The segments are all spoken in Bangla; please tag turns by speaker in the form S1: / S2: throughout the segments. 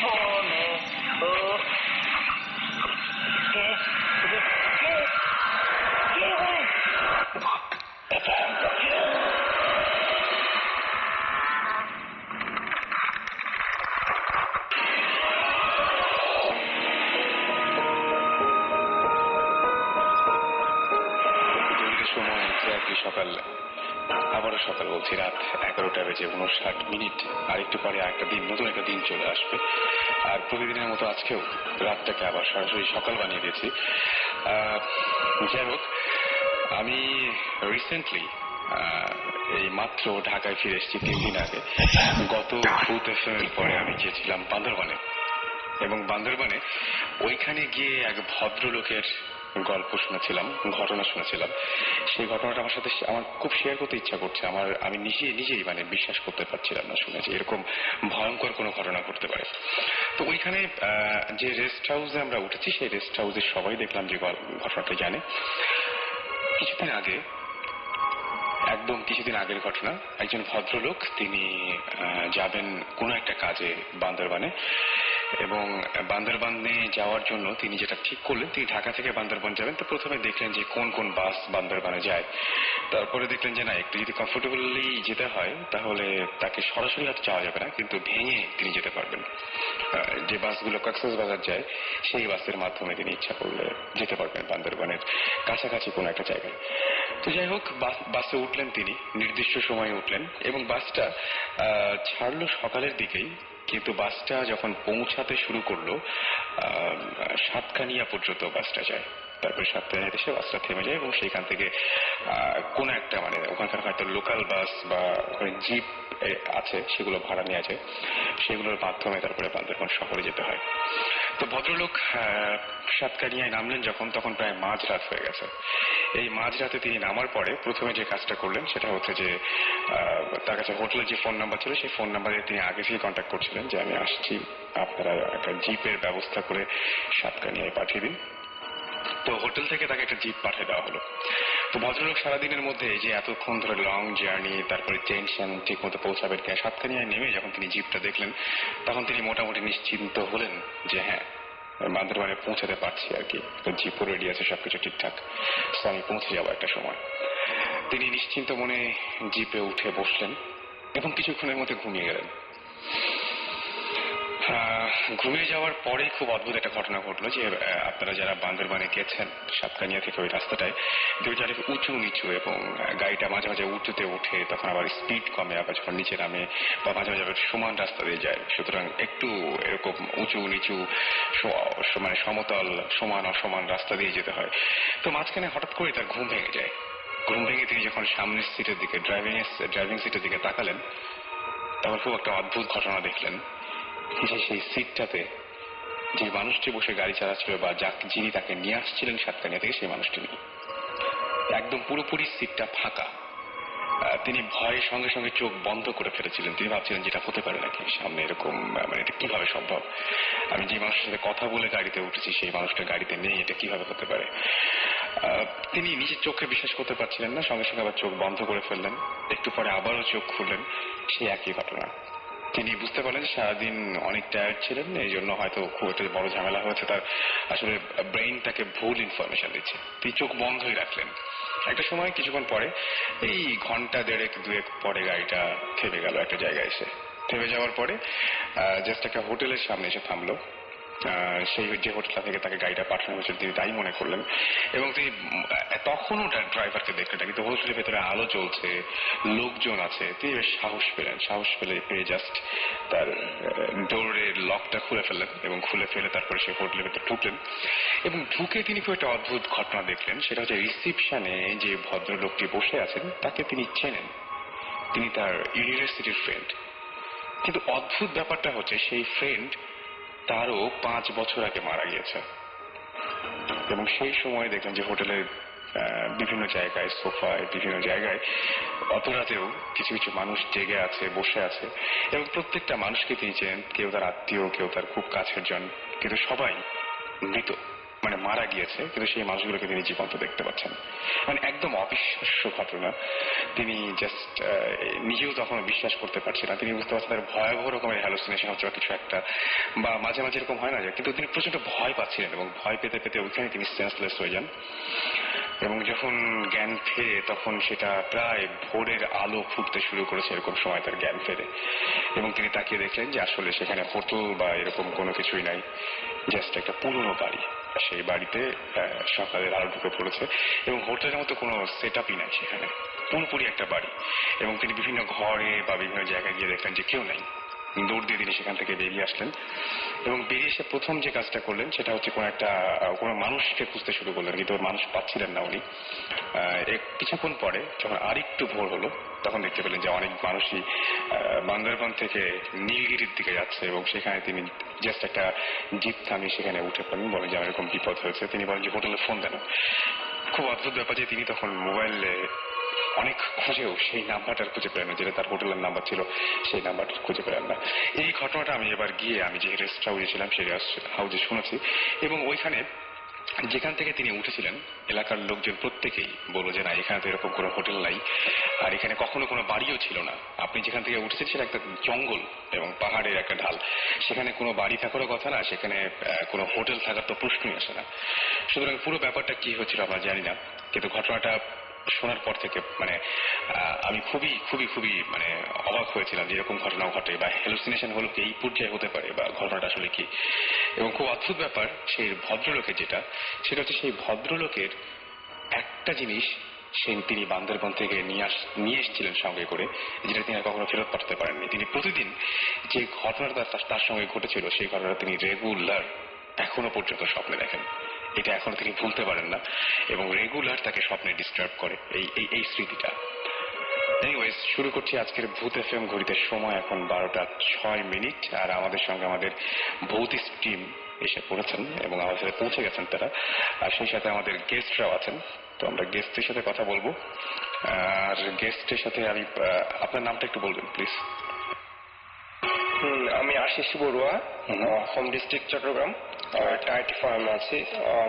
S1: মনে ও কে কে কে কে হয়
S2: সময় এক্স্যাক্টলি সকাল, আবারও সকাল বলছি, রাত 11টা বেজে 59 আর একটু পরে একটা দিন, নতুন একটা দিন চলে আসবে। আর প্রতিদিনের মতো আজকেও রাতটাকে আবার সরাসরি সকাল বানিয়ে দিয়েছি। যাই হোক, আমি রিসেন্টলি এই মাত্র ঢাকায় ফিরে এসেছি 3 দিন আগে। গত ভূত এফএম পরে আমি গিয়েছিলাম বান্দরবানে, এবং বান্দরবানে ওইখানে গিয়ে এক ভদ্রলোকের গল্প শুনেছিলাম, ঘটনা শুনেছিলাম। সেই ঘটনাটা আমার খুব শেয়ার করতে ইচ্ছা করছে। আমি নিজেই মানে বিশ্বাস করতে পারছিলাম না শুনে যে এরকম ভয়ঙ্কর কোনো ঘটনা ঘটতে পারে। তো ওইখানে যে রেস্ট হাউসে আমরা উঠেছি, সেই রেস্ট হাউসে সবাই দেখলাম যে ঘটনাটা জানে। একদম কিছুদিন আগের ঘটনা, একজন ভদ্রলোক তিনি যাবেন কোনো একটা কাজে বান্দরবানে, এবং বান্দরবানে যাওয়ার জন্য তিনি যেটা ঠিক করলেন, তিনি ঢাকা থেকে বান্দরবান যাবেন। তো প্রথমে দেখলেন যে কোন কোন বাস বান্দরবানে যায়, তারপরে দেখলেন যে না, একটু যদি কমফোর্টেবলি যেতে হয় তাহলে তাকে সরাসরি হয়তো যাওয়া যাবে না, কিন্তু ভেঙে তিনি যেতে পারবেন। যে বাসগুলো কক্সবাজার যায় সেই বাসের মাধ্যমে তিনি ইচ্ছা করলে যেতে পারবেন বান্দরবানের কাছাকাছি কোনো একটা জায়গায়। তো যাই হোক, বাসে উঠলেন তিনি, নির্দিষ্ট সময়ে উঠলেন, এবং বাসটা ছাড়লো সকালের দিকেই, কিন্তু বাসটা যখন পৌঁছাতে শুরু করলো সাতকানিয়া পর্যন্ত বাসটা যায়। তারপরে সাতকানিয়াতে এসে বাসটা থেমে যায়, এবং সেইখান থেকে কোন একটা মানে ওখানকার হয়তো লোকাল বাস বা জিপ আছে, সেগুলো ভাড়া নেওয়া যায়, সেগুলোর মাধ্যমে তারপরে বান্দরবান শহরে যেতে হয়। তো ভদ্রলোক সাতকানিয়ায় নামলেন যখন, তখন প্রায় মাঝরাত হয়ে গেছে। এই মাঝরাতে তিনি নামার পরে প্রথমে যে কাজটা করলেন সেটা হচ্ছে যে তার কাছে হোটেলের যে ফোন নাম্বার ছিল, সেই ফোন নাম্বারে তিনি আগে থেকে কন্ট্যাক্ট করছিলেন যে আমি আসছি, আপনারা একটা জিপের ব্যবস্থা করে সাতকানিয়ায় পাঠিয়ে দিন। তো হোটেল থেকে তাকে একটা জিপ পাঠিয়ে দেওয়া হলো। তো ভদ্রলোক সারাদিনের মধ্যে যে এতক্ষণ ধরে লং জার্নি, তারপরে টেনশন, ঠিক মতো পৌঁছাবেন কিনা, সাতকানিয়ায় নেমে যখন তিনি জিপটা দেখলেন তখন তিনি মোটামুটি নিশ্চিন্ত হলেন যে হ্যাঁ, বান্দরবানে পৌঁছাতে পারছি আর কি, জিপও রেডি আছে, সবকিছু ঠিকঠাক, আমি পৌঁছে যাবো একটা সময়। তিনি নিশ্চিন্ত মনে জিপে উঠে বসলেন এবং কিছুক্ষণের মধ্যে ঘুমিয়ে গেলেন। ঘুমিয়ে যাওয়ার পরে খুব অদ্ভুত একটা ঘটনা ঘটলো যে আপনারা যারা বান্দরবানে গেছেন সাতকানিয়া থেকে ওই রাস্তাটায় দুইটা উঁচু নিচু, এবং গাড়িটা মাঝে মাঝে উঁচুতে উঠে তখন আবার স্পিড কমে, আবার যখন নিচে নামে, বা মাঝে মাঝে আবার সমান রাস্তা দিয়ে যায়, সুতরাং একটু এরকম উঁচু নিচু মানে সমতল সমান অসমান রাস্তা দিয়ে যেতে হয়। তো মাঝখানে হঠাৎ করে তার ঘুম ভেঙে যায়। ঘুম ভেঙে তিনি যখন সামনের সিটের দিকে, ড্রাইভিং সিটের দিকে তাকালেন, তখন খুব একটা অদ্ভুত ঘটনা দেখলেন যে সেই সিটটাতে যে মানুষটি বসে গাড়ি চালাচ্ছিল বা যিনি তাকে নিয়ে আসছিলেন সাতকানিয়া থেকে, সেই মানুষটি নেই। একদম পুরোপুরি সিটটা ফাঁকা। তিনি ভয়ের সঙ্গে সঙ্গে চোখ বন্ধ করে ফেলেছিলেন। তিনি ভাবছিলেন যেটা হতে পারে নাকি সামনে, এরকম মানে এটা কিভাবে সম্ভব, আমি যে মানুষের সাথে কথা বলে গাড়িতে উঠেছি সেই মানুষটা গাড়িতে নেই, এটা কিভাবে হতে পারে। তিনি নিজের চোখে বিশ্বাস করতে পারছিলেন না, সঙ্গে সঙ্গে আবার চোখ বন্ধ করে ফেললেন। একটু পরে আবারও চোখ খুললেন, সেই একই ঘটনা। তিনি বুঝতে পারলেন যে সারাদিন অনেক টায়ার্ড ছিলেন, এই জন্য হয়তো খুব একটা বড় ঝামেলা হয়েছে, তার আসলে ব্রেইন তাকে ভুল ইনফরমেশন দিচ্ছে। তিনি চোখ বন্ধই রাখলেন। একটা সময় কিছুক্ষণ পরে, এই ঘন্টা দেড়েক দুয়েক পরে গাড়িটা থেমে গেল একটা জায়গায় এসে। থেমে যাওয়ার পরে জাস্ট একটা হোটেলের সামনে এসে থামলো। সেই যে হোটেলটা থেকে তাকে গাড়িটা পাঠানো হয়েছিল তিনি তাই মনে করলেন, এবং তিনি তখনও ড্রাইভারকে দেখলেন না, কিন্তু হোটেলের ভেতরে আলো চলছে, লোকজন আছে। তিনি বেশ সাহস পেয়ে জাস্ট তার ডোরের লকটা খুলে ফেললেন, এবং খুলে ফেলে তারপরে সেই হোটেলের ভেতরে ঢুকলেন। এবং ঢুকে তিনি খুব একটা অদ্ভুত ঘটনা দেখলেন। সেটা হচ্ছে রিসিপশনে যে ভদ্রলোকটি বসে আছেন তাকে তিনি চেনেন, তিনি তার ইউনিভার্সিটির ফ্রেন্ড। কিন্তু অদ্ভুত ব্যাপারটা হচ্ছে সেই ফ্রেন্ড তারও 5 বছর আগে মারা গিয়েছে। এবং সেই সময় দেখলেন যে হোটেলের বিভিন্ন জায়গায়, সোফায়, বিভিন্ন জায়গায় অত রাতেও কিছু কিছু মানুষ জেগে আছে, বসে আছে, এবং প্রত্যেকটা মানুষকে তিনি চেনেন, কেউ তার আত্মীয়, কেউ তার খুব কাছের জন, কিন্তু সবাই মৃত, মানে মারা গিয়েছে, কিন্তু সেই মানুষগুলোকে তিনি জীবন্ত দেখতে পাচ্ছেন। মানে একদম অবিশ্বাস্য ঘটনা। তিনি জাস্ট নিজেও তখন বিশ্বাস করতে পারছেন না। তিনি বুঝতে পারছেন তার ভয়াবহ রকমের হ্যালুসিনেশন হচ্ছে বা কিছু একটা, বা মাঝে মাঝে এরকম হয় না যে, কিন্তু তিনি প্রচন্ড ভয় পাচ্ছিলেন এবং ভয় পেতে পেতে ওইখানে তিনি সেন্সলেস হয়ে যান। এবং যখন জ্ঞান ফেরে তখন সেটা প্রায় ভোরের আলো ফুটতে শুরু করেছে, এরকম সময় তার জ্ঞান ফেরে এবং তিনি তাকিয়ে দেখলেন যে আসলে সেখানে হোটেল বা এরকম কোনো কিছুই নাই, জাস্ট একটা পুরনো বাড়ি। সেই বাড়িতে সকালের আলো ঢুকে পড়েছে এবং হোটেলের মতো কোনো সেট আপই নাই সেখানে, পুরোপুরি একটা বাড়ি। এবং তিনি বিভিন্ন ঘরে বা বিভিন্ন জায়গায় গিয়ে দেখলেন যে কেউ নাই। দৌড় দিয়ে তিনি সেখান থেকে বেরিয়ে আসলেন এবং বেরিয়ে এসে প্রথম যে কাজটা করলেন সেটা হচ্ছে কোনো মানুষকে খুঁজতে শুরু করলেন, কিন্তু মানুষ পাচ্ছিলেন না উনি। কিছুক্ষণ পরে যখন আরেকটু ভোর হলো তখন দেখতে পেলেন যে অনেক মানুষই বান্দরবান থেকে নীলগিরির দিকে যাচ্ছে এবং সেখানে তিনি জাস্ট একটা জিপ থামিয়ে সেখানে উঠে পড়েন, বলেন যে আমার এরকম বিপদ হয়েছে। তিনি বলেন যে হোটেলে ফোন দেন। খুব অদ্ভুত ব্যাপার যে তিনি তখন মোবাইলে অনেক খুঁজেও সেই নাম্বারটা খুঁজে পেলেন না, যেটা তার হোটেলের নাম্বার ছিল সেই নাম্বারটা খুঁজে পেলেন না। এই ঘটনাটা আমি এবার গিয়ে আমি যে রেস্ট হাউসে ছিলাম সেই রেস্ট হাউসে শুনেছি এবং ওইখানে যেখান থেকে তিনি উঠেছিলেন এলাকার লোকজন প্রত্যেকেই বলল যে না, এখানে তো এরকম কোনো হোটেল নাই, আর এখানে কখনো কোনো বাড়িও ছিল না। আপনি যেখান থেকে উঠেছেন সেটা একটা জঙ্গল এবং পাহাড়ের একটা ঢাল, সেখানে কোনো বাড়ি থাকারও কথা না, সেখানে কোনো হোটেল থাকার তো প্রশ্নই আসে না। সুতরাং পুরো ব্যাপারটা কি হচ্ছিল আমরা জানি না, কিন্তু ঘটনাটা শোনার পর থেকে মানে আমি খুবই খুবই খুবই মানে অবাক হয়েছিলাম যে এরকম ঘটনা ঘটে বা হ্যালুসিনেশন হলো কি এই পর্যায়ে হতে পারে বা ঘটনাটা আসলে কি। এবং খুব অদ্ভুত ব্যাপার সেই ভদ্রলোকের যেটা, সেটা হচ্ছে সেই ভদ্রলোকের একটা জিনিস তিনি বান্দরবন থেকে নিয়ে এসেছিলেন সঙ্গে করে, যেটা তিনি আর কখনো ফেরত পাঠাতে পারেননি। তিনি প্রতিদিন যে ঘটনাটা তার সঙ্গে ঘটেছিল সেই ঘটনাটা তিনি রেগুলার এখনো পর্যন্ত স্বপ্নে দেখেন। এটা এখনো তিনি ভুলতে পারেন না এবং রেগুলার তাকে স্বপ্নে ডিস্টার্ব করে এই স্মৃতিটা। এনিওয়েজ, শুরু করছি আজকের ভূত এফএম। ঘড়িতে সময় এখন 12:06 আর আমাদের সঙ্গে আমাদের ভৌতিক টিম এসে পড়েছেন এবং আমাদের সাথে পৌঁছে গেছেন তারা, আর সেই সাথে আমাদের গেস্টরাও আছেন। তো আমরা গেস্টের সাথে কথা বলবো। আর গেস্টের সাথে আমি আপনার নামটা একটু বলবেন প্লিজ।
S3: আমি Ashish Barua, home district Chittagong, tight firm আছি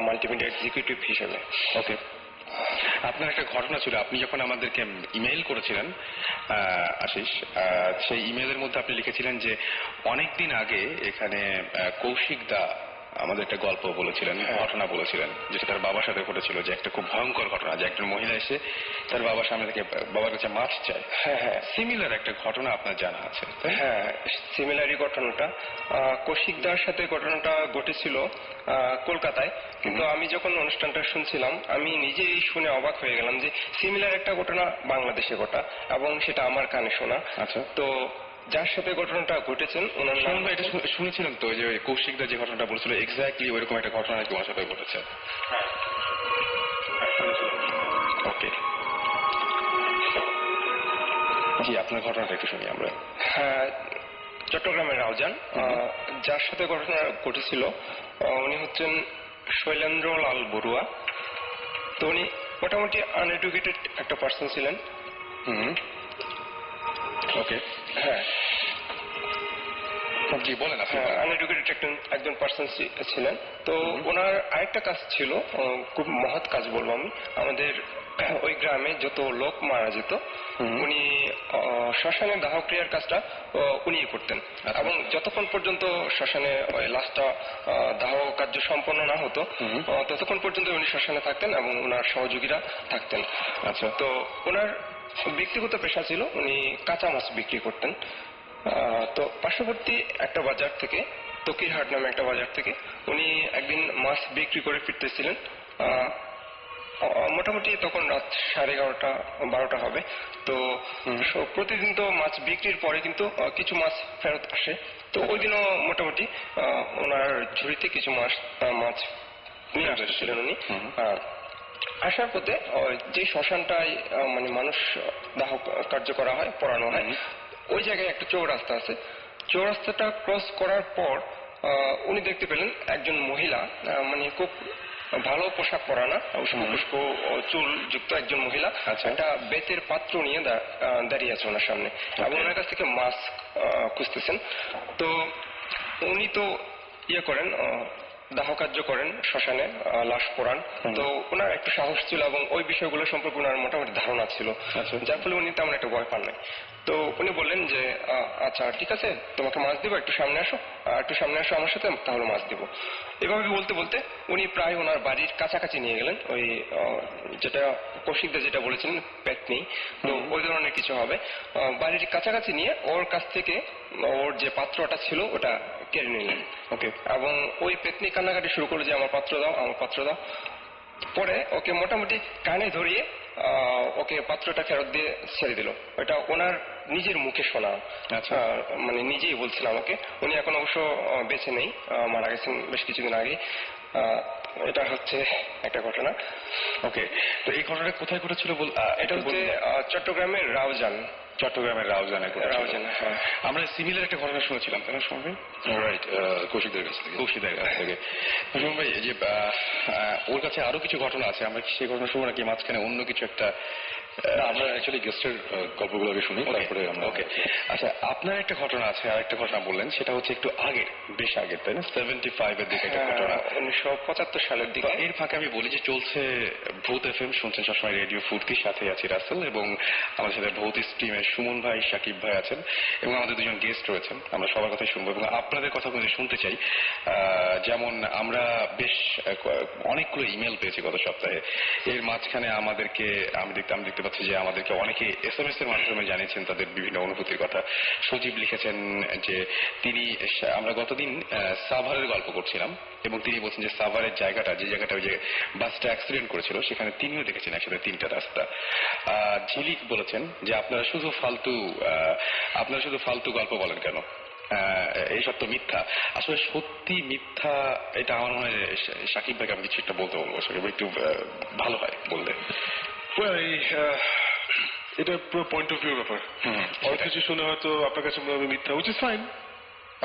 S3: মাল্টিমিডিয়া এক্সিকিউটিভ হিসেবে।
S2: ওকে, আপনার একটা ঘটনা ছিল, আপনি যখন আমাদেরকে ইমেইল করেছিলেন আশিস, সেই ইমেইলের মধ্যে আপনি লিখেছিলেন যে অনেকদিন আগে এখানে কৌশিক দা আমাদের একটা গল্প বলেছিলেন, ঘটনা বলেছিলেন, যেটা তার বাবার সাথে ঘটেছিল, যে একটা খুব ভয়ঙ্কর ঘটনা, যে একজন মহিলা এসে তার বাবার সামনে থেকে বাবার কাছে মাছ চায়।
S3: হ্যাঁ হ্যাঁ,
S2: সিমিলার একটা ঘটনা আপনার জানা আছে?
S3: হ্যাঁ, সিমিলারই ঘটনাটা কৌশিকদার সাথে ঘটনাটা ঘটেছিল কলকাতায়। কিন্তু আমি যখন অনুষ্ঠানটা শুনছিলাম আমি নিজেই শুনে অবাক হয়ে গেলাম যে সিমিলার একটা ঘটনা বাংলাদেশে ঘটা এবং সেটা আমার কানে শোনা।
S2: আচ্ছা,
S3: তো যার সাথে ঘটনাটা ঘটেছেন ওনার নাম
S2: এটা শুনেছিলেন তো, যে কৌশিকদা যে ঘটনাটা বলেছিল এক্স্যাক্টলি ওইরকম একটা ঘটনা নাকি ওনার সাথে ঘটেছে? ওকে, জি, আপনার ঘটনাটা একটু শুনি আমরা।
S3: হ্যাঁ, চট্টগ্রামের রাউজান, যার সাথে ঘটনা ঘটেছিল উনি হচ্ছেন শৈলেন্দ্র লাল বড়ুয়া। তো উনি মোটামুটি আনএডুকেটেড একটা পার্সন ছিলেন।
S2: ওকে,
S3: হ্যাঁ,
S2: জি বলেন।
S3: আনএডুকেটেড একজন পার্সন ছিলেন। তো ওনার আরেকটা কাজ ছিল, খুব মহৎ কাজ বলবো আমি। আমাদের ওই গ্রামে যত লোক মারা যেত উনি শ্মশানে দাহ ক্রিয়ার কাজটা উনি করতেন। এবং যতক্ষণ পর্যন্ত শ্মশানে ওই লাশটা দাহ কার্য সম্পন্ন না হতো ততক্ষণ পর্যন্ত উনি শ্মশানে থাকতেন এবং ওনার সহযোগীরা থাকতেন।
S2: আচ্ছা,
S3: তো ওনার ব্যক্তিগত পেশা ছিল উনি কাঁচা মাছ বিক্রি করতেন। তো পার্শ্ববর্তী একটা বাজার থেকে, তকিরহাট নামে একটা বাজার থেকে উনি একদিন মাছ বিক্রি করে ফিরতেছিলেন। মোটামুটি তখন রাত 11:30-12টা হবে। তো প্রতিদিন তো মাছ বিক্রির পরে কিন্তু কিছু মাছ ফেরত আসে। তো ওই দিনও মোটামুটি ওনার ঝুড়িতে কিছু মাছ নিয়ে আসতেছিলেন উনি। আসার পথে যে শ্মশানটায় মানে মানুষ দাহ কার্য করা হয়, পোড়ানো হয়, ওই জায়গায় একটা চৌরাস্তা আছে। চৌরাস্তাটা ক্রস করার পর উনি দেখতে পেলেন একজন মহিলা, মানে খুব ভালো পোশাক পরা না, উস্কো চুল যুক্ত একজন মহিলা একটা বেতের পাত্র নিয়ে দাঁড়িয়ে আছে ওনার সামনে এবং ওনার কাছ থেকে মাছ খুঁজতেছেন। তো উনি তো ইয়ে করেন, দাহ কার্য করেন শ্মশানে, লাশ পোড়ান। তো ওনার একটু সাহস ছিল এবং ওই বিষয়গুলো সম্পর্কে ওনার মোটামুটি ধারণা ছিল, যার ফলে উনি তেমন একটা ভয় পান নাই। তো উনি বললেন যে আচ্ছা ঠিক আছে, তোমাকে মাছ দিব, একটু সামনে আসো, একটু সামনে আসো আমার সাথে, তাহলে মাছ দিব। এভাবে বলতে বলতে উনি প্রায় ওনার বাড়ির কাছাকাছি নিয়ে গেলেন। ওই যেটা কৌশিকদা যেটা বলেছেন পেতনি, তো ওই ধরনের কিছু হবে। বাড়ির কাছাকাছি নিয়ে ওর কাছ থেকে ওর যে পাত্রটা ছিল ওটা কেড়ে নিলেন।
S2: ওকে।
S3: এবং ওই পেতনি কান্নাকাটি শুরু করলো যে আমার পাত্র দাও, আমার পাত্র দাও। পরে ওকে মোটামুটি কানে ধরিয়ে ওকে পাত্রটা ফেরত দিয়ে ছেড়ে দিল। ওটা ওনার নিজের মুখে শোনা, মানে নিজেই বলছেন আমাকে। উনি এখন অবশ্য বেঁচে নেই, মারা গেছেন বেশ কিছুদিন আগে। এটা হচ্ছে একটা ঘটনা।
S2: ওকে, তো এই ঘটনাটা কোথায় ঘটেছিল?
S3: এটা হচ্ছে চট্টগ্রামের রাউজান।
S2: চট্টগ্রামের রাউজানে।
S3: রাউজান, হ্যাঁ।
S2: আমরা সিমিলার একটা ঘটনা শুনেছিলাম, তাই না সুমন ভাই? রাইট, কৌশিকদের কাছ থেকে। কৌশিকদের কাছ থেকে। সুমন ভাই, এই যে ওর কাছে আরো কিছু ঘটনা আছে, আমরা কি সেই ঘটনা শুনবো নাকি মাঝখানে অন্য কিছু একটা? আমরা অ্যাকচুয়ালি গেস্টের গল্পগুলো আগে শুনি, তারপরে আমরা। ওকে, আচ্ছা, আপনার একটা ঘটনা আছে, আর একটা ঘটনা বললেন, সেটা হচ্ছে একটু আগের, বেশ আগের, তাই না? 75-এর দিকে একটা ঘটনা,
S3: 1975 সালের দিকে।
S2: এর ফাঁকে আমি বলি যে চলছে ভূত এফএম, শুনছেন সবসময় রেডিও ফুর্তির সাথে আছি রাসেল, এবং আমাদের সাথে ভৌত স্ট্রিমের সুমন ভাই, সাকিব ভাই আছেন, এবং আমাদের দুজন গেস্ট রয়েছেন। আমরা সবার কথাই শুনবো এবং আপনাদের কথা কিন্তু শুনতে চাই। যেমন আমরা বেশ অনেকগুলো ইমেল পেয়েছি গত সপ্তাহে। এর মাঝখানে আমাদেরকে আমি দেখতে পাচ্ছি যে আমাদেরকে অনেকে SMS এর মাধ্যমে জানিয়েছেন তাদের বিভিন্ন অনুভূতির কথা। সজীব লিখেছেন যে তিনি, আমরা গতদিন সাভারের গল্প করছিলাম এবং তিনি বলছেন যে সাভারের জায়গাটা, যে জায়গাটা ওই যে বাসটা অ্যাক্সিডেন্ট করেছিল, সেখানে তিনিও দেখেছেন একসাথে 3টা রাস্তা। ঝিলিক বলেছেন যে আপনারা শুধু ফালতু গল্প বলেন কেন, এইসব তো মিথ্যা। আসলে সত্যি মিথ্যা, এটা আমার মনে হয় সাকিব ভাইকে আমি কিছু একটা বলতে বলবো, সাকিব ভাই একটু ভালো হয় বললে।
S4: এটা পুরো পয়েন্ট অফ ভিউর ব্যাপার। অনেক কিছু শুনে হয়তো আপনার কাছে মনে হবে মিথ্যা, উইচ ইজ ফাইন।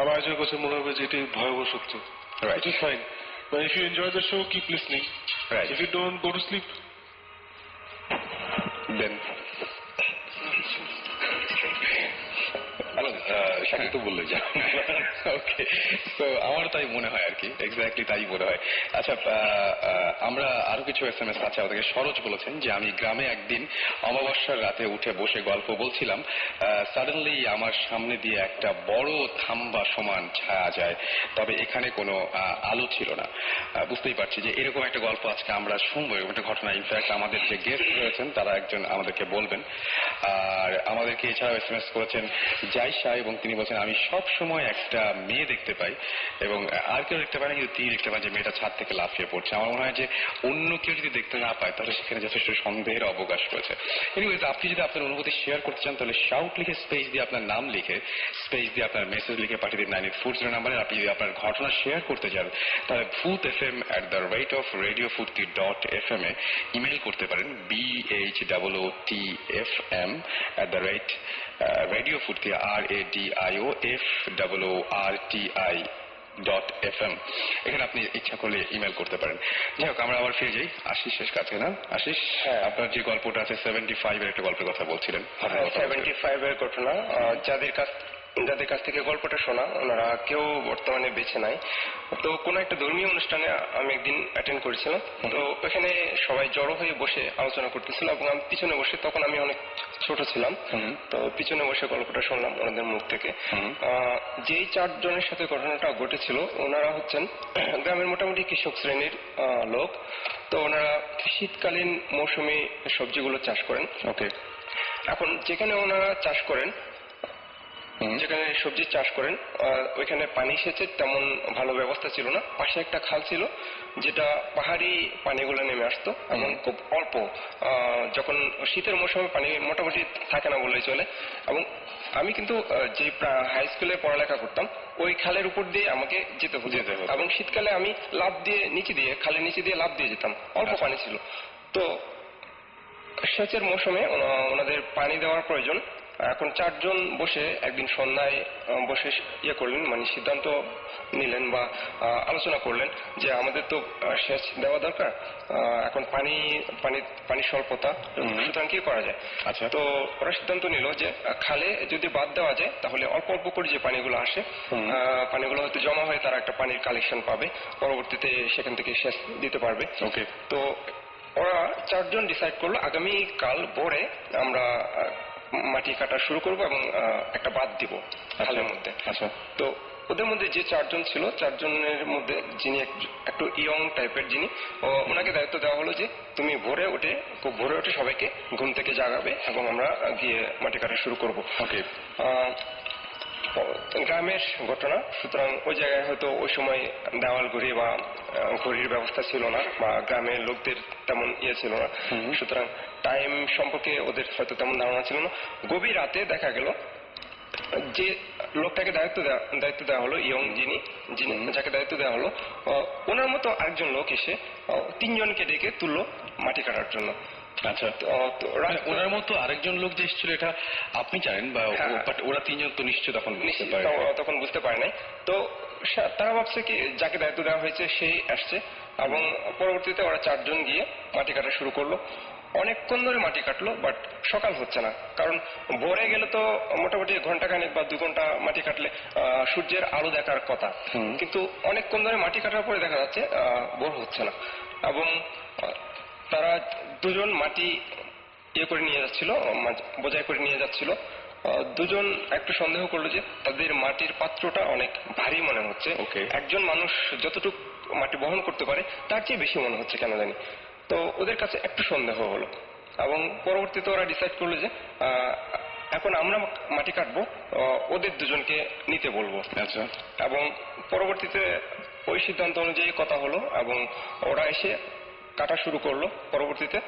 S4: আমার একজনের কাছে মনে হবে যে এটাই ভয়াবহ সত্য, which is fine. But if you enjoy the show, keep listening.
S2: Right.
S4: If you don't, go to sleep.
S2: Then Shakib তো বললে যা। ওকে, তো আমার তাই মনে হয় আর কি, এক্স্যাক্টলি তাই মনে হয়। আচ্ছা, আমরা আরো কিছু SMS আছে আমাদেরকে। সরোজ বলেছেন যে আমি গ্রামে একদিন অমাবস্যার রাতে উঠে বসে গল্প বলছিলাম, সাডেনলি আমার সামনে দিয়ে একটা বড় থাম্বা সমান ছায়া যায়, তবে এখানে কোনো আলো ছিল না। বুঝতেই পারছি যে এরকম একটা গল্প আজকে আমরা শুনবো, এরকম একটা ঘটনা। ইনফ্যাক্ট আমাদের যে গেস্ট রয়েছেন তারা একজন আমাদেরকে বলবেন। আর আমাদেরকে এছাড়াও SMS করেছেন জাইশা, এবং তিনি বলছেন আমি সব সময় একটা মেয়ে দেখতে পাই, এবং আর কেউ দেখতে পায় না, কিন্তু তিনি দেখতে পান যে মেয়েটা ছাদ থেকে লাফিয়ে পড়ছে। আমার মনে হয় যে অন্য কেউ যদি দেখতে না পায় তাহলে সেখানে যথেষ্ট সন্দেহের অবকাশ রয়েছে। এনিওয়েজ, আপনি যদি আপনার অনুভূতি শেয়ার করতে চান তাহলে শাউট লিখে স্পেস দিয়ে আপনার নাম লিখে, স্পেস দিয়ে আপনার মেসেজ লিখে পাঠিয়ে দিন 9840 নাম্বারে। আপনি যদি আপনার ঘটনা শেয়ার করতে চান তাহলে bhootfm@radiofurti.fm এ ইমেল করতে পারেন, BHOOTFM@radiofurti RADIOFWORTI.FM। এখানে আপনি ইচ্ছা করলে ইমেল করতে পারেন। যাই হোক, আমরা আবার ফিরে যাই আশিসের কাছে। না আশিস, আপনার যে গল্পটা আছে 75-এর একটা গল্পের কথা বলছিলেন।
S3: 75-এর ঘটনা। যাদের কাছ থেকে গল্পটা শোনা ওনারা কেউ বর্তমানে বেঁচে নাই। তো কোন একটা ধর্মীয় অনুষ্ঠানে আমি একদিন অ্যাটেন্ড করেছিলাম। তো ওখানে সবাই জড়ো হয়ে বসে আলোচনা করতেছিল এবং আমি পিছনে বসে, তখন আমি অনেক ছোট ছিলাম, তো পিছনে বসে গল্পটা শুনলাম ওনাদের মুখ থেকে। যেই 4 জনের সাথে ঘটনাটা ঘটেছিল ওনারা হচ্ছেন গ্রামের মোটামুটি কৃষক শ্রেণীর লোক। তো ওনারা শীতকালীন মৌসুমী সবজিগুলো চাষ করেন।
S2: ওকে,
S3: এখন যেখানে ওনারা চাষ করেন, যেখানে সবজি চাষ করেন, ওইখানে পানি সেচের তেমন ভালো ব্যবস্থা ছিল না। পাশে একটা খাল ছিল যেটা পাহাড়ি পানিগুলো নেমে আসতো এবং খুব অল্প। যখন শীতের মৌসুমে পানি মোটামুটি থাকে না বললেই চলে। এবং আমি কিন্তু যে হাই স্কুলে পড়ালেখা করতাম ওই খালের উপর দিয়ে আমাকে যেতে হতো, এবং শীতকালে আমি লাফ দিয়ে নিচে দিয়ে, খালের নিচে দিয়ে লাফ দিয়ে যেতাম, অল্প পানি ছিল। তো সেচের মৌসুমে ওনাদের পানি দেওয়ার প্রয়োজন। এখন 4 জন বসে একদিন সন্ধ্যায় বসে ইয়ে করলেন, মানে সিদ্ধান্ত নিলেন বা আলোচনা করলেন যে আমাদের তো সেচ দেওয়া দরকার, এখন পানি স্বল্পতা, সুতরাং কি করা যায়।
S2: আচ্ছা।
S3: তো ওরা সিদ্ধান্ত নিল যে খালে যদি বাদ দেওয়া যায় তাহলে অল্প অল্প করে যে পানিগুলো আসে, পানিগুলো হয়তো জমা হয়ে তারা একটা পানির কালেকশন পাবে, পরবর্তীতে সেখান থেকে সেচ দিতে পারবে।
S2: ওকে।
S3: তো ওরা 4 জন ডিসাইড করলো আগামীকাল ভোরে আমরা মাটি কাটা শুরু করব এবং একটা বাদ দিব খালের মধ্যে।
S2: আচ্ছা।
S3: তো ওদের মধ্যে যে 4 জন ছিল, 4 জনের মধ্যে যিনি একটু ইয়ং টাইপের, যিনি ওনাকে দায়িত্ব দেওয়া হলো যে তুমি খুব ভোরে উঠে সবাইকে ঘুম থেকে জাগাবে এবং আমরা গিয়ে মাটি কাটা শুরু করব।
S2: ওকে।
S3: গ্রামের ঘটনা, সুতরাং ওই জায়গায় হয়তো ওই সময় দেওয়াল ঘড়ি বা ঘড়ির ব্যবস্থা ছিল না, বা গ্রামের লোকদের তেমন ইয়ে ছিল না, সুতরাং টাইম সম্পর্কে ওদের হয়তো তেমন ধারণা ছিল না। গভীর রাতে দেখা গেল যে লোকটাকে দায়িত্ব দেওয়া হলো, ইয়ং যিনি যাকে দায়িত্ব দেওয়া হলো, ওনার মতো আরেকজন লোক এসে 3 জনকে ডেকে তুললো মাটি কাটার জন্য।
S2: আচ্ছা। ওনার মতো আরেকজন লোক যে এসেছিল এটা আপনি জানেন, বা ওরা 3 জন তো নিশ্চয়
S3: তখন বুঝতে পারে নাই। তো তারা ভাবছে কি যাকে দায়িত্ব দেওয়া হয়েছে সেই আসছে, এবং পরবর্তীতে ওরা 4 জন গিয়ে মাটি কাটা শুরু করলো। অনেকক্ষণ ধরে মাটি কাটলো, বাট সকাল হচ্ছে না, কারণ ভোরে গেলে তো মোটামুটি ঘন্টাখানেক বা 2 ঘন্টা মাটি কাটলে সূর্যের আলো দেখার কথা, কিন্তু অনেকক্ষণ ধরে মাটি কাটার পরে দেখা যাচ্ছে ভোর হচ্ছে না। এবং তারা 2 জন মাটি ইয়ে করে নিয়ে যাচ্ছিল, বোঝাই করে নিয়ে যাচ্ছিল। 2 জন একটু সন্দেহ করলো যে তাদের মাটির পাত্রটা অনেক ভারী মনে হচ্ছে, একজন মানুষ যতটুকু মাটি বহন করতে পারে তার চেয়ে বেশি মনে হচ্ছে কেন জানি। তো ওদের কাছে একটু সন্দেহ হলো, এবং পরবর্তীতে ওরা ডিসাইড করলো যে এখন আমরা মাটি কাটবো, ওদের 2 জনকে নিতে বলবো।
S2: আচ্ছা।
S3: এবং পরবর্তীতে ওই সিদ্ধান্ত অনুযায়ী কথা হলো, এবং ওরা এসে কাটা শুরু করলো। পরবর্তীতে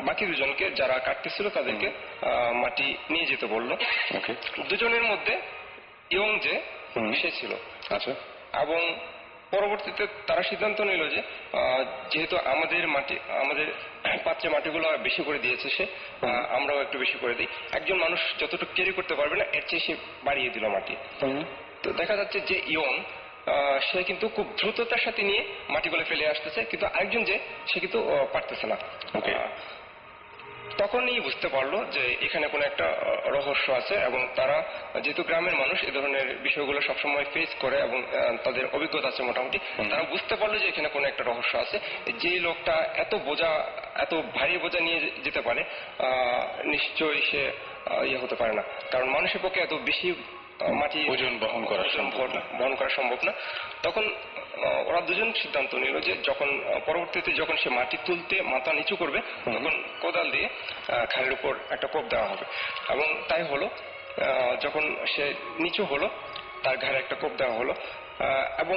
S3: বাকি 2 জনকে যারা কাটতেছিল তাদেরকে মাটি নিয়ে যেতে বললো। 2 জনের মধ্যে ইয়ং যে সে ছিল।
S2: আচ্ছা।
S3: এবং পরবর্তীতে তারা সিদ্ধান্ত নিল যে যেহেতু আমাদের পাত্রে মাটিগুলো বেশি করে দিয়েছে সে, আমরাও একটু বেশি করে দিই, একজন মানুষ যতটুকু ক্যারি করতে পারবে না এর চেয়ে সে বাড়িয়ে দিল মাটি। তো দেখা যাচ্ছে যে ইয়ং সে কিন্তু খুব দ্রুততার সাথে নিয়ে মাটিগুলো ফেলে আসতেছে, কিন্তু আরেকজন যে সে কিন্তু পারতেছে না। তখনই বুঝতে পারলো যে এখানে কোনো একটা রহস্য আছে, এবং তারা যেহেতু গ্রামের মানুষ এ ধরনের বিষয়গুলো সবসময় ফেস করে এবং তাদের অভিজ্ঞতা আছে মোটামুটি, তারা বুঝতে পারলো যে এখানে কোনো একটা রহস্য আছে। যে লোকটা এত ভারী বোঝা নিয়ে যেতে পারে, নিশ্চয়ই সে ইয়ে হতে পারে না, কারণ মানুষের পক্ষে এত বেশি মাটি
S2: ওজন বহন করা
S3: সম্ভব না। তখন ওরা 2 জন সিদ্ধান্ত নিল যে পরবর্তীতে যখন সে মাটি তুলতে মাথা নিচু করবে তখন কোদাল দিয়ে খালের উপর একটা কোপ দেওয়া হবে, এবং তাই হলো। যখন সে নিচু হলো তার ঘাড়ে একটা কোপ দেওয়া হলো, এবং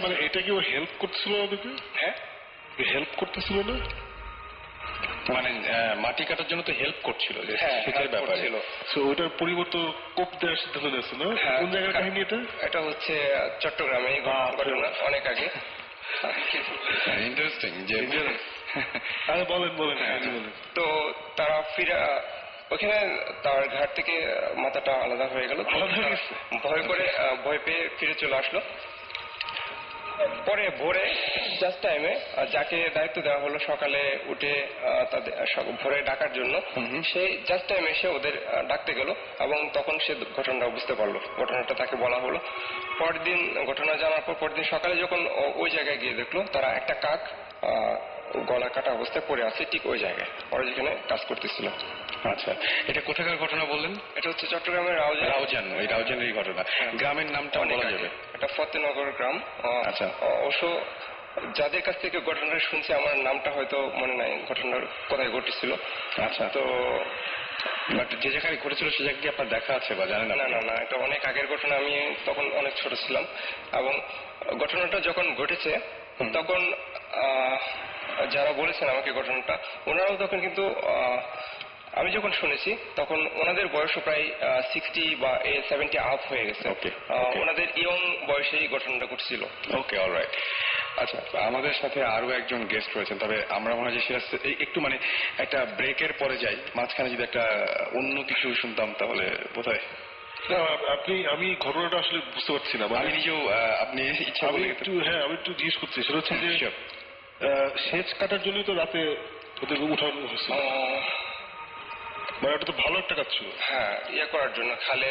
S4: মানে এটা কি ও হেল্প করছিল ওদেরকে?
S3: হ্যাঁ,
S4: হেল্প করতেছিল না,
S2: মানে মাটি কাটার জন্য তো হেল্প করছিল, যে সেটার ব্যাপারে ছিল।
S4: ওইটার পরিবর্তন কোপ দেওয়ার সিদ্ধান্ত নিয়েছে না? কোন জায়গার কাহিনী এটা?
S3: এটা হচ্ছে চট্টগ্রামে ঘটনা, অনেক আগে।
S2: ইন্টারেস্টিং।
S4: বলেন।
S3: তো তারা ফিরে ওখানে তার ঘাট থেকে মাথাটা আলাদা হয়ে গেল, ভয় পেয়ে ফিরে চলে আসলো। পরে ভোরে জাস্ট টাইমে যাকে দায়িত্ব দেওয়া হলো সকালে উঠে তাদের ভোরে ডাকার জন্য, সে জাস্ট টাইমে এসে ওদের ডাকতে গেল, এবং তখন সে ঘটনাটা বুঝতে পারলো। ঘটনাটা তাকে বলা হলো। পরদিন ঘটনা জানার পর পরদিন সকালে যখন ওই জায়গায় গিয়ে দেখলো তারা একটা কাক গলা কাটা অবস্থায় পড়ে আছে ঠিক ওই জায়গায়, ওরা যেখানে কাজ করতেছিল।
S2: আচ্ছা, এটা কোথাকার ঘটনা বললেন?
S3: এটা হচ্ছে চট্টগ্রামের
S2: রাউজান। ওই রাউজানের ঘটনা। গ্রামের নামটা বলা যাবে?
S3: এটা ফতেনগর গ্রাম।
S2: আচ্ছা।
S3: অবশ্য যাদের কাছ থেকে ঘটনাটা শুনছি আমার নামটা হয়তো মনে নাই ঘটনার কোথায় ঘটেছিল।
S2: আচ্ছা।
S3: তো
S2: বাট যে জায়গায় ঘটেছিল সে জায়গায় কি আপনার দেখা আছে বা জানেন?
S3: না, এটা অনেক আগের ঘটনা, আমি তখন অনেক ছোট ছিলাম। এবং ঘটনাটা যখন ঘটেছে তখন যারা বলেছেন আমাকে ঘটনাটা, ওনারাও তখন কিন্তু আমি যখন শুনেছি তখন ওনাদের বয়সও প্রায় 60 বা 70 আপ হয়ে গেছে। ওনাদের ইয়ং বয়সেই ঘটনাটা ঘটছিল।
S2: ওকে, অলরাইট। আচ্ছা, আমাদের সাথে আরো একজন গেস্ট রয়েছেন, তবে আমরা মনে হয় যে সেটা একটু মানে একটা ব্রেকের পরে যাই, মাঝখানে যদি একটা অন্য কিছু শুনতাম তাহলে বোধহয়।
S4: না, আমি ঘটনাটা আসলে বুঝতে পারছি না।
S2: আমি নিজেও আপনি ইচ্ছা
S4: আমি
S2: করলে
S4: একটু জিজ্ঞেস করছি, সেটা হচ্ছে যে সেচ কাটার জন্যই তো রাতে ওদের উঠানো হয়েছে, মানে ওটা তো ভালো একটা কাজ ছিল।
S3: হ্যাঁ, ইয়ে করার জন্য, খালে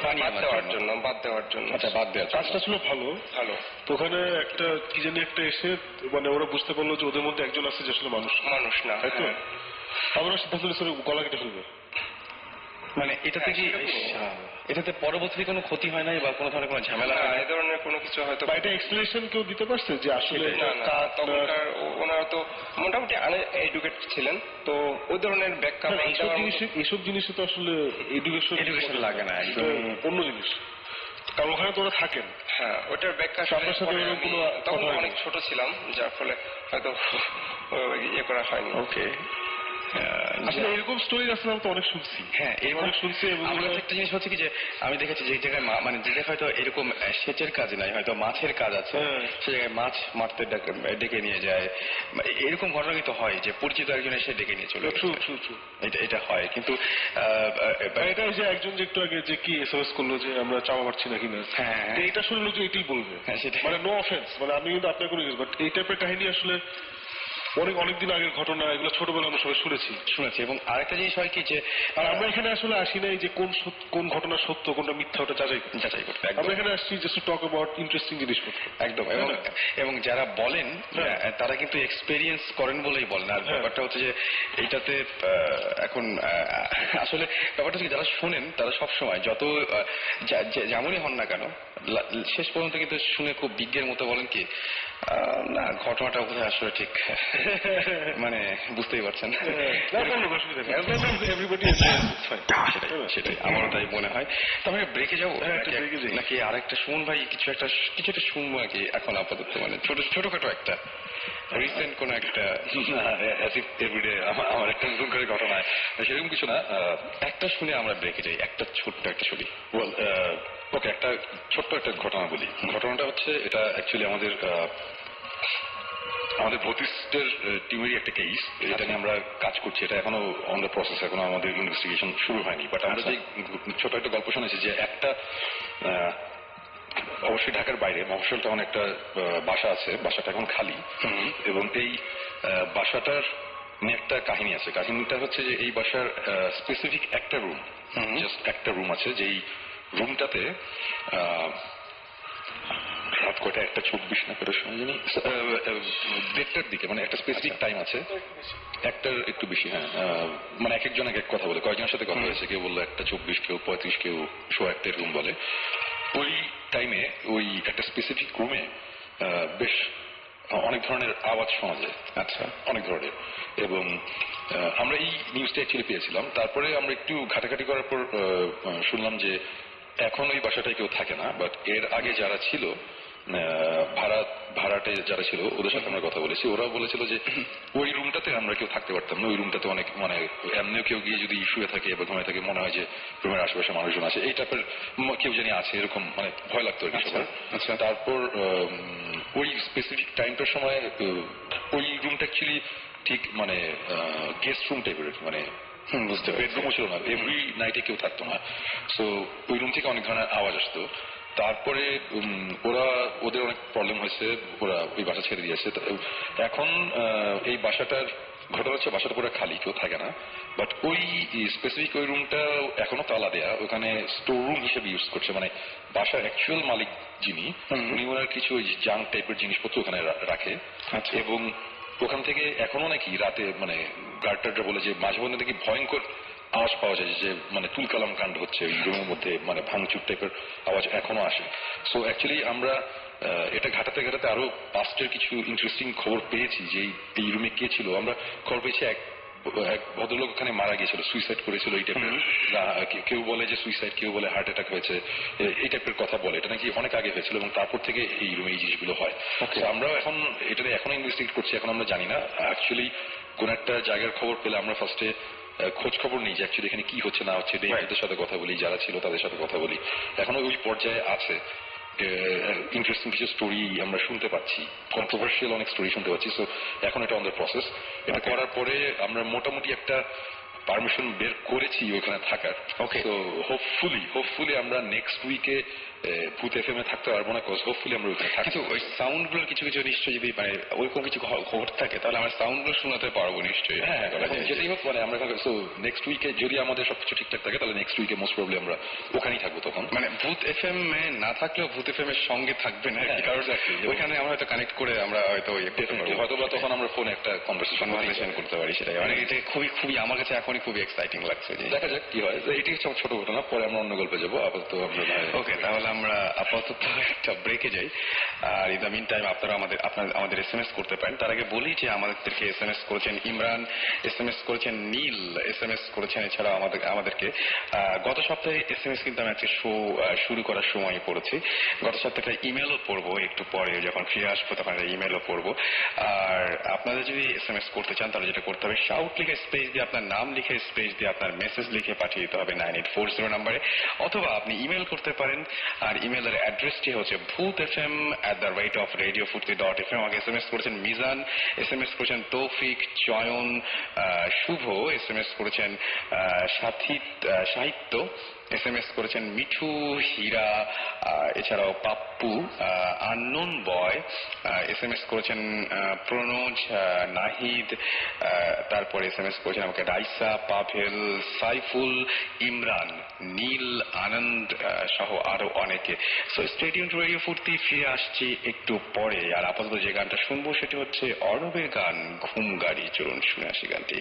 S3: বাদ দেওয়ার জন্য।
S2: আচ্ছা, বাদ দেওয়ার জন্য।
S4: কাজটা ছিল ভালো। তো ওখানে একটা কি জানি একটা এসে, মানে ওরা বুঝতে পারলো যে ওদের মধ্যে একজন আছে যে আসলে মানুষ
S3: না,
S4: তাই তো।
S3: হ্যাঁ।
S4: আমরা সিদ্ধান্ত নিয়েছিল গলা কেটে ফেলবে।
S2: মানে এটাতে কি এটাতে পরবর্তী কোনো ক্ষতি হয় নাই বা কোনো ধরনের কোনো ঝামেলা হয় না?
S3: এই ধরনের কোনো কিছু হয়তো
S4: বা এটা এক্সপ্লেনেশন কেউ দিতে পারছে যে আসলে
S3: তখনকার ওনারা তো মোটামুটি আনএডুকেটেড ছিলেন, তো ওই ধরনের ব্যাখ্যা
S4: এইসব জিনিসে তো আসলে
S2: এডুকেশন লাগে না, একদম
S4: অন্য জিনিস, কারণ ওখানে তো ওরা থাকেন।
S3: হ্যাঁ, ওটার ব্যাখ্যা
S4: আপনার সাথে
S3: তখন অনেক ছোট ছিলাম, যার ফলে হয়তো ইয়ে করা হয়নি।
S2: ওকে,
S4: আসলে এরকম স্টোরি আসলে আমি তো অনেক শুনছি।
S2: হ্যাঁ,
S4: অনেক শুনছি।
S2: আমরা একটা জিনিস হচ্ছে কি যে আমি দেখেছি যে জায়গায় মানে যে জায়গায় হয়তো এরকম সেচের কাজ নাই, হয়তো মাছের কাজ আছে, সে জায়গায় মাছ মারতে ডেকে নিয়ে যায়, এরকম ঘটনা কিন্তু হয় যে পরিচিত একজন এসে ডেকে নিয়ে চলে এটা হয়। কিন্তু
S4: এটা যে একজন যে একটু আগে যে কি এসএমএস করলো যে আমরা চাওয়া পাচ্ছি না কিনা, এটা শুনলো যে এটাই বলবে, মানে নো অফেন্স, মানে আমি কিন্তু আপনার কোনো বাট এই টাইপের কাহিনী আসলে অনেকদিন আগের ঘটনা, এগুলো ছোটবেলা আমরা সবাই শুনেছি।
S2: এবং আরেকটা জিনিস হয় কি যে
S4: আর আমরা এখানে আসলে আসি নাই যে কোন ঘটনা সত্য কোনটা মিথ্যা ওটা যাচাই করতে। আমরা এখানে আসছি just to talk about interesting জিনিসপত্র।
S2: একদম। এবং যারা বলেন তারা কিন্তু এক্সপেরিয়েন্স করেন বলেই বলেন। আর ব্যাপারটা হচ্ছে যে এইটাতে এখন আসলে ব্যাপারটা হচ্ছে যারা শোনেন তারা সবসময় যত যেমনই হন না কেন শেষ পর্যন্ত কিন্তু শুনে খুব বিজ্ঞের মতো বলেন কি না, ঘটনাটা বোধহয় আসলে ঠিক মানে বুঝতেই পারছেন। সেটাই আমারও তাই মনে হয়। তবে ব্রেকে যাবো নাকি আরেকটা সুমন ভাই কিছু একটা শুনবো নাকি এখন আপাতত, মানে ছোটখাটো একটা রিসেন্ট কোন একটা এভরিডে আমার একটা নতুন করে ঘটনা সেরকম কিছু না, একটা শুনে আমরা ব্রেকে যাই, একটা ছোট্ট একটা ছবি। ওকে, একটা ছোট্ট একটা ঘটনা বলি। ঘটনাটা হচ্ছে এটা অ্যাকচুয়ালি আমাদের ভৌতিস্টের টিমেরই একটা কেস, এটা নিয়ে আমরা কাজ করছি, এটা এখনো অন দ্য প্রসেস, এখনো আমাদের ইনভেস্টিগেশন শুরু হয়নি। বাট আমরা যে ছোট একটা গল্প শুনেছি যে একটা অবশ্যই ঢাকার বাইরে মফস্বল টাউন একটা বাসা আছে, বাসাটা এখন খালি, এবং এই বাসাটার একটা কাহিনী আছে। কাহিনীটা হচ্ছে যে এই বাসার স্পেসিফিক একটা রুম, জাস্ট একটা রুম আছে, যেই রুমটাতে রাত কয়টা 1:24 না কটার সময় জানি 1:30টার দিকে, মানে একটা স্পেসিফিক টাইম আছে, একটার একটু বেশি। হ্যাঁ, মানে এক একজন এক এক কথা বলে, কয়েকজনের সাথে কথা হয়েছে, কেউ বললো 1:24, কেউ 35, কেউ 1:15 এরকম বলে। ওই টাইমে ওই একটা স্পেসিফিক রুমে বেশ অনেক ধরনের আওয়াজ শোনা যায়। আচ্ছা, অনেক ধরনের। এবং আমরা এই নিউজটা অ্যাকচুয়ালি পেয়েছিলাম, তারপরে আমরা একটু ঘাটাঘাটি করার পর শুনলাম যে এখন ওই বাসাটায় কেউ থাকে না, বাট এর আগে যারা ছিল ভাড়াটে যারা ছিল ওদের সাথে আমরা কথা বলেছি, ওরাও বলেছিল যে ওই রুমটাতে আমরা কেউ থাকতে পারতাম না, ওই রুমটাতে অনেক মানে এমনিও কেউ গিয়ে যদি শুয়ে থাকে বা ঘুমিয়ে থাকে মনে হয় যে রুমের আশেপাশে মানুষজন আছে, এই টাইপের কেউ জানি আছে, এরকম মানে ভয় লাগতো আর কি সবার। আচ্ছা, তারপর ওই স্পেসিফিক টাইমটার সময় ওই রুমটা অ্যাকচুয়ালি ঠিক মানে গেস্ট রুম টাইপের, মানে বুঝতে বেডরুমও ছিল না, এভরি নাইটে কেউ থাকতো না। সো ওই রুম থেকে অনেক ধরনের আওয়াজ আসতো। তারপরে ওদের অনেক প্রবলেম হয়েছে, ওরা ওই বাসা ছেড়ে দিয়েছে। এখন এই বাসাটার ঘটনা হচ্ছে বাসাটা পুরো খালি, কেউ থাকে না, বাট ওই স্পেসিফিক ওই রুমটা এখনো তালা দেয়া, ওখানে স্টোর রুম হিসেবে ইউজ করছে, মানে বাসার অ্যাকচুয়াল মালিক যিনি উনি ওনার কিছু ওই জাঙ্ক টাইপের জিনিসপত্র ওখানে রাখে। এবং ওখান থেকে এখনো নাকি রাতে মানে গার্ডটাররা বলে যে মাঝে মধ্যে নাকি ভয়ঙ্কর আওয়াজ পাওয়া যায়, যে মানে তুলকালাম কাণ্ড হচ্ছে ওই রুমের মধ্যে, মানে ভাঙচুর টাইপের আওয়াজ এখনো আসে। সো অ্যাকচুয়ালি আমরা এটা ঘাটাতে ঘাটাতে আরো পাস্টের কিছু ইন্টারেস্টিং খবর পেয়েছি যে এই রুমে কে ছিল। আমরা খবর পেয়েছি এক ভদ্রলোক ওখানে মারা গিয়েছিল, সুইসাইড করেছিল এই টাইপের, কেউ বলে যে সুইসাইড, কেউ বলে হার্ট অ্যাটাক হয়েছে, এই টাইপের কথা বলে। এটা নাকি অনেক আগে হয়েছিল এবং তারপর থেকে এই রুমে এই জিনিসগুলো হয়। আমরাও এখন এটা এখনো ইনভেস্টিগেট করছি, এখন আমরা জানি না অ্যাকচুয়ালি কোন একটা জায়গার খবর পেলে আমরা ফার্স্টে খোঁজ খবর নেই যে অ্যাকচুয়ালি এখানে কি হচ্ছে না হচ্ছে, ডেভিডদের সাথে কথা বলি, যারা ছিল তাদের সাথে কথা বলি, এখনো ওই পর্যায়ে আছে।
S5: ইন্টারেস্টিং কিছু স্টোরি আমরা শুনতে পাচ্ছি, কন্ট্রোভার্সিয়াল অনেক স্টোরি শুনতে পাচ্ছি। সো এখন এটা অন দ্য প্রসেস। এটা করার পরে আমরা মোটামুটি একটা পারমিশন বের করেছি ওইখানে থাকার।
S2: ওকে,
S5: তো হোপফুলি আমরা নেক্সট উইকে ভূত এফএম এ থাকতে পারবো না, কজ হোপফুলি আমরা ওইখানে থাকি।
S2: কিন্তু ওই সাউন্ড গুলোর কিছু কিছু নিশ্চয়ই যদি মানে ওইরকম কিছু ঘটে থাকে তাহলে আমরা সাউন্ড গুলো শোনাতে পারবো নিশ্চয়ই।
S5: হ্যাঁ, যেটাই হোক মানে আমরা সো নেক্সট উইকে যদি আমাদের সবকিছু ঠিকঠাক থাকে তাহলে নেক্সট উইকে মোস্ট প্রবলি আমরা ওখানেই থাকবো তখন।
S2: মানে ভূত এফএম এ না থাকলেও ভূত এফএম এর সঙ্গে থাকবেন আর কি, কারণ ওইখানে আমরা হয়তো কানেক্ট করে আমরা হয়তো
S5: হয়তো বা তখন আমরা ফোনে একটা কনভারসেশন
S2: করতে পারি। সেটাই মানে এটা খুবই আমার কাছে এখনই খুবই এক্সাইটিং লাগছে।
S5: দেখা যাক কি হয়। এটি হচ্ছে ছোট ঘটনা, পরে আমরা অন্য গল্পে যাবো। আপাতত
S2: ওকে, তাহলে আমরা আপাতত একটা ব্রেকে যাই। আর ইন দ্য মিন টাইম আপনারা আমাদের SMS করতে পারেন। তার আগে বলি যে আমাদেরকে SMS করেছেন ইমরান, SMS করেছেন নীল, SMS করেছেন এছাড়াও আমাদেরকে গত সপ্তাহে SMS কিন্তু আমি আজকে শো শুরু করার সময় পড়েছি। গত সপ্তাহে ইমেলও পড়বো, একটু পরে যখন ফিরে আসবো তখন ইমেলও পড়বো। আর আপনারা যদি SMS করতে চান তাহলে যেটা করতে হবে, শাউট লিখে স্পেস দিয়ে আপনার নাম লিখে স্পেস দিয়ে আপনার মেসেজ লিখে পাঠিয়ে দিতে হবে 9840 নাম্বারে, অথবা আপনি ইমেল করতে পারেন। আর ইমেলের অ্যাড্রেসটি হচ্ছে boothfm@radiofutki.fm। আমাকে SMS করেছেন মিজান, SMS করেছেন তৌফিক, চয়ন, শুভ, SMS করেছেন সাহিত্য, SMS করেছেন মিঠু, হীরা, এছাড়াও পাপ্পু, আননোন বয়, SMS করেছেন প্রনোজ, নাহিদ, তারপরে SMS করেছেন আমাকে রাইসা, পাভেল, সাইফুল, ইমরান, নীল, আনন্দ সহ আরো অনেকে। সো স্টেডিয়াম টু রেডিও ফুর্তি ফিরে আসছি একটু পরে। আর আপাতত যে গানটা শুনবো সেটি হচ্ছে অরবের গান ঘুম গাড়ি। চলুন শুনে আসি গানটি।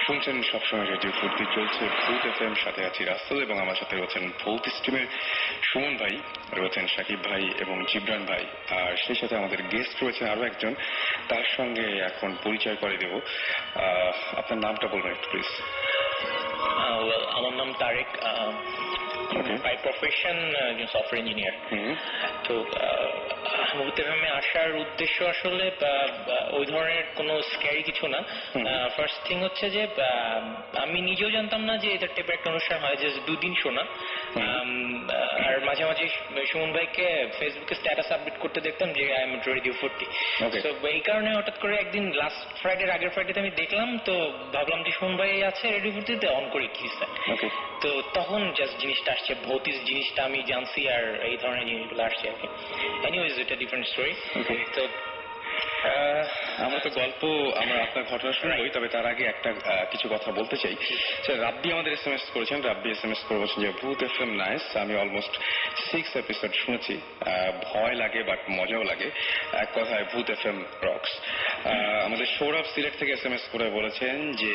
S2: শুনছেন সবসময় রেডিও ফুর্তি, চলছে ভূত এফএম, সাথে আছি রাসেল এবং আমার সাথে রয়েছেন ভূত স্টিমের সুমন ভাই, রয়েছেন সাকিব ভাই এবং জিবরান ভাই। আর সেই সাথে আমাদের গেস্ট রয়েছেন আরো একজন, তার সঙ্গে এখন পরিচয় করে দেব। আপনার নামটা বলবেন একটু প্লিজ।
S1: আমার নাম তারেক, বাই প্রফেশন একজন সফটওয়্যার ইঞ্জিনিয়ার। তো ভূত এফএমে আসার উদ্দেশ্য আসলে ওই ধরনের কোনো স্ক্যারি কিছু না। ফার্স্ট থিং হচ্ছে যে আমি নিজেও জানতাম না যে এটা টাইপের একটা অনুষ্ঠান হয়, যে 2 দিন শোনা। আর মাঝে মাঝে সুমন ভাইকে ফেসবুকে স্ট্যাটাস আপডেট করতে দেখতাম যে আই এম রেডিও 40। তো এই কারণে হঠাৎ করে একদিন লাস্ট ফ্রাইডে আগের ফ্রাইডেতে আমি দেখলাম, তো ভাবলাম যে সুমন ভাই আছে রেডিও 40-তে, অন করে কি। তো তখন জাস্ট জিনিসটা আসছে, ভৌতিক জিনিসটা আমি জানছি, আর এই ধরনের জিনিসগুলো আসছে আর কি। এনিওয়েজ, এটা ডিফারেন্ট স্টোরি। তো
S2: আমরা তো গল্প আমরা আপনার ঘটনা শুনবই, তবে তার আগে একটা কিছু কথা বলতে চাই। রাব্বি আমাদের SMS করেছেন, রাব্বি SMS করে বলছেন যে ভূত এফএম নাইস, আমি অলমোস্ট 6 এপিসোড শুনেছি, ভয় লাগে বাট মজাও লাগে, এক কথায় ভূত এফএম রক্স। আমাদের সৌরভ সিলেট থেকে SMS করে বলেছেন যে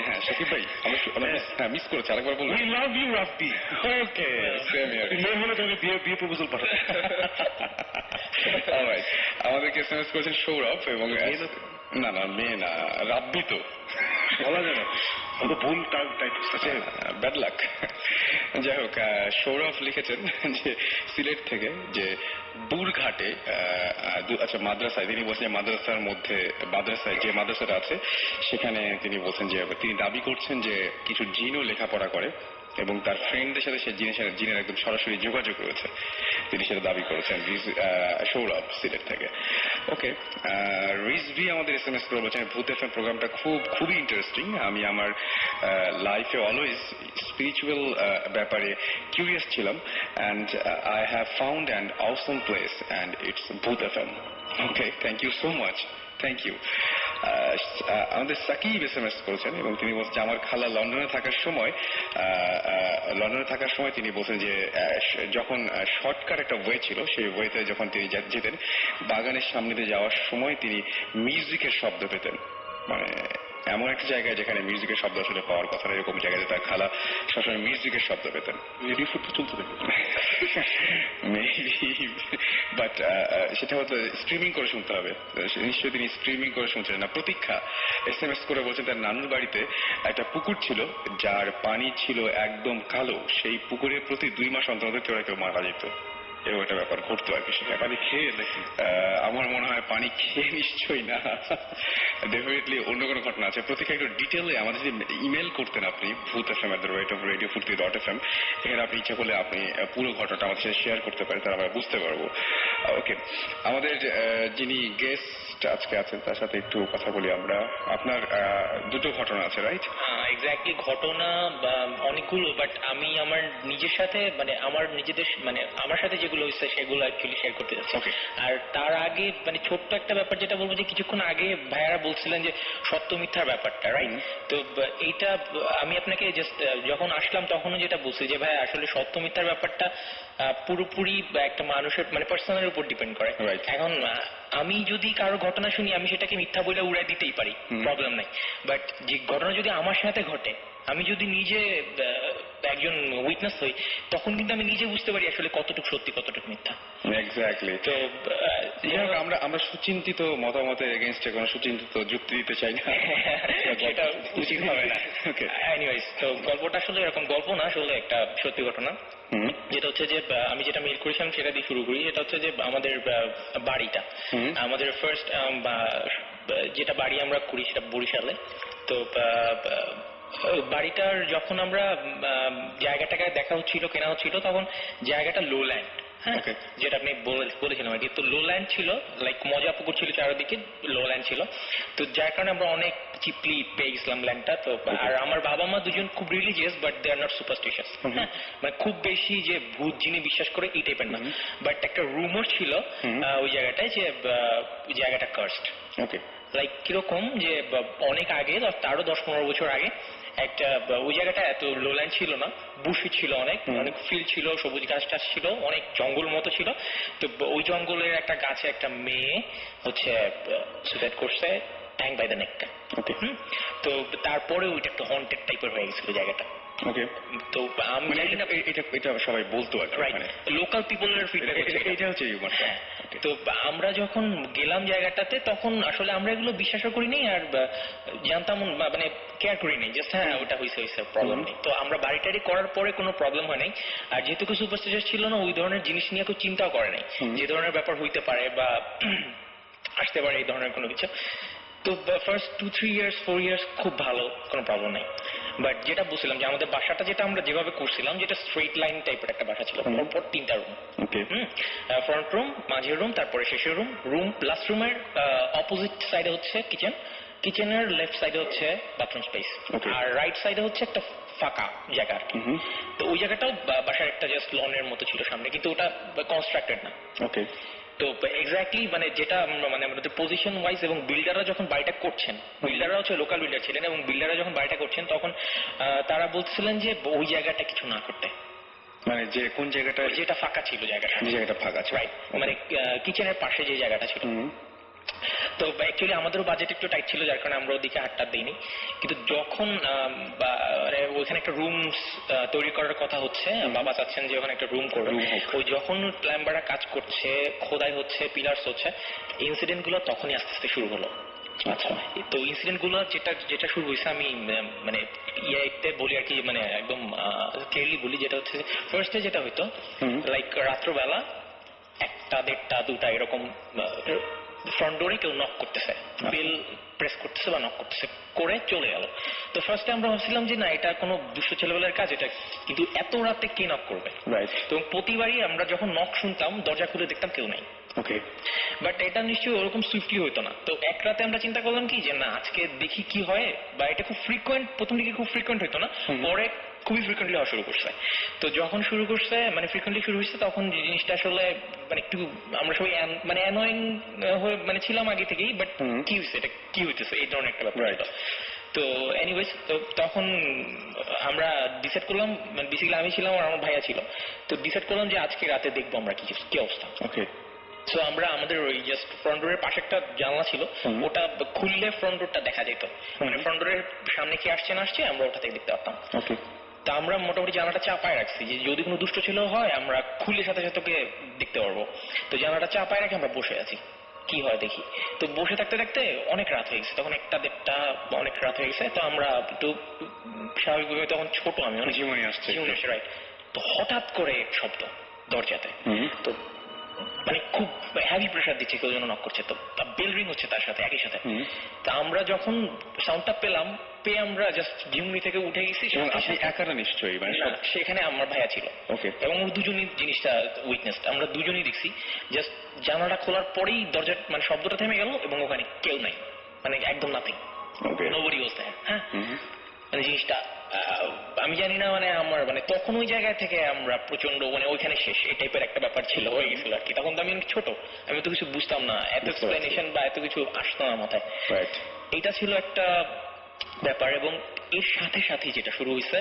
S2: হ্যাঁ সাকিব ভাই মিস করেছে, আরেকবার বলুন।
S4: We love you, Rabbi.
S2: Okay, same here.
S4: মেয়ে হলে তোমাকে বিয়ে প্রপোজাল পাঠাবো।
S2: অলরাইট, আমাদেরকে SMS করেছেন সৌরভ এবং না মেয়ে না, রাব্বি তো
S4: বলা যায় না, ভুল টাইপ
S2: ব্যাড লাক। যাই হোক, সৌরভ লিখেছেন যে সিলেট থেকে, যে বুরঘাটে আচ্ছা মাদ্রাসায়, তিনি বলছেন মাদ্রাসার মধ্যে, মাদ্রাসায় যে মাদ্রাসাটা আছে সেখানে তিনি বলছেন যে তিনি দাবি করছেন যে কিছু জিনও লেখাপড়া করে এবং তার ফ্রেন্ডদের সাথে সে জিনের একদম সরাসরি যোগাযোগ রয়েছে, তিনি সেটা দাবি করেছেন। সৌরভ সিলেট থেকে। ওকে, রিজভি আমাদের SMS করে বলছেন ভূত এফএম প্রোগ্রামটা খুবই ইন্টারেস্টিং। আমি আমার লাইফে অলওয়েজ স্পিরিচুয়াল ব্যাপারে কিউরিয়াস ছিলাম, and I have found an awesome place and it's Bhoot FM. Okay, thank you so much, thank you. আমাদের সাকিব SMS করেছেন এবং তিনি বলছেন আমার খালা লন্ডনে থাকার সময় তিনি বলছেন যে যখন শর্টকাট একটা ওয়ে ছিল, সেই ওয়েতে যখন তিনি যেতেন বাগানের সামনে দিয়ে যাওয়ার সময় তিনি মিউজিকের শব্দ পেতেন। মানে এমন একটা জায়গায় যেখানে মিউজিকের শব্দ আসলে পাওয়ার কথা না, এরকম জায়গায় তার খালা সবসময় মিউজিকের শব্দ পেতেন।
S4: রেডিও ফুড চলতে থাকে
S2: মেবি, বাট সেটা হয়তো স্ট্রিমিং করে শুনতে হবে। নিশ্চয়ই তিনি স্ট্রিমিং করে শুনছিলেন না। প্রতীক্ষা SMS করে বলছেন তার নানুর বাড়িতে একটা পুকুর ছিল যার পানি ছিল একদম কালো, সেই পুকুরে প্রতি 2 মাস অন্তর কেউ না কেউ মারা যেত। এরকম একটা ব্যাপার ঘটতো আর কি। সেটা
S4: পানি খেয়ে নাকি?
S2: আমার মনে হয় পানি খেয়ে নিশ্চয়ই না, ডেফিনেটলি অন্য কোনো ঘটনা আছে। প্রতীক্ষা একটু ডিটেলে আমাদের যদি ইমেল করতেন আপনি bhuthfm@radiofurti.fm, এখানে আপনি ইচ্ছা করলে আপনি পুরো ঘটনাটা আমাদের সাথে শেয়ার করতে পারেন, তাহলে আমরা বুঝতে পারবো। ওকে, আমাদের যিনি গেস্ট আজকে আছেন তার সাথে একটু কথা বলি আমরা। আপনার 2টো ঘটনা আছে, রাইট?
S1: এক্স্যাক্টলি ঘটনা অনেকগুলো, বাট আমি আমার নিজের সাথে মানে আমার নিজেদের মানে আমার সাথে যেগুলো হয়েছে সেগুলো অ্যাকচুয়ালি শেয়ার করতে যাচ্ছি। আর তার আগে মানে ছোট্ট একটা ব্যাপার যেটা বলবো, যে কিছুক্ষণ আগে ভাইয়ারা বলছিলেন যে সত্য মিথ্যার ব্যাপারটা, রাইট? তো এইটা আমি আপনাকে জাস্ট যখন আসলাম তখনও যেটা বলছি যে ভাই আসলে সত্য মিথ্যার ব্যাপারটা পুরোপুরি একটা মানুষের মানে পার্সোনালের উপর ডিপেন্ড করে। এখন আমি যদি কারো ঘটনা শুনি আমি সেটাকে মিথ্যা বলে উড়াই দিতেই পারি, প্রবলেম নাই। বাট যে ঘটনা যদি আমার সাথে ঘটে, আমি যদি নিজে একজন উইটনেস হই, তখন কিন্তু আমি নিজে বুঝতে পারি আসলে কতটুকু সত্যি কতটুকু মিথ্যা।
S2: এক্স্যাক্টলি। তো আমরা সুচিন্তিত মতামতের এগেইনস্টে কোনো সুচিন্তিত যুক্তি দিতে চাই না,
S1: সেটা উচিত হবে না। এনিওয়েজ, তো গল্পটা আসলে এরকম গল্প না, আসলে একটা সত্যি ঘটনা। যেটা হচ্ছে যে আমি যেটা মেল করেছিলাম সেটা দিয়ে শুরু করি। এটা হচ্ছে যে আমাদের বাড়িটা, আমাদের ফার্স্ট যেটা বাড়ি আমরা করি সেটা বরিশালে। তো বাড়িটার যখন আমরা জায়গাটাকে দেখা হচ্ছিল, কেনা হচ্ছিল, তখন জায়গাটা লো ল্যান্ড, হ্যাঁ, যেটা আপনি বলেছিলাম আর কি। তো লো ল্যান্ড ছিল, লাইক মজা পুকুর ছিল চারিদিকে, লো ল্যান্ড ছিল। তো যার কারণে আমরা অনেক চিপলি পেয়ে গেছিলাম ল্যান্ডটা। তো আর আমার বাবা মা দুজন খুব religious, but they are not superstitious, হ্যাঁ, মানে খুব বেশি যে ভূত যিনি বিশ্বাস করে এই টাইপের না। বাট একটা রুমার ছিল ওই জায়গাটায় যে জায়গাটা কার্সড।
S2: ওকে,
S1: লাইক কিরকম যে অনেক আগে, তারও 10-15 বছর আগে একটা ওই জায়গাটা এত লোল্যান্ড ছিল না, বুশি ছিল, অনেক অনেক ফিল্ড ছিল, সবুজ গাছ টাছ ছিল, অনেক জঙ্গল মতো ছিল। তো ওই জঙ্গলের একটা গাছে একটা মেয়ে হচ্ছে সুসাইড করছে, ট্যাং বাই দ্য নেক। তো তারপরে ওইটা একটা হন্টেড টাইপের হয়ে গেছিল জায়গাটা।
S2: ওকে,
S1: তো আমি জানি না
S2: এটা সবাই বলতো আর কি,
S1: লোকাল পিপলের ফিডব্যাক
S2: এটা হচ্ছে।
S1: তো আমরা যখন গেলাম জায়গাটাতে তখন আসলে আমরা এগুলো বিশ্বাসও করিনি আর জানতাম মানে কেয়ার করিনি, জাস্ট হ্যাঁ ওটা হয়েছে প্রবলেম নেই। তো আমরা বাড়িটারি করার পরে কোনো প্রবলেম হয় নাই। আর যেহেতু কিছু সুপারস্টিশিয়াস ছিল না, ওই ধরনের জিনিস নিয়ে কেউ চিন্তাও করে নাই যে ধরনের ব্যাপার হইতে পারে বা আসতে পারে এই ধরনের কোনো কিছু। তো ফার্স্ট 2-3 ইয়ার্স 4 ইয়ার্স খুব ভালো, কোনো প্রবলেম নাই। বাট যেটা বলছিলাম যে আমাদের বাসাটা যেটা আমরা যেভাবে করছিলাম, যেটা স্ট্রেট লাইন টাইপের একটা বাসা ছিল, পরপর 3টা রুম, ফ্রন্ট রুম, মাঝের রুম, তারপরে শেষের রুম, লাস্ট রুমের অপোজিট সাইডে হচ্ছে কিচেন, কিচেনের লেফট সাইডে হচ্ছে বাথরুম স্পেস, আর রাইট সাইডে হচ্ছে একটা ফাঁকা জায়গা আর কি। তো ওই জায়গাটাও বাসার একটা জাস্ট লনের মতো ছিল সামনে, কিন্তু ওটা কনস্ট্রাক্টেড না। ওকে, তো এক্স্যাক্টলি মানে যেটা মানে আমাদের পজিশন ওয়াইজ এবং বিল্ডাররা যখন বাড়িটা করছেন, বিল্ডাররা হচ্ছে লোকাল বিল্ডার ছিলেন, এবং বিল্ডাররা যখন বাড়িটা করছেন তখন তারা বলছিলেন যে ওই জায়গাটা কিছু না করতে,
S2: মানে যে কোন জায়গাটা,
S1: যেটা ফাঁকা ছিল, জায়গাটা
S2: ফাঁকা ছিল,
S1: রাইট, মানে কিচেনের পাশে যে জায়গাটা ছিল। তো অ্যাকচুয়ালি আমাদেরও বাজেট একটু টাইট ছিল, যার কারণে আমরা ওদিকে হাতটা দিইনি। কিন্তু যখন ওইখানে একটা রুম তৈরি করার কথা হচ্ছে, বাবা চাচ্ছেন যে ওখানে একটা রুম করবে, ওই যখন প্ল্যাম্বাররা কাজ করছে, খোদাই হচ্ছে, পিলার্স হচ্ছে, ইনসিডেন্ট গুলো তখনই আস্তে আস্তে শুরু হলো। আচ্ছা, তো ইনসিডেন্ট গুলো যেটা শুরু হয়েছে, আমি মানে ইয়েতে বলি আর কি, মানে একদম ক্লিয়ারলি বলি, যেটা হচ্ছে ফার্স্টে যেটা হইতো, লাইক রাত্রবেলা 1টা 1:30 2টা এরকম ফ্রন্ট ডোরে কেউ নক করতেছে, বেল প্রেস করতেছে বা নক করতেছে, করে চলে গেল। তো ফার্স্টে আমরা ভাবছিলাম যে না, এটা কোনো দুষ্ট ছেলেবেলার কাজ এটা, কিন্তু এত রাতে কে নক করবে। তো প্রতিবারই আমরা যখন নক শুনতাম, দরজা খুলে দেখতাম কেউ নাই। ওকে, বাট এটা নিশ্চয়ই ওরকম সুইফটলি হইতো না। তো এক রাতে আমরা চিন্তা করলাম কি যে না, আজকে দেখি কি হয়, বা এটা খুব ফ্রিকোয়েন্ট, প্রথম দিকে খুব ফ্রিকোয়েন্ট হইতো না, পরে খুবই ফ্রিকোয়েন্টলি হওয়া শুরু করছে। তো যখন শুরু করছে, মানে ফ্রিকোয়েন্টলি শুরু হয়েছে, তখন জিনিসটা আসলে মানে একটু আমরা সবাই মানে অ্যানোয়িং হয়ে মানে ছিলাম আগে থেকেই, বাট কি হয়েছে, এটা কি হইতেছে, এই ধরনের একটা ব্যাপার। তো এনিওয়েজ, তো তখন আমরা ডিসাইড করলাম, মানে বেসিক্যালি আমি ছিলাম আর আমার ভাইয়া ছিল, তো ডিসাইড করলাম যে আজকে রাতে দেখবো আমরা কি অবস্থা। ওকে, সো আমরা আমাদের ওই জাস্ট ফ্রন্ট ডোরের পাশে একটা জানলা ছিল, ওটা খুললে ফ্রন্ট ডোরটা দেখা যেত, মানে ফ্রন্ট ডোরের সামনে কি আসছে না আসছে আমরা ওটা থেকে দেখতে পারতাম। তা আমরা মোটামুটি জানালাটা চাপায় রাখছি যে যদি কোনো দুষ্ট ছেলে হয় আমরা খুলে সাথে সাথে ওকে দেখতে পারবো। তো জানালাটা চাপায় রেখে আমরা বসে আছি কি হয় দেখি। তো বসে থাকতে থাকতে অনেক রাত হয়ে গেছে, তখন 1টা-1:30 অনেক রাত হয়ে গেছে। তো আমরা একটু স্বাভাবিকভাবে, তখন ছোট আমি অনেক
S2: জীবনী আসছে,
S1: রাইট। তো হঠাৎ করে শব্দ দরজাতে, তো মানে খুব হ্যাভি প্রেশার দিচ্ছে, কেউ যেন নক করছে, তো বেল রিং হচ্ছে তার সাথে একই সাথে। তা আমরা যখন সাউন্ডটা পেলাম, পেয়ে আমরা জাস্ট ঝিমনি থেকে উঠে গেছি।
S2: একারা নিশ্চয়ই, মানে
S1: সেখানে আমার ভাইয়া ছিল এবং ওর দুজনই জিনিসটা উইটনেস, আমরা দুজনই দেখছি। জাস্ট জানালাটা খোলার পরেই দরজা মানে শব্দটা থেমে গেল এবং ওখানে কেউ নাই, মানে একদম নাথিং, নোবডি ওয়াজ দেয়ার। হ্যাঁ, মানে জিনিসটা আমি জানি না, মানে আমার মানে তখন ওই জায়গায় থেকে আমরা প্রচন্ড মানে ওইখানে শেষ এই টাইপের একটা ব্যাপার ছিল, হয়ে গেছিল আর কি। তখন তো আমি অনেক ছোট, আমি তো কিছু বুঝতাম না, এত এক্সপ্লেনেশন বা এত কিছু আসতো না মাথায়। এটা ছিল একটা ব্যাপার। এবং এর সাথে সাথে যেটা শুরু হয়েছে,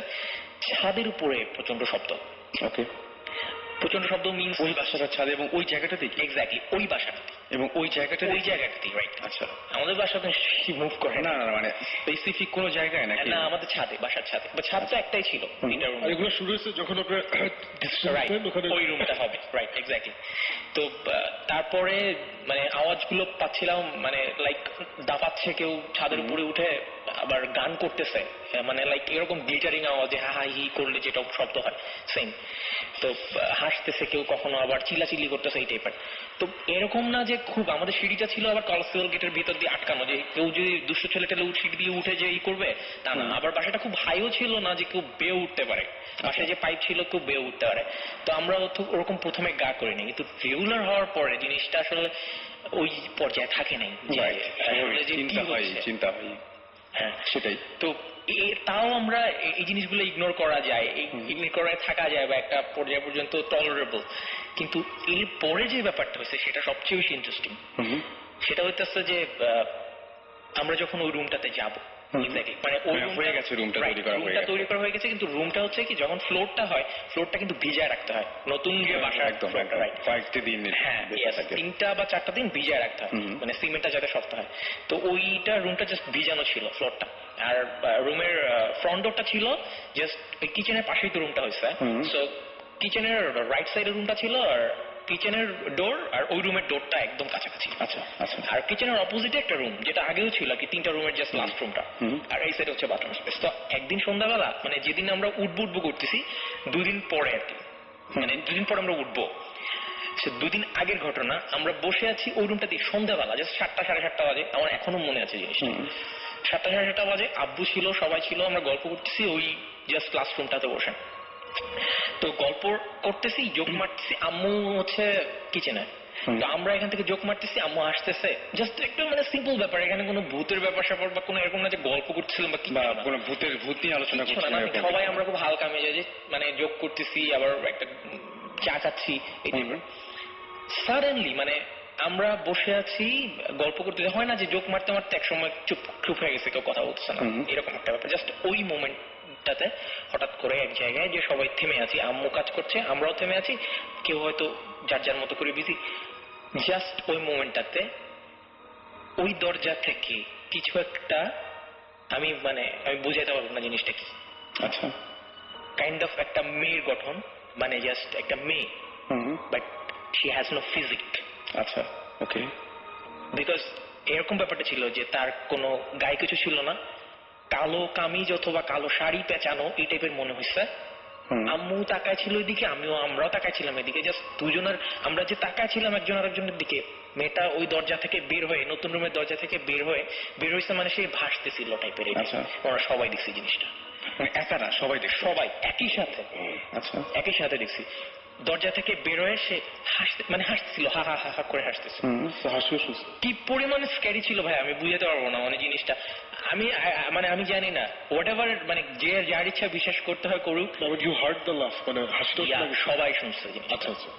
S1: ছাদের উপরে প্রচন্ড শব্দ। প্রচন্ড শব্দ মিনস
S2: ওই বাসাটার ছাদে এবং ওই জায়গাটাতে,
S1: এক্স্যাক্টলি ওই বাসাটাতে
S2: এবং ওই
S1: জায়গাটাতেই রাইট। আচ্ছা, আমাদের বাসাতে মুভ করে
S2: না, মানে স্পেসিফিক কোনো জায়গায় নাকি?
S1: না, আমাদের ছাদে, বাসার ছাদে, ছাদটা একটাই ছিল।
S4: এগুলো শুরু হয়েছে যখন আপনার
S1: ওই রুমটা হবে, রাইট, এক্স্যাক্টলি। তো তারপরে মানে আওয়াজগুলো পাচ্ছিলাম, মানে লাইক দাপাচ্ছে কেউ ছাদের উপরে উঠে, আবার গান করতেছে, মানে লাইক এরকম গ্লিটারিং আওয়াজে হা হা হি করলে যেটা শব্দ হয় সেম। তো হাসতেছে কেউ, কখনো আবার চিল্লাচিল্লি করতেছে, এই টাইপের। তো এরকম না যে খুব, আমাদের সিঁড়িটা ছিল আবার কলসিয়াল গেটের ভিতর দিয়ে আটকানো, যে কেউ যদি দুষ্ট ছেলে টেলে সিঁড়ি দিয়ে উঠে যে ই করবে তা না। আবার বাসাটা খুব হাইও ছিল না যে কেউ বেয়ে উঠতে পারে, বাসায় যে পাইপ ছিল কেউ বেয়ে উঠতে পারে। তো আমরা ওরকম প্রথমে গা করিনি, কিন্তু রেগুলার হওয়ার পরে জিনিসটা আসলে ওই পর্যায়ে থাকে নাই,
S2: চিন্তা হয়। হ্যাঁ, সেটাই তো।
S1: তাও আমরা এই জিনিসগুলো ইগনোর করা যায়, ইগনোর করে থাকা যায়, বা একটা পর্যায় পর্যন্ত টলারেবল। কিন্তু এর পরে যে ব্যাপারটা হয়েছে সেটা সবচেয়ে বেশি ইন্টারেস্টিং। সেটা হইতেছে যে আমরা যখন ওই রুমটাতে যাবো, মানে
S2: রুমটা
S1: তৈরি করা হয়ে গেছে, কিন্তু রুমটা হচ্ছে কি, যখন ফ্লোরটা হয়, ফ্লোরটা কিন্তু ভিজায় রাখতে হয়, নতুন যে বাসা একদম
S2: কয়েকটি দিন,
S1: হ্যাঁ 3টা বা 4টা দিন ভিজায় রাখতে হয়, মানে সিমেন্টটা যাতে শক্ত হয়। তো ওইটা রুমটা জাস্ট ভিজানো ছিল ফ্লোরটা, আর রুমের ফ্রন্ট ডোরটা ছিল জাস্ট কিচেনের পাশেই তো রুমটা হয়েছে। সো কিচেনের রাইট সাইডের রুমটা ছিল, আর কিচেনের ডোর আর ওই রুমের ডোরটা একদম কাছাকাছি।
S2: আচ্ছা আচ্ছা।
S1: আর কিচেনের অপোজিটে একটা রুম, যেটা আগেও ছিল কি 3টা রুমের জাস্ট লাস্ট রুমটা, আর এই সাইডে হচ্ছে বাথরুম স্পেস। তো একদিন সন্ধ্যাবেলা, মানে যেদিন আমরা উঠবো করতেছি 2 দিন পরে আর কি, মানে 2 দিন পরে আমরা উঠবো, সে 2 দিন আগের ঘটনা। আমরা বসে আছি ওই রুমটাতে সন্ধ্যাবেলা, জাস্ট 7টা সাড়ে 7টা বাজে, আমার এখনো মনে আছে জিনিসটা। 7টা সাড়ে 7টা বাজে, আব্বু ছিল, সবাই ছিল, আমরা গল্প করতেছি ওই জাস্ট লাস্ট রুমটাতে বসে। তো গল্প করতেছি, জোক মারতেছি, আম্মু হচ্ছে কিচেনে। তো আমরা এখান থেকে জোক মারতেছি, আম্মু আসতেছে, জাস্ট একটু মানে সিম্পল ব্যাপার, এখানে কোনো ভূতের ব্যাপার স্যাপার বা কোনো এরকম না যে গল্প করতেছিলাম বা
S2: কোনো ভূত নিয়ে আলোচনা করছিলাম।
S1: সবাই আমরা খুব হালকা মেজাজে মানে জোক করতেছি, আবার একটা চা খাচ্ছি, এই টাইপের। সাডেনলি মানে আমরা বসে আছি গল্প করতে, হয় না যে জোক মারতে মারতে এক সময় চুপ হয়ে গেছে, কেউ কথা বলছে না, এরকম একটা ব্যাপার। জাস্ট ওই মোমেন্টটাতে হঠাৎ করে এক জায়গায় যে সবাই থেমে আছি, আম্মু কাজ করছে, আমরাও থেমে আছি, কেউ হয়তো যার যার মতো করে বিজি। জাস্ট ওই মোমেন্টটাতে ওই দরজা থেকে কিছু একটা, আমি বুঝাইতে পারবো না জিনিসটা কি।
S2: আচ্ছা,
S1: কাইন্ড অফ একটা মেয়ের গঠন, মানে জাস্ট একটা মেয়ে, but she has no physique.
S2: আচ্ছা, ওকে।
S1: বিকজ এরকম ব্যাপারটা ছিল যে তার কোনো গায়ে কিছু ছিল না, কালো কামিজ অথবা কালো শাড়ি পেঁচানো, এই টাইপের মনে হয়েছে। আম্মু তাকায় ছিল ওইদিকে, আমরাও তাকায় ছিলাম এদিকে, জাস্ট দুজনের, আমরা যে তাকায় ছিলাম একজন আরেকজনের দিকে। মেয়েটা ওই দরজা থেকে বের হয়ে, নতুন রুমের দরজা থেকে বের হয়েছে, মানে সে ভাসতেছিল টাইপের। আমরা সবাই দেখছি জিনিসটা,
S2: একা না, সবাই
S1: একই সাথে।
S2: আচ্ছা,
S1: একই সাথে দেখছি দরজা থেকে বের হয়ে সে হাসতেছিল, হা হা হা হা করে হাসতেছিল। কি পরিমাণে স্ক্যারি ছিল ভাই, আমি বুঝাতে পারবো না মানে জিনিসটা। আমি জানি না, হোয়াট এভার, মানে যে যার ইচ্ছা বিশ্বাস করতে হয় করুক।
S4: ইউ হার্ড দ্য লাফ, মানে হাসিটা
S1: সবাই শুনছে।
S4: আচ্ছা আচ্ছা,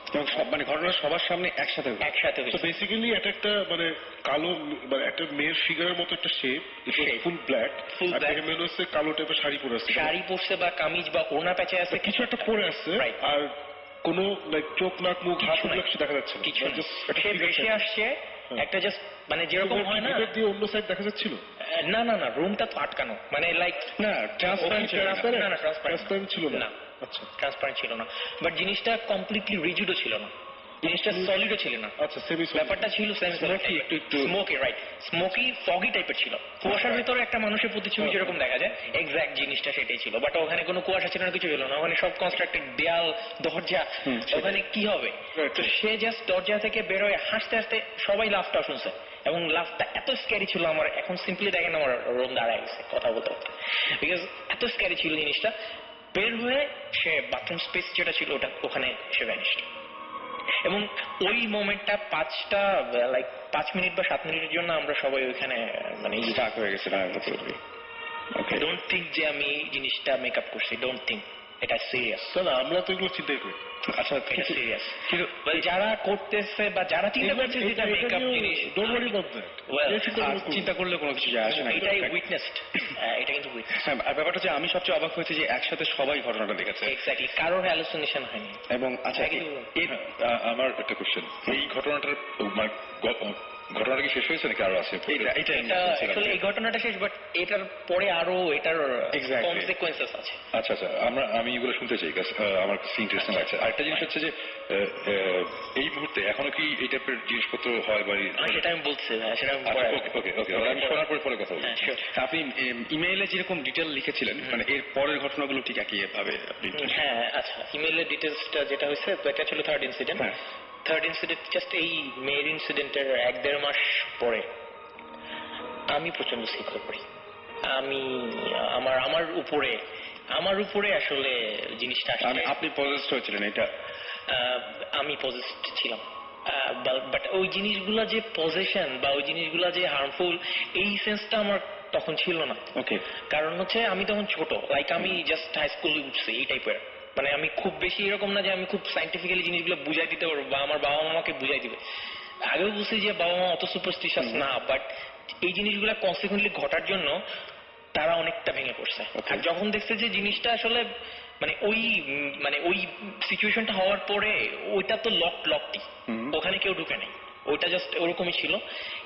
S2: মানে ঘটনা সবার সামনে একসাথে
S4: তো বেসিক্যালি এটা একটা মানে কালো, মানে একটা মেয়ের ফিগারের মতো একটা শেপ, ফুল ব্ল্যাক, মনে হচ্ছে কালো টাইপের শাড়ি পরে আছে,
S1: বা কামিজ বা ওড়না পেঁচে আছে,
S4: কিছু একটা পরে আছে। আর কোনো লাইক চোখ নাক মুখ হাত কিছু দেখা যাচ্ছে
S1: কিছু সে ভেসে আসছে একটা জাস্ট মানে যেরকম হয় না
S4: দিয়ে অন্য সাইড দেখা যাচ্ছিল
S1: না না না রুমটা তো আটকানো মানে লাইক
S2: না ট্রান্সপারেন্ট
S1: ছিল না আচ্ছা ট্রান্সপারেন্ট ছিল না বাট জিনিসটা কমপ্লিটলি রিজিডও ছিল না জিনিসটা সলিডও ছিল না
S4: আচ্ছা
S1: ব্যাপারটা ছিল স্মোকি রাইট স্মোকি ফগি টাইপের ছিল কুয়াশার ভিতরে একটা মানুষের প্রতিচ্ছবি যেরকম দেখা যায় এক্স্যাক্ট জিনিসটা সেটাই ছিল বাট ওখানে কোনো কুয়াশা ছিল না কিছু ছিল না ওখানে সব কনস্ট্রাক্টেড দেয়াল দরজা ওখানে কি হবে তো সে জাস্ট দরজা থেকে বেরোয় হাসতে হাসতে সবাই লাফটা শুনছে এবং লাফটা এত স্ক্যারি ছিল আমার এখন সিম্পলি দেখেন আমার রুম দাঁড়ায় গেছে কথা বলতে বলতে বিকজ এত স্ক্যারি ছিল জিনিসটা বের হয়ে সে বাথরুম স্পেস যেটা ছিল ওটা ওখানে সে ভ্যানিশড এবং ওই মোমেন্টটা 5 মিনিট বা 7 মিনিটের জন্য আমরা সবাই ওইখানে মানে
S2: স্টাক হয়ে গেছিলাম
S1: ডোন্ট থিঙ্ক যে আমি জিনিসটা মেকআপ করছি ডোন্ট থিঙ্ক এটা সিরিয়াস
S4: না আমরা তো এগুলো চিন্তাই করি
S1: আচ্ছা এটা সিরিয়াস কিন্তু যারা করতেছে বা যারা চিন্তা করছে যেটা মেকআপ জিনিস
S4: ডোন্ট ওয়ারি অ্যাবাউট দ্যাট
S2: চিন্তা করলে কোনো কিছু যায় আসে না
S1: এটাই উইটনেসড এটা কিন্তু উইটনেস
S2: আর ব্যাপারটা যে আমি সবচেয়ে অবাক হয়েছি যে একসাথে সবাই ঘটনাটা দেখেছে
S1: এক্স্যাক্টলি কারোর হ্যালুসিনেশন হয়নি
S2: এবং আচ্ছা
S5: আমার একটা কোশ্চেন এই ঘটনাটার ঘটনাটা কি শেষ হয়েছে নাকি আরো আছে
S1: এই ঘটনাটা শেষ বাট এটার পরে আরো এটার কনসিকুয়েন্সেস আছে
S5: আচ্ছা আচ্ছা আমি এগুলো শুনতে চাই আমার কাছে ইন্টারেস্টিং লাগছে আরেকটা জিনিস হচ্ছে যে এই মুহূর্তে এখনো কি এই টাইপের জিনিসপত্র হয় বা
S1: সেটা আমি বলছি সেটা
S5: ওকে ওকে আমি শোনার পরে কথা বলবো
S2: আপনি ইমেইলে যেরকম ডিটেল লিখেছিলেন মানে এর পরের ঘটনাগুলো ঠিক একই ভাবে
S1: হ্যাঁ আচ্ছা ইমেইলের ডিটেলসটা যেটা হয়েছে এটা ছিল থার্ড ইনসিডেন্ট জাস্ট এই মেয়ের ইনসিডেন্টের 1-1.5 মাস পরে আমি প্রচন্ড সিক হয়ে পড়ি আমি আমার উপরে আসলে জিনিসটা
S2: আপনি পজেসড হয়েছিলেন এটা
S1: আমি পজেসড ছিলাম বাট ওই জিনিসগুলা যে পজেশন বা ওই জিনিসগুলা যে হার্মফুল এই সেন্সটা আমার তখন ছিল না
S2: ওকে
S1: কারণ হচ্ছে আমি তখন ছোট লাইক আমি জাস্ট হাই স্কুলে উঠছি এই টাইপের মানে আমি খুব বেশি এরকম না যে আমি খুব সাইন্টিফিক্যালি জিনিসগুলো বুঝাই দিতে পারবো বা আমার বাবা মামাকে বুঝাই দিবে আগেও বুঝছি যে বাবা মা অত সুপারস্টিশাস না বাট এই জিনিসগুলো কনসিকুয়েন্টলি ঘটার জন্য তারা অনেকটা ভেঙে পড়ছে আর যখন দেখছে যে জিনিসটা আসলে মানে ওই সিচুয়েশনটা হওয়ার পরে ওইটা তো লকটি ওখানে কেউ ঢুকে নেই ওইটা জাস্ট ওরকমই ছিল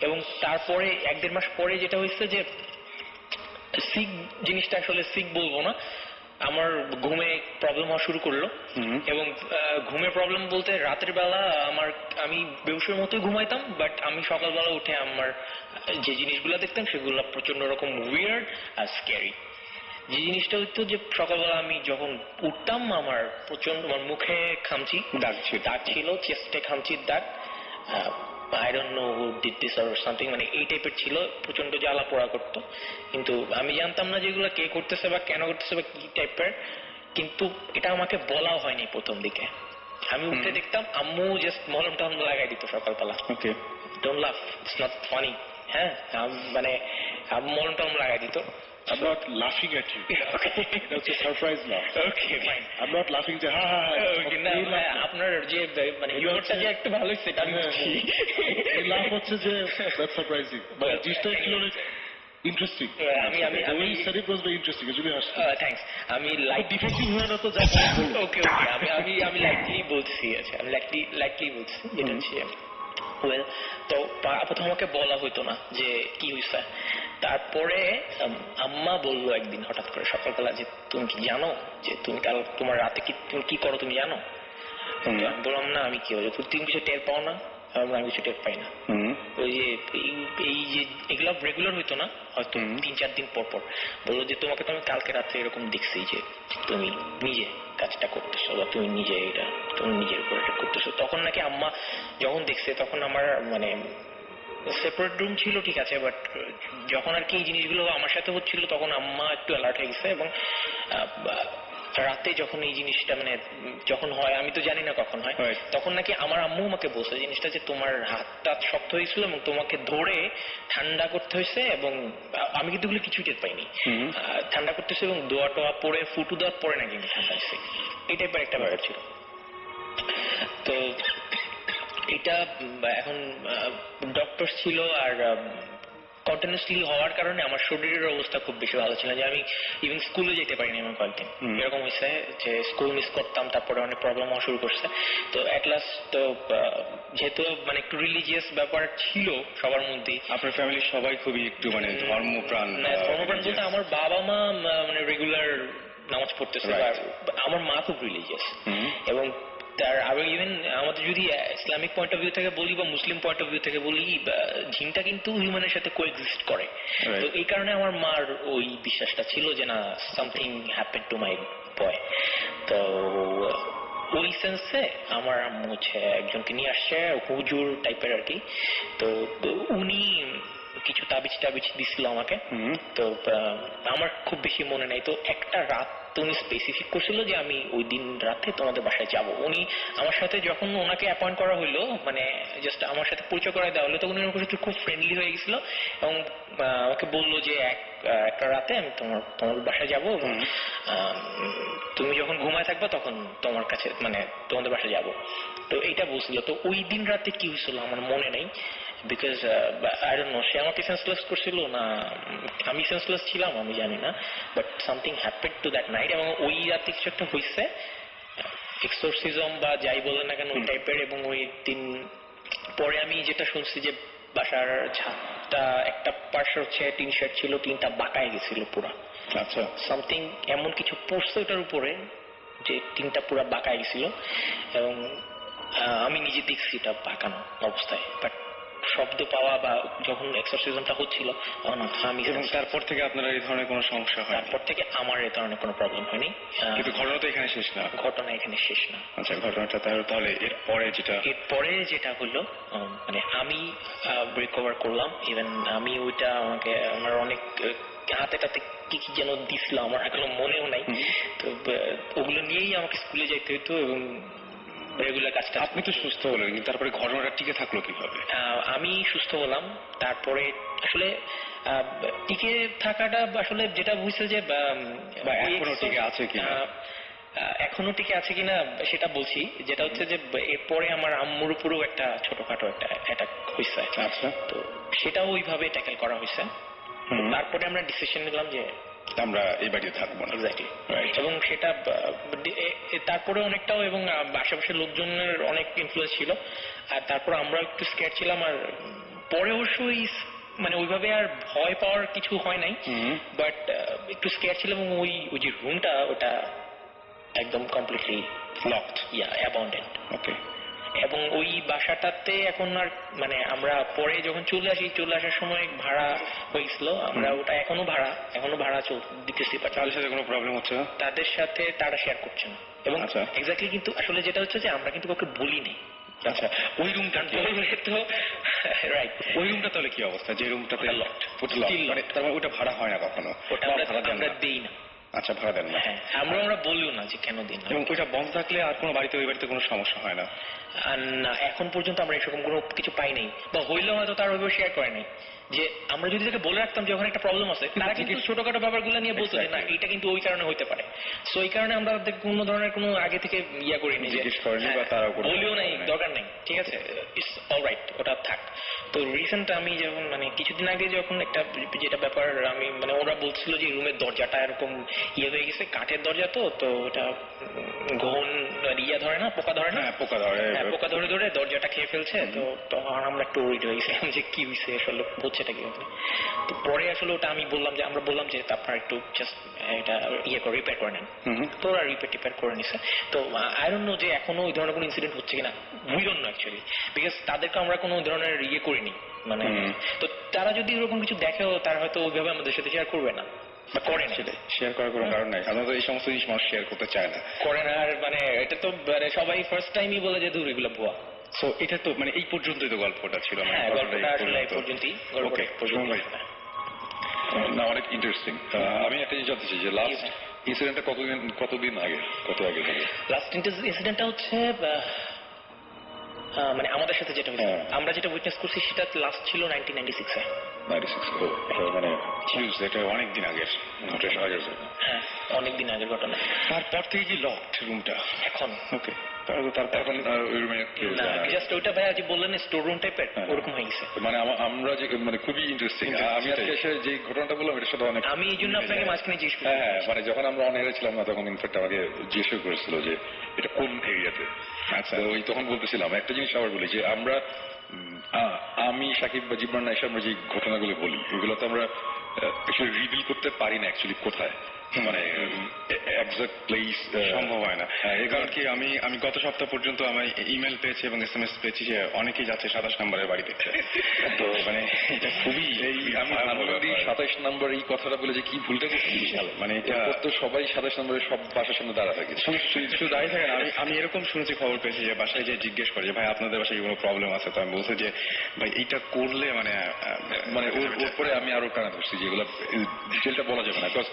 S1: এবং তারপরে 1-1.5 মাস পরে যেটা হয়েছে যে সিক জিনিসটা আসলে সিক বলবো না আমার ঘুমে প্রবলেম হওয়া শুরু করলো এবং ঘুমের প্রবলেম বলতে রাতের বেলা আমি বেহুশের মতোই ঘুমাইতাম বাট আমি সকালবেলা উঠে আমার যে জিনিসগুলো দেখতাম সেগুলো প্রচন্ড রকম উইয়ার্ড আর স্ক্যারি যে জিনিসটা হইতো যে সকালবেলা আমি যখন উঠতাম আমার মুখে খামচি দাগ ছিল চেস্টে খামচির দাগ I don't know who did this or something মানে এই টাইপের ছিল প্রচন্ড জ্বালা পোড়া করতো কিন্তু আমি জানতাম না যেগুলো কে করতেছে বা কেন করতেছে বা কি টাইপের কিন্তু এটা আমাকে বলাও হয়নি প্রথম দিকে আমি উঠে দেখতাম আম্মু জাস্ট মলম টলম লাগাই দিত সকালবেলা
S2: ওকে
S1: ডোন্ট লাফ ইটস নট ফানি হ্যাঁ মানে আম্মু মলম টলম লাগাই দিত
S4: I'm not laughing at you.
S1: Okay.
S4: That's a surprise laugh.
S1: Okay, fine.
S4: I'm not laughing যে হা হা
S1: Okay, না আপনার যে মানে ইউরটা যে একটু ভালো হইছে এটা আমি বুঝছি
S4: এই লাভ হচ্ছে যে that's surprising but জিনিসটা কি অনেক ইন্টারেস্টিং আমি স্টাডি প্রসেস ভেরি ইন্টারেস্টিং এজন্য আসছে
S1: থ্যাঙ্কস আমি লাইক
S4: ডিফেন্সিভ হয় না তো যা
S1: ওকে আমি লাইকলি বলছি আচ্ছা আমি লাইকলি বলছি যেটা হচ্ছে ওয়েল তো প্রথম আমাকে বলা হইতো না যে কি হইছে তারপরে আম্মা বললো একদিন হঠাৎ করে সকালবেলা যে তুমি কি জানো যে তুমি কাল তোমার রাতে তুমি কি করো তুমি জানো আমি বললাম না আমি কি হয়েছে তুমি কিছু টের পাও না আমি কিছু টের পাই না ওই যে এই যে এগুলো রেগুলার হইতো না হয়তো 3-4 দিন পর পর বললো যে তোমাকে তো আমি কালকে রাত্রে এরকম দেখছি যে তুমি নিজে কাজটা করতেছো বা তুমি নিজের উপর এটা করতেছো তখন নাকি আম্মা যখন দেখছে তখন আমার মানে সেপারেট রুম ছিল ঠিক আছে বাট যখন আর কি এই জিনিসগুলো আমার সাথে হচ্ছিল তখন আম্মা একটু অ্যালার্ট হয়ে গেছে এবং রাতে যখন এই জিনিসটা মানে যখন হয় আমি তো জানি না কখন হয় তখন নাকি আমার আম্মু আমাকে বলছে জিনিসটা যে তোমার হাতটা শক্ত হয়েছিল এবং তোমাকে ধরে ঠান্ডা করতে হয়েছে এবং আমি কিন্তু এগুলো কিছুই টের পাইনি ঠান্ডা করতে হয়েছে এবং দোয়া টোয়া পরে ফুটু দেওয়ার পরে নাকি আমি ঠান্ডা হয়েছে এই টাইপের একটা ব্যাপার ছিল তো এটা এখন ডক্টর ছিল আর কন্টিনিউসলি হওয়ার কারণে আমার শরীরের অবস্থা খুব বেশি ভালো ছিল, যে আমি ইভেন স্কুলে যেতে পারিনি এমন কয়েকদিন। এরকম হয়েছে যে স্কুল মিস করতাম, তারপরে অনেক প্রবলেম হওয়া শুরু করছে। তো অ্যাট লাস্ট তো যেহেতু মানে একটু রিলিজিয়াস ব্যাপার ছিল সবার মধ্যেই,
S2: আপনার ফ্যামিলির সবাই খুবই একটু মানে ধর্মপ্রাণ
S1: বলতে আমার বাবা মা মানে রেগুলার নামাজ পড়তেছে, আমার মা খুব রিলিজিয়াস, এবং তার আরো ইভেন আমাদের যদি ইসলামিক পয়েন্ট অফ ভিউ থেকে বলি বা মুসলিম পয়েন্ট অফ ভিউ থেকে বলি, জিনটা কিন্তু হিউম্যানের সাথে কোএক্সিস্ট করে। তো এই কারণে আমার মার ওই বিশ্বাসটা ছিল যে না, সামথিং হ্যাপেন টু মাই বয়। তো ওই সেন্সে আমার আম্মু হচ্ছে একজনকে নিয়ে আসছে, হুজুর টাইপের আর কি। তো উনি কিছু তাবিজ টাবিজ দিছিল আমাকে। তো আমার খুব বেশি মনে নাই। তো একটা রাত উনি স্পেসিফিক করছিল যে আমি ওই দিন রাতে তোমাদের বাসায় যাব। উনি আমার সাথে যখন ওনাকে অ্যাপয়েন্ট করা হইলো, মানে জাস্ট আমার সাথে পরিচয় করাই দেওয়া হলো, তখন উনি আমার সাথে খুব ফ্রেন্ডলি হয়ে গেছিল এবং আমাকে বললো যে একটা রাতে আমি তোমার বাসায় যাব এবং তুমি যখন ঘুমায় থাকবা তখন তোমার কাছে মানে তোমাদের বাসায় যাব। তো এইটা বলছিল। তো ওই দিন রাতে কি হয়েছিল আমার মনে নেই, বিকজ আই ডোন্ট নো সে আমাকে সেন্সলেস করছিল না আমি সেন্সলেস ছিলাম আমি জানি না, but something happened to that night. এবং ওই রাতে কিছু একটা হয়েছে, এক্সোরসিজম বা যাই বলে না কেন ওই টাইপের। এবং ওই দিন পরে আমি যেটা শুনছি যে বাসার ছাদটা একটা পাশে হচ্ছে টিন শেড ছিল, টিনটা বাঁকায় গেছিল পুরা।
S2: আচ্ছা,
S1: সামথিং এমন কিছু পড়ছে ওটার উপরে যে টিনটা পুরা বাঁকায় গেছিল, এবং আমি নিজে দেখছি এটা বাঁকানো অবস্থায়। বাট শব্দ পাওয়া বা যখন এক্সারসাইজটা হচ্ছিল আমি,
S2: এবং তারপর থেকে আপনার এই ধরনের কোনো সমস্যা হয়?
S1: তারপর থেকে আমার এই ধরনের কোনো প্রবলেম হয়নি।
S2: কিন্তু ঘটনা তো এখানে শেষ না।
S1: ঘটনা এখানে শেষ না।
S2: আচ্ছা, ঘটনাটা তাহলে
S1: এরপরে যেটা হলো, মানে আমি রিকভার করলাম। ইভেন আমি ওইটা আমাকে আমার অনেক হাতে টাতে কি কি যেন দিছিল, আমার এখনো মনেও নাই। তো ওগুলো নিয়েই আমাকে স্কুলে যাইতে হইতো এবং রেগুলার কাজটা।
S2: আপনি তো সুস্থ হলেন, কিন্তু তারপরে ঘটনাটা টিকে থাকলো কিভাবে?
S1: আমি সুস্থ হলাম, তারপরে আসলে টিকে থাকাটা আসলে যেটা বুঝছে যে
S2: এখনো টিকে আছে কিনা,
S1: এখনো টিকে আছে কিনা সেটা বলছি। যেটা হচ্ছে যে এরপরে আমার আম্মুর উপরেও একটা ছোটখাটো একটা অ্যাটাক হয়েছে।
S2: আচ্ছা,
S1: তো সেটাও ওইভাবে ট্যাকেল করা হয়েছে। তারপরে আমরা ডিসিশন নিলাম যে
S2: আমরা এই বাড়িতে থাকবো না।
S1: এক্স্যাক্টলি। এবং সেটা তারপরে অনেকটাও এবং আশেপাশের লোকজনের অনেক ইনফ্লুয়েন্স ছিল। আর তারপর আমরা একটু স্ক্যার ছিলাম। আর পরে অবশ্যই মানে ওইভাবে আর ভয় পাওয়ার কিছু হয় নাই, বাট একটু স্ক্যার ছিলাম। এবং ওই যে রুমটা ওটা একদম কমপ্লিটলি লকড, অ্যাবান্ডেন্ড।
S2: ওকে।
S1: এবং ওই বাসাটাতে এখন আর মানে আমরা পরে যখন চলে আসার সময় ভাড়া হয়েছিল, আমরা ওটা এখনো ভাড়া দিতেছি।
S2: তাদের সাথে কোনো প্রবলেম হচ্ছে না?
S1: তাদের সাথে তারা শেয়ার করছে না। এবং এক্স্যাক্টলি, কিন্তু আসলে যেটা হচ্ছে যে আমরা কিন্তু কাউকে বলিনি।
S2: আচ্ছা, ওই রুমটা
S1: তো রাইট,
S2: ওই রুমটা তাহলে কি অবস্থা? যে রুমটাতে তার মানে ওটা ভাড়া হয় না কখনো?
S1: ওটা আমরা দিই না।
S2: আচ্ছা, ভাড়া দেন না?
S1: হ্যাঁ, আমরা বলিও না যে কেন দিন না।
S2: এবং ওইটা বন্ধ থাকলে আর কোনো ওই বাড়িতে কোনো সমস্যা হয় না?
S1: না, এখন পর্যন্ত আমরা এরকম কোনো কিছু পাই নাই, বা হইলেও হয়তো তার ওইভাবে শেয়ার করে নাই। যে আমরা যদি তাকে বলে রাখতাম যে ওখানে একটা প্রবলেম আছে, তারা কিন্তু ছোটখাটো ব্যাপারগুলো নিয়ে বলতো যে না এটা কিন্তু ওই কারণে হইতে পারে। সো এই কারণে আমরা কোনো ধরনের কোনো আগে থেকে করিনি,
S2: জিজ্ঞেস করিনি বা তারাও
S1: বলিও নাই, দরকার নাই, ঠিক আছে, ইটস অলরাইট, ওটা থাক। তো রিসেন্ট আমি যখন মানে কিছুদিন আগে যখন একটা যেটা ব্যাপার আমি মানে ওরা বলছিল যে রুমের দরজাটা এরকম হয়ে গেছে, কাঠের দরজা, তো ওটা ঘন ধরে না, পোকা ধরে না, পোকা ধরে দরজাটা খেয়ে ফেলছে। তো তখন আমরা একটু ওরিড হয়ে গেছিলাম যে কি হয়েছে আসলে, হচ্ছেটা কি। তো পরে আসলে ওটা আমরা বললাম যে আপনারা একটু জাস্ট এটা রিপেয়ার করে নেন। তো ওরা রিপেয়ার করে নিছে। তো আই ডোন্ট নো যে এখনো ওই ধরনের কোনো ইনসিডেন্ট হচ্ছে কিনা, we don't know actually, because তাদেরকে আমরা কোনো ধরনের করিনি। মানে তো তারা যদি এরকম কিছু দেখেও তারা হয়তো ওইভাবে আমাদের সাথে শেয়ার করবে না বা করে না।
S2: শেয়ার করার কোনো কারণ নাই, সাধারণত এই সমস্ত জিনিস মানুষ শেয়ার করতে চায় না,
S1: করে না। আর মানে এটা তো মানে সবাই ফার্স্ট টাইমই বলে যে দূর এগুলো ভুয়া।
S2: সো এটা তো মানে এই পর্যন্তই তো গল্পটা ছিল।
S1: গল্পটা আসলে এই পর্যন্তই।
S5: না, অনেক ইন্টারেস্টিং। আমি একটা জিনিস জানতে চাই যে লাস্ট ইনসিডেন্টটা কতদিন আগে, কত আগে হবে?
S1: লাস্ট ইনসিডেন্টটা হচ্ছে মানে আমাদের সাথে যেটা হয়েছে, আমরা যেটা উইটনেস করছি সেটা লাস্ট ছিল 1996-এ।
S5: 96 মানে
S2: হিউজ, এটা অনেকদিন আগের ঘটনা।
S1: হ্যাঁ, অনেকদিন আগের ঘটনা।
S2: তারপর থেকে কি লকড রুমটা
S1: এখন
S2: ওকে? তারপর
S5: এখন ওই রুমে কেউ
S1: না,
S5: যায় না।
S1: জাস্ট ওইটা ভাই আজ বললেন স্টোর রুম টাইপের, ওরকম হয়ে গেছে।
S5: মানে আমরা যে মানে খুবই ইন্টারেস্টিং। আমি আজকে এসে যে ঘটনাটা বললাম এটার সাথে অনেক,
S1: আমি এই জন্য আপনাকে মাঝখানে জিজ্ঞেস করি।
S5: হ্যাঁ মানে যখন আমরা অন এয়ারে ছিলাম না তখন ইনফ্যাক্ট আমাকে জিজ্ঞেস করেছিল যে এটা কোন এরিয়াতে। আচ্ছা, ওই তখন বলতেছিলাম একটা জিনিস আবার বলি যে আমরা আমি সাকিব বা জিবরান না এসে আমরা যে ঘটনাগুলো বলি ওইগুলো তো আমরা রিভিল করতে পারি না অ্যাকচুয়ালি কোথায়, মানে এক্সাক্ট প্লেস
S2: সম্ভব হয় না। এই কারণ কি আমি গত সপ্তাহ পর্যন্ত আমি ইমেল পেয়েছি এবং SMS পেয়েছি যে অনেকেই যাচ্ছে 27 নম্বরের বাড়িতে। তো মানে এটা খুবই
S5: আমি 27 নম্বর এই কথাটা বলে যে কি ভুলটা করছি বিশাল, মানে এটা তো সবাই 27 নম্বরের সব বাসার সামনে দাঁড়া থাকে,
S2: শুধু দাঁড়িয়ে থাকে না। আমি এরকম শুনেছি, খবর পেয়েছি যে বাসায় যে জিজ্ঞেস করে যে ভাই আপনাদের বাসায় কোনো প্রবলেম আছে, তো আমি বলছি যে ভাই এইটা করলে মানে
S5: ওর পরে আমি আরো টানা ধরছি যেগুলো ডিটেলটা বলা যাবে না, বিকজ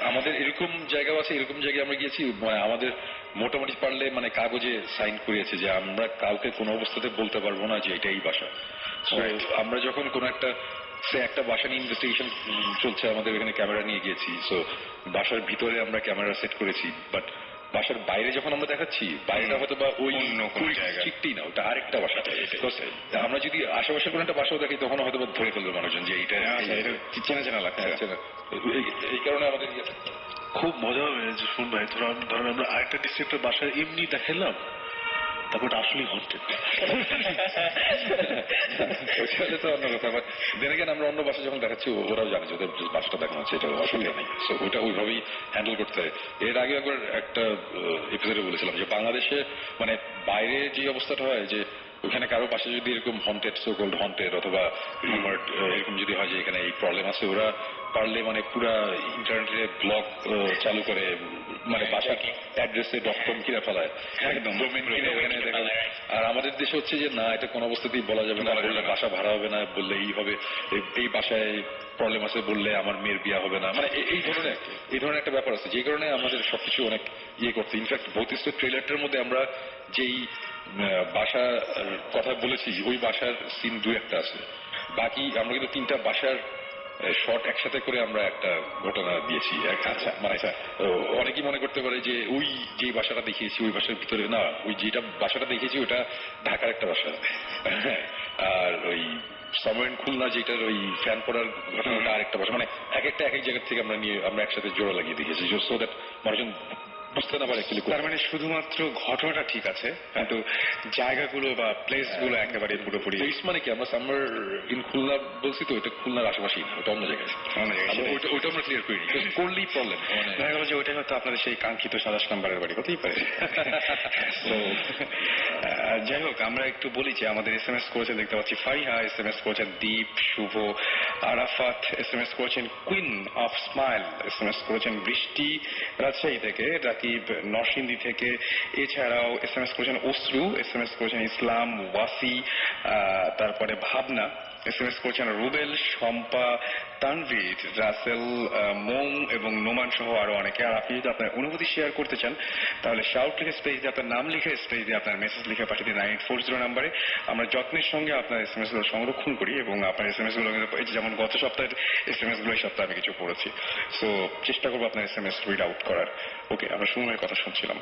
S5: আমাদের এরকম জায়গাও আছে, এরকম জায়গায় আমরা গিয়েছি মানে আমাদের মোটামুটি পারলে মানে কাগজে সাইন করিয়েছে যে আমরা কাউকে কোনো অবস্থাতে বলতে পারবো না যে এটা এই বাসা। আমরা যখন কোনো একটা বাসা নিয়ে ইনভেস্টিগেশন চলছে, আমাদের এখানে ক্যামেরা নিয়ে গিয়েছি, সো বাসার ভিতরে আমরা ক্যামেরা সেট করেছি, বাট বাসার বাইরে যখন আমরা দেখাচ্ছি বাইরেটা হয়তো বা ওই
S2: অন্য কোনো জায়গা
S5: ঠিকই না, ওটা আরেকটা বাসা। আমরা যদি আশেপাশে কোনো একটা বাসাও দেখি তখন হয়তো বা ধরে ফেলবে মানুষজন যে এইটা
S2: চেনা চেনা লাগছে।
S5: এই কারণে আমাদের
S4: খুব মজা হবে যে শুন ভাই, ধরেন আমরা আরেকটা ডিস্ট্রিক্টের বাসায় এমনি দেখালাম, তারপর আসলে হন্টেড।
S5: ওইটা তো অন্য কথা, বাট দেন এগেইন আমরা অন্য বাসা যখন দেখাচ্ছি ওরাও জানে যে ওদের বাসাটা দেখানো হচ্ছে, এটা অসুবিধা নেই। সো ওইটা ওইভাবেই হ্যান্ডেল করতে হয়। এর আগে একবার একটা এপিসোডে বলেছিলাম যে বাংলাদেশে মানে বাইরে যে অবস্থাটা হয় যে ওখানে কারো পাশে যদি এরকম হন্টেড সোকল্ড হন্টেড অথবা রিউমার্ড এরকম যদি হয় যে এখানে এই প্রবলেম আছে, ওরা পারলে মানে পুরা ইন্টারনেটে ব্লগ চালু করে, মানে বাসা অ্যাড্রেসে .com কিনে ফেলায়, একদম ডোমেইন কিনে ওখানে দেখা। আর আমাদের দেশে হচ্ছে যে না, এটা কোনো অবস্থাতেই বলা যাবে না, বললে বাসা ভাড়া হবে না, বললে এই হবে, এই বাসায় প্রবলেম আছে বললে আমার মেয়ের বিয়ে হবে না, মানে এই ধরনের একটা ব্যাপার আছে, যে কারণে আমাদের সবকিছু অনেক ইয়ে করতে। ইনফ্যাক্ট ভৌতিষ্ঠ ট্রেলারটার মধ্যে আমরা যেই বাসা কথা বলেছি ওই বাসার সিন 2-1টা আছে, বাকি আমরা কিন্তু 3টা বাসার শর্ট একসাথে করে আমরা একটা ঘটনা দিয়েছি। আচ্ছা মানে অনেকেই মনে করতে পারে যে ওই যে বাসাটা দেখিয়েছি ওই বাসার ভিতরে না, ওই যেটা বাসাটা দেখিয়েছি ওটা ঢাকার একটা বাসা, আর ওই সামওয়্যার খুলনা যেটার ওই ফ্যান পড়ার ঘটনাটা আরেকটা বাসা, মানে এক জায়গা থেকে আমরা একসাথে জোড়া লাগিয়ে দেখেছি, সো দ্যাট মানুষজন বুঝতে না পারে।
S2: তার মানে শুধুমাত্র ঘটনাটা ঠিক আছে কিন্তু জায়গাগুলো বা প্লেস গুলো একেবারে পুরোপুরি।
S5: মানে কি আমরা সামার ইন খুলনা বলছি, তো এটা খুলনার আশেপাশেই না, ওটা অন্য জায়গায়, ওইটা আমরা ক্লিয়ার করিনি, করলেই প্রবলেম।
S2: দেখা গেল যে ওইটাই হয়তো আপনাদের সেই কাঙ্ক্ষিত 27 নম্বরের বাড়ি, হতেই পারে। তো যাই হোক, আমরা একটু বলি যে আমাদের SMS করেছে, দেখতে পাচ্ছি ফারিহা SMS করেছেন, দীপ, শুভ, আরাফাত SMS করেছেন, কুইন অফ স্মাইল SMS করেছেন বৃষ্টি রাজশাহী থেকে, রাকিব নরসিংদী থেকে, এছাড়াও SMS করেছেন অশ্রু, SMS করেছেন ইসলাম, ওয়াসি, তারপরে ভাবনা SMS করেছেন রুবেল, শম্পা, তানভীর, রাসেল, মৌ এবং নোমান সহ আরো অনেকে। আর আপনি যদি আপনার অনুভূতি শেয়ার করতে চান তাহলে শাউট লিখে স্পেস দিয়ে আপনার নাম লিখে স্পেস দিয়ে আপনার মেসেজ লিখে পাঠিয়ে দিন 9840 নম্বরে। আমরা যত্নের সঙ্গে আপনার SMS গুলো সংরক্ষণ করি এবং আপনার SMS গুলো যেমন গত সপ্তাহের SMS গুলো এই সপ্তাহে আমি কিছু পড়েছি, সো চেষ্টা করবো আপনার SMS রিড আউট করার। ওকে, আমরা সুমনের কথা শুনছিলাম।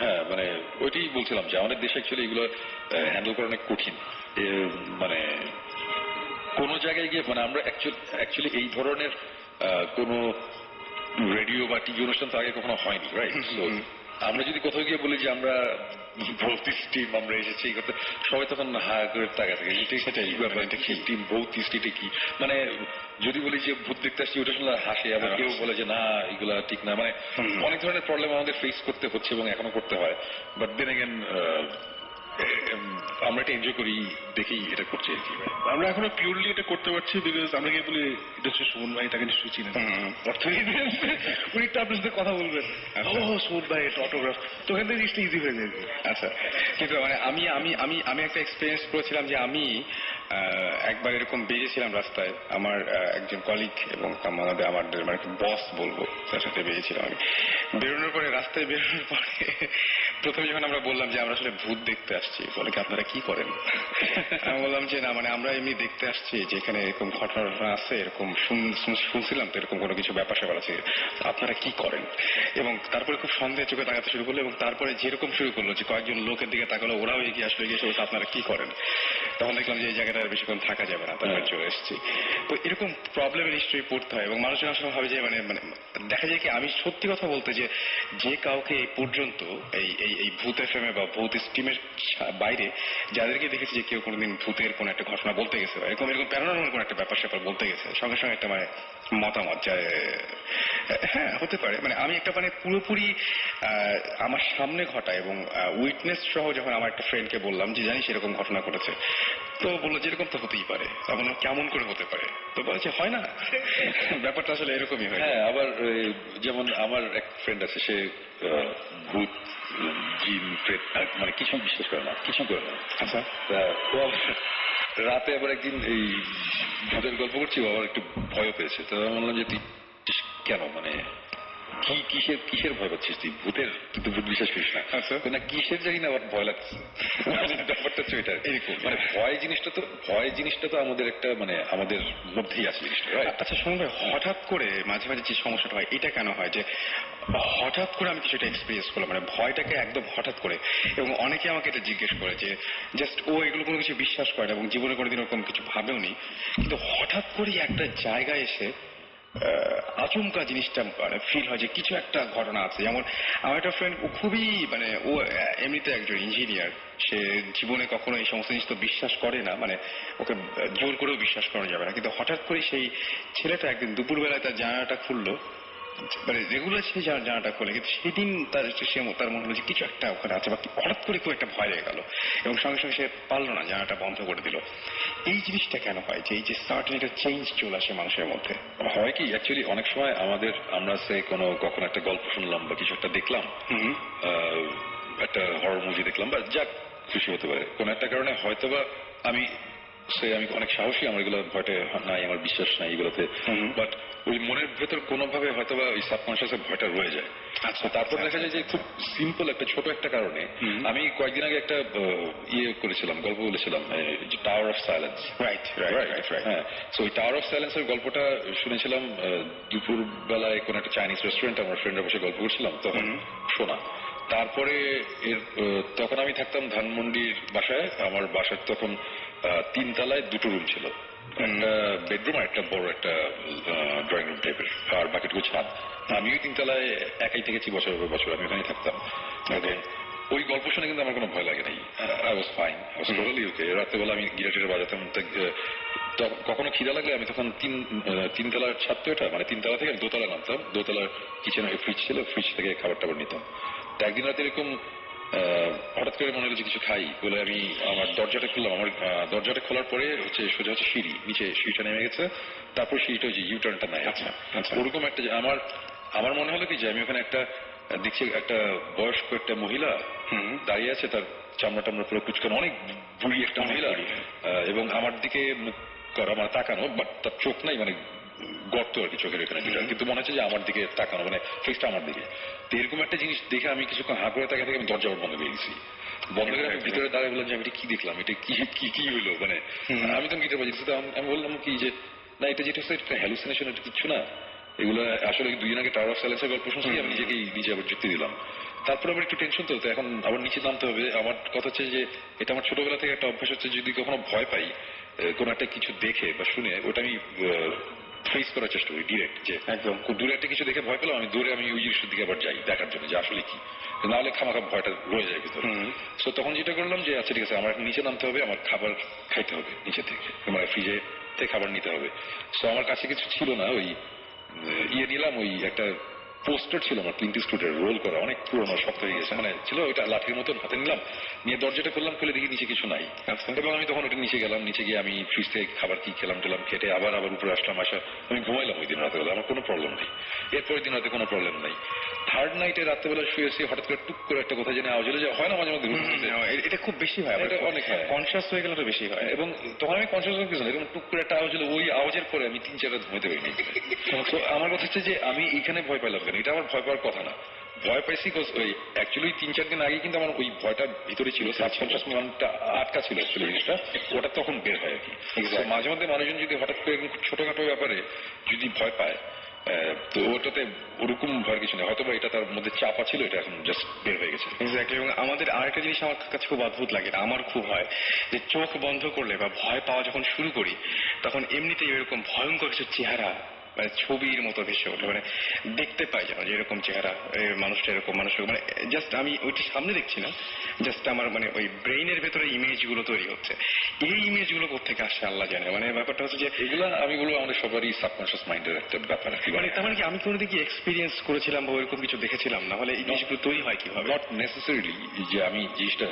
S5: হ্যাঁ, মানে ওইটাই বলছিলাম যে আমাদের দেশে অ্যাকচুয়ালি এগুলো হ্যান্ডেল করা অনেক কঠিন। মানে কোন জায়গায় গিয়ে মানে আমরা অ্যাকচুয়ালি এই ধরনের কোনো রেডিও বা টিভি অনুষ্ঠান তো আগে কখনো হয়নি, রাইট? সো আমরা যদি কোথাও গিয়ে বলি যে আমরা ভৌতিস টিম আমরা এসেছি এই করতে, সবাই তখন হা করে তাকা থাকে, সেটাই টিম ভৌতিস টিমে কি, মানে যদি বলি যে ভূত দেখতে আসছি ওটা শুনলে হাসে, আবার কেউ বলে যে না এগুলা ঠিক না, মানে অনেক ধরনের প্রবলেম আমাদের ফেস করতে হচ্ছে এবং এখনো করতে হয়। বাট দেন এগেন আমরা এটা এনজয় করি দেখেই এটা করছি আর কি।
S4: আমরা এখনো পিওরলি এটা করতে পারছি বিকজ আমরা গিয়ে বলি এটা হচ্ছে সুমন ভাই, তাকে নিশ্চয়ই চিনেন, উনি একটু আপনার সাথে কথা বলবেন, ও সুমন ভাই এটা অটোগ্রাফ, তো ওখান থেকে জিনিসটা ইজি হয়ে যায়।
S2: আচ্ছা, কিন্তু মানে আমি একটা এক্সপিরিয়েন্স করেছিলাম যে আমি একবার এরকম বেরিয়েছিলাম রাস্তায়, আমার একজন কলিগ এবং আমাদের মানে বস বলবো, তার সাথে বেরিয়েছিলাম আমি। বেরোনোর পরে রাস্তায় বেরোনোর পরে প্রথমে যখন আমরা বললাম যে আমরা আসলে ভূত দেখতে আসছি, বলে কি আপনারা কি করেন? আমি বললাম যে না, মানে আমরা এমনি দেখতে আসছি যে এখানে এরকম ঘটনা আছে, এরকম শুনছিলাম তো এরকম কোনো কিছু ব্যাপার স্যাপার আছে, আপনারা কি করেন? এবং তারপরে খুব সন্দেহ চোখে তাকাতে শুরু করলো, এবং তারপরে যেরকম শুরু করলো যে কয়েকজন লোকের দিকে তাকালো, ওরাও এগিয়ে আসলো, এগিয়ে এসে আপনারা কি করেন? তখন দেখলাম যে এই জায়গাটা আর বেশিক্ষণ থাকা যাবে না, তারপরে চলে এসেছি। তো এরকম প্রবলেমের নিশ্চয়ই পড়তে হয়, এবং মানুষজন আসলে ভাবে যে মানে মানে দেখা যায় কি, আমি সত্যি কথা বলতে যে কাউকে এই পর্যন্ত এই ভূত এফএম বা ভূত স্টিমের বাইরে যাদেরকে দেখেছি যে কেউ কোনোদিন ভূতের কোন একটা ঘটনা বলতে গেছে বা এরকম প্যারানর্মাল কোন একটা ব্যাপার স্যাপার বলতে গেছে, সঙ্গে সঙ্গে একটা মানে মতামত যায়, হ্যাঁ হতে পারে, মানে আমি একটা মানে পুরোপুরি আমার সামনে ঘটা এবং উইটনেস সহ যখন আমার একটা ফ্রেন্ডকে বললাম যে জানিস এরকম ঘটনা ঘটেছে, তো বললো যেরকম তো হতেই পারে। আমি বললাম কেমন করে হতে পারে? তো বলেছে হয় না, ব্যাপারটা আসলে এরকমই হয়।
S5: হ্যাঁ, আবার যেমন আমার এক ফ্রেন্ড আছে, সে ভূত জিন প্রেত মানে কিছু বিশ্বাস করে না, কিছু করে না।
S2: আচ্ছা,
S5: ও আবার রাতে আবার একদিন এই ভূতের গল্প করছি, ও আবার একটু ভয়ও পেয়েছে। তো আমি বললাম যে তুই কেন, মানে কিসের ভয় পাচ্ছিস তুই? ভূতের, তুই তো ভূত বিশ্বাস করিস না।
S2: আচ্ছা,
S5: না কিসের জানি না আবার ভয় লাগছে। ব্যাপারটা হচ্ছে ওইটা, মানে ভয় জিনিসটা তো আমাদের একটা মানে আমাদের মধ্যেই আছে জিনিসটা।
S2: আচ্ছা শুনুন ভাই, হঠাৎ করে মাঝে মাঝে যে সমস্যাটা হয়, এটা কেন হয় যে হঠাৎ করে আমি কিছুটা এক্সপিরিয়েন্স করলাম, মানে ভয়টাকে একদম হঠাৎ করে, এবং অনেকে আমাকে এটা জিজ্ঞেস করে যে জাস্ট ও এগুলো কোনো কিছু বিশ্বাস করে না এবং জীবনে কোনোদিন ওরকম কিছু ভাবেও নি, কিন্তু হঠাৎ করেই একটা জায়গায় এসে আচমকা জিনিসটা মানে ফিল হয় যে কিছু একটা ঘটনা আছে। যেমন আমার একটা ফ্রেন্ড, ও খুবই মানে ও এমনিতে একজন ইঞ্জিনিয়ার, সে জীবনে কখনো এই সমস্ত জিনিস তো বিশ্বাস করে না, মানে ওকে জোর করেও বিশ্বাস করা যাবে না, কিন্তু হঠাৎ করে সেই ছেলেটা একদিন দুপুরবেলায় তার জানালাটা খুললো, মানে রেগুলার সে জানাটা খোলে, কিন্তু সেদিন তার মনে হলো যে কিছু একটা ওখানে আছে, বা হঠাৎ করে খুব একটা ভয় লেগে গেল, এবং সঙ্গে সঙ্গে সে পারলো না, জানাটা বন্ধ করে দিল। এই জিনিসটা কেন হয় যে এই যে সার্টেন একটা চেঞ্জ চলে আসে মানুষের মধ্যে?
S5: হয় কি, অ্যাকচুয়ালি অনেক সময় কখনো একটা গল্প শুনলাম বা কিছু একটা দেখলাম, একটা হরর মুভি দেখলাম বা যা খুশি হতে পারে, কোন একটা কারণে হয়তোবা আমি অনেক সাহসী, আমার এগুলো ভয়টা নাই, আমার বিশ্বাস নাই এগুলোতে, বাট ওই মনের ভেতর কোনোভাবে হয়তোবা ওই সাবকনসিয়াসের ভয়টা রয়ে যায়। আচ্ছা, তারপর দেখা যায় যে খুব সিম্পল একটা ছোট একটা কারণে, আমি কয়েকদিন আগে একটা গল্প বলেছিলাম, টাওয়ার অফ সাইলেন্স।
S2: রাইট,
S5: হ্যাঁ, তো ওই টাওয়ার অফ সাইলেন্সের গল্পটা শুনেছিলাম দুপুর বেলায় কোন একটা চাইনিজ রেস্টুরেন্ট, আমার ফ্রেন্ডরা বসে গল্প করছিলাম তখন শোনা। তারপরে তখন আমি থাকতাম ধানমন্ডির বাসায়, আমার বাসার তখন 3 তলায় 2টো রুম ছিল, একটা বেডরুম আর একটা বড় একটা ড্রয়িং রুম টাইপের, আর বাকিটুকু ছাদ। আমি ওই 3 তলায় একাই থেকেছি বছরের পর বছর, আমি ওখানেই থাকতাম। ওই গল্প শুনে কিন্তু আমার কোনো ভয় লাগে নাই, I was fine, I was totally ওকে। রাত্রেবেলা আমি গিটার বাজাতাম, কখনো খিদা লাগলে আমি তখন 3 তলার ছাদ তো এটা, মানে 3 তলা থেকে দোতলা নামতাম, দোতলার কিচেনে ফ্রিজ ছিল, ফ্রিজ থেকে খাবার টাবার নিতাম। তো একদিন রাতে এরকম হঠাৎ করে মনে হলো যে কিছু খাই বলে আমি আমার দরজাটা খুললাম, আমার দরজাটা খোলার পরে সোজা হচ্ছে সিঁড়ি, নিচে সিঁড়িটা নেমে গেছে, তারপর সিঁড়িটা যে ইউটার্নটা নাই, আচ্ছা ওরকম একটা আমার মনে হলো কি যে আমি ওখানে একটা দেখছি একটা বয়স্ক একটা মহিলা দাঁড়িয়ে আছে, তার চামড়া টামড়া পুরো কুচকানো, অনেক বুড়ি একটা মহিলা, এবং আমার দিকে মুখ করা, মানে তাকানো, বাট তার চোখ নাই, মানে গর্ত আর কি চোখের এখানে, কিন্তু মনে হচ্ছে যে আমার দিকে তাকানো, মানে ফেসটা আমার দিকে। তো এরকম একটা জিনিস দেখে আমি কিছুক্ষণ হাঁ করে তাকিয়ে থেকে আমি দরজা বন্ধ করে গেছি, বন্ধ করে আমি ভিতরে দাঁড়িয়ে বললাম যে আমি এটা কি দেখলাম, এটা কি হইলো, মানে আমি তো গিটার বাজিয়েছি। তো আমি বললাম কি যে না, এটা যেটা হচ্ছে এটা হ্যালুসিনেশন, এটা কিছু না, এগুলো আসলে 2 দিন আগে টাওয়ার অফ সাইলেন্সের গল্প শুনছি, আমি নিজে আবার যুক্তি দিলাম। তারপর আবার একটু টেনশন, তো এখন আবার নিচে নামতে হবে। আমার কথা হচ্ছে যে এটা আমার ছোটবেলা থেকে একটা অভ্যাস হচ্ছে, যদি কখনো ভয় পাই কোন একটা কিছু দেখে বা শুনে, ওটা আমি ফেস করার চেষ্টা করি ডিরেক্ট, যে একদম খুব দূরে একটা কিছু দেখে ভয় পেলাম, আমি দূরে আমি ওই জিনিসের দিকে আবার যাই দেখার জন্য যে আসলে কি, নাহলে খামাখা ভয়টা রয়ে যায় ভিতরে। তো তখন যেটা করলাম যে আচ্ছা ঠিক আছে, আমার নিচে নামতে হবে, আমার খাবার খাইতে হবে নিচে থেকে, মানে ফ্রিজে থেকে খাবার নিতে হবে। তো আমার কাছে কিছু ছিল না, ওই নিলাম, ওই একটা পোস্টার ছিল আমার ক্লিন্ট ইস্টউডের রোল করা, অনেক পুরোনো, শক্ত হয়ে গেছে, মানে ছিল ওইটা লাঠির মতন, হাতে নিলাম, নিয়ে দরজাটা খুললাম, খুলে দেখি নিচে কিছু নাই। এবং আমি তখন ওটা নিচে গেলাম, নিচে গিয়ে আমি ফ্রিজ থেকে খাবার কি খেলাম খেটে আবার উপরে আসলাম, আমি ঘুমাইলাম ওই দিন রাতেবেলা, আমার কোনো প্রবলেম নেই। এরপরের দিন রাতে কোনো প্রবলেম নাই। থার্ড নাইটে রাত্রেবেলা শুয়েছি, হঠাৎ করে টুক করে একটা কথা জেনে আওয়াজ হলো, যে হয় না মাঝে মধ্যে,
S2: এটা খুব বেশি হয়,
S5: এটা অনেক হয়,
S2: কনসিয়াস হয়ে গেলে তো বেশি হয়।
S5: এবং তখন আমি কনসিয়াস হয়ে গেছিলাম, এরকম টুক করে একটা আওয়াজ হলো, ওই আওয়াজের পরে আমি 3-4 রাত ঘুমাইতে পারিনি। তো আমার কথা হচ্ছে যে আমি এখানে ভয় পাইলাম কেন, এটা আমার ভয় পাওয়ার কথা না। ভয় পাইছি ওই অ্যাকচুয়ালি 3-4 দিন আগে কিন্তু আমার ওই ভয়টা ভিতরে ছিল, সাবকনশিয়াস মাইন্ডটা আটকা ছিল অ্যাকচুয়ালি জিনিসটা, ওটা তখন বের হয় আর কি। মাঝে মধ্যে মানুষজন যদি হঠাৎ করে ছোটখাটো ব্যাপারে যদি ভয় পায়, তো ওটাতে ওরকম ভয়ের কিছু নেই, হয়তো বা এটা তার মধ্যে চাপা ছিল, এটা এখন জাস্ট বের হয়ে গেছে।
S2: এক্স্যাক্টলি। এবং আমাদের আরেকটা জিনিস আমার কাছে খুব অদ্ভুত লাগে, আমার খুব হয় যে চোখ বন্ধ করলে বা ভয় পাওয়া যখন শুরু করি তখন এমনিতেই এরকম ভয়ঙ্কর কিছু চেহারা মানে ছবির মতো ভেসে ওঠে, মানে দেখতে পাই যেন যে এরকম চেহারা, মানুষটা এরকম, মানুষ মানে জাস্ট আমি ওইটা সামনে দেখছি না, জাস্ট আমার মানে ওই ব্রেইনের ভেতরে ইমেজ গুলো তৈরি হচ্ছে। এই ইমেজ গুলো কোথেকে আসছে আল্লাহ জানে। মানে ব্যাপারটা হচ্ছে যে
S5: এগুলো আমি বলবো আমাদের সবারই সাবকনশিয়াস মাইন্ডের একটা ব্যাপার আর কি।
S2: মানে তার মানে কি আমি কোনোদিন কি এক্সপিরিয়েন্স করেছিলাম বা ওইরকম কিছু দেখেছিলাম, না হলে এই জিনিসগুলো তৈরি হয় কিভাবে?
S5: নট নেসেসারিলি যে আমি জিনিসটা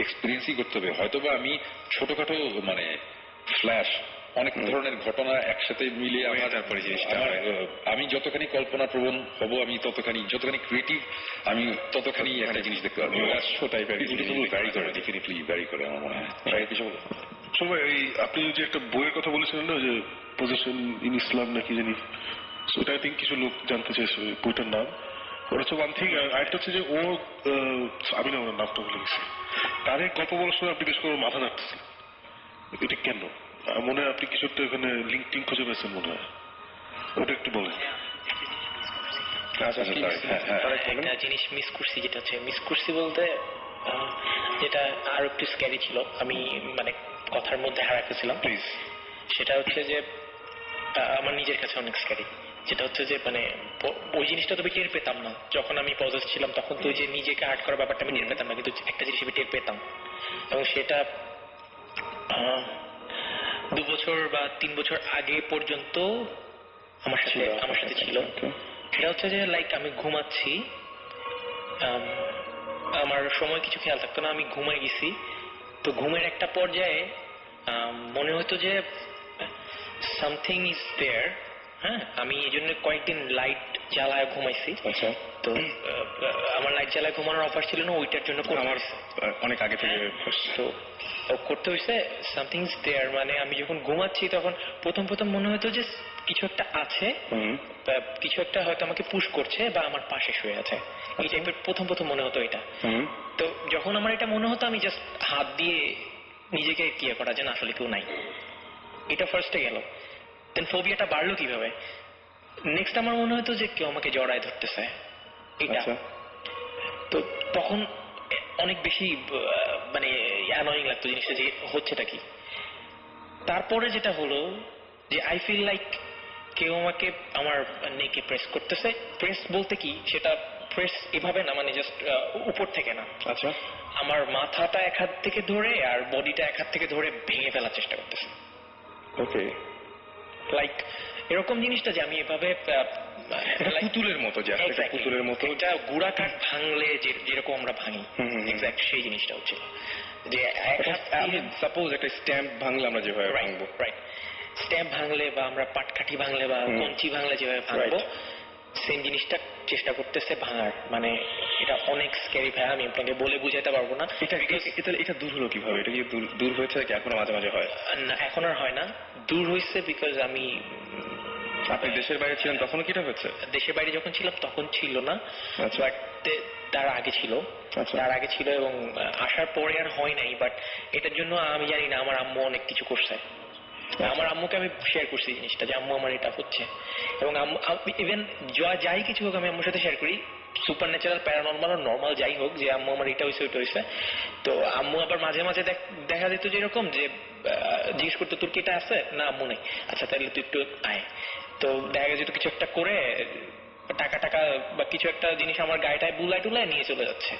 S5: এক্সপিরিয়েন্সই করতে হবে, হয়তো বা আমি ছোটখাটো মানে ফ্ল্যাশ অনেক ধরনের ঘটনা একসাথে মিলিয়ে
S2: তারপরে জিনিসটা
S5: আমি যতখানি কল্পনা প্রবণ হব, আমি যতখানি ক্রিয়েটিভ, আমি ততখানি একটা জিনিস দেখতে পারবো। ভ্যারি করে, ডেফিনেটলি ভ্যারি করে আমার মনে হয়। কিছু বলো
S4: সবাই এই আপনি যে একটা বইয়ের কথা বলেছিলেন না, যে পজিশন ইন ইসলাম নাকি জানি, সেটা আই থিঙ্ক কিছু লোক জানতে চাইছে ওই বইটার নাম। ওটা হচ্ছে ওয়ান থিং। আরেকটা হচ্ছে যে ও আমি না ওনার নামটা ভুলে গেছি, তার এই গল্প বলার সময় আপনি বেশ করে মাথা নাড়তেছেন, এটা কেন? মনে হয় আপনি কিছু একটা এখানে লিঙ্ক টিঙ্ক খুঁজে পেয়েছেন মনে হয়, ওটা একটু বলেন।
S1: একটা জিনিস মিস করছি, যেটা হচ্ছে মিস করছি বলতে যেটা আরো একটু স্ক্যারি ছিল, আমি মানে কথার মধ্যে হারাতেছিলাম প্লিজ, সেটা হচ্ছে যে আমার নিজের কাছে অনেক স্ক্যারি, যেটা হচ্ছে যে মানে ওই জিনিসটা তো আমি টের পেতাম না যখন আমি পজেস ছিলাম, তখন তো যে নিজেকে আর্ট করার ব্যাপারটা আমি টের পেতাম না, কিন্তু একটা জিনিস আমি টের পেতাম, এবং সেটা 2 বছর বা 3 বছর আগে পর্যন্ত আমার সাথে ছিল। সেটা হচ্ছে যে লাইক আমি ঘুমাচ্ছি, আমার সময় কিছু খেয়াল থাকতো না, আমি ঘুমাই গেছি, তো ঘুমের একটা পর্যায়ে মনে হতো যে সামথিং ইজ দেয়ার। হ্যাঁ, আমি এই জন্য কয়েকদিন লাইট জ্বালায় ঘুমাইছি। তো আমার লাইট জ্বালায় ঘুমানোর অভ্যাস ছিল না, ওইটার জন্য আমার
S2: অনেক আগে থেকে
S1: তো করতে হয়েছে সামথিং ইজ দেয়ার। মানে আমি যখন ঘুমাচ্ছি তখন প্রথম মনে হতো যে কিছু একটা আছে, কিছু একটা হয়তো আমাকে পুশ করছে বা আমার পাশে শুয়ে আছে, এই টাইপের প্রথম মনে হতো এটা। তো যখন আমার এটা মনে হতো আমি জাস্ট হাত দিয়ে নিজেকে ক্লিয়ার করা যে না আসলে কেউ নাই, এটা ফার্স্টে গেল। দেন ফোবিয়াটা বাড়লো কিভাবে, নেক্সট আমার মনে হতো যে কেউ আমাকে জড়ায় ধরতেছে, এটা। তো তখন অনেক বেশি মানে অ্যানয়িং লাগতো জিনিসটা যে হচ্ছেটা কি। তারপরে যেটা হলো যে আই ফিল লাইক কেউ আমাকে আমার নেকে প্রেস করতেছে। প্রেস বলতে কি, সেটা প্রেস এভাবে না, মানে জাস্ট উপর থেকে না,
S2: আচ্ছা,
S1: আমার মাথাটা এক হাত থেকে ধরে আর বডিটা এক হাত থেকে ধরে ভেঙে ফেলার চেষ্টা করতেছে।
S2: ওকে,
S1: লাইক এরকম জিনিসটা যে আমি এভাবে
S2: পুতুলের মতো, যে পুতুলের মতো
S1: এটা গুড়া কাঠ ভাঙলে যেরকম আমরা ভাঙি, এক্স্যাক্ট সেই জিনিসটা হচ্ছে যে
S2: সাপোজ একটা স্ট্যাম্প ভাঙলে আমরা যেভাবে ভাঙবো,
S1: রাইট, স্ট্যাম্প ভাঙলে বা আমরা পাটকাঠি ভাঙলে বা কঞ্চি ভাঙলে যেভাবে ভাঙবো, সেম জিনিসটা চেষ্টা করতেছে ভাঙার। মানে এটা অনেক স্ক্যারি ভাই, আমি আপনাকে বলে বুঝাতে পারবো না।
S2: এটা দূর হলো কিভাবে? এটা কি দূর হয়েছে নাকি এখনো মাঝে মাঝে হয়?
S1: না, এখন আর হয় না, দূর হয়েছে বিকজ আমি
S2: আপনি দেশের বাইরে ছিলেন তখন কি এটা হচ্ছে?
S1: দেশের বাইরে যখন ছিলাম তখন ছিল না, বাট তার আগে ছিল, তার আগে ছিল, এবং আসার পরে আর হয় নাই। বাট এটার জন্য আমি জানি না, আমার আম্মু অনেক কিছু করছে। আমার আম্মুকে আমি শেয়ার করছি জিনিসটা যে আম্মু আমার এটা হচ্ছে, এবং ইভেন যাই কিছু হোক আমি আম্মুর সাথে শেয়ার করি, সুপার ন্যাচারাল, প্যারানর্মাল, নর্মাল যাই হোক, যে আম্মু আমার এটা হয়েছে ওইটা হয়েছে। তো আম্মু আবার মাঝে মাঝে দেখা যেত যে এরকম যে জিজ্ঞেস করতো তোর কি এটা আছে, না আম্মু নেই, আচ্ছা তাহলে তুই একটু আয়। তো দেখা যেত কিছু একটা করে টাকা বা কিছু একটা জিনিস আমার গায়েটায় বুলায় টুলায় নিয়ে চলে যাচ্ছে।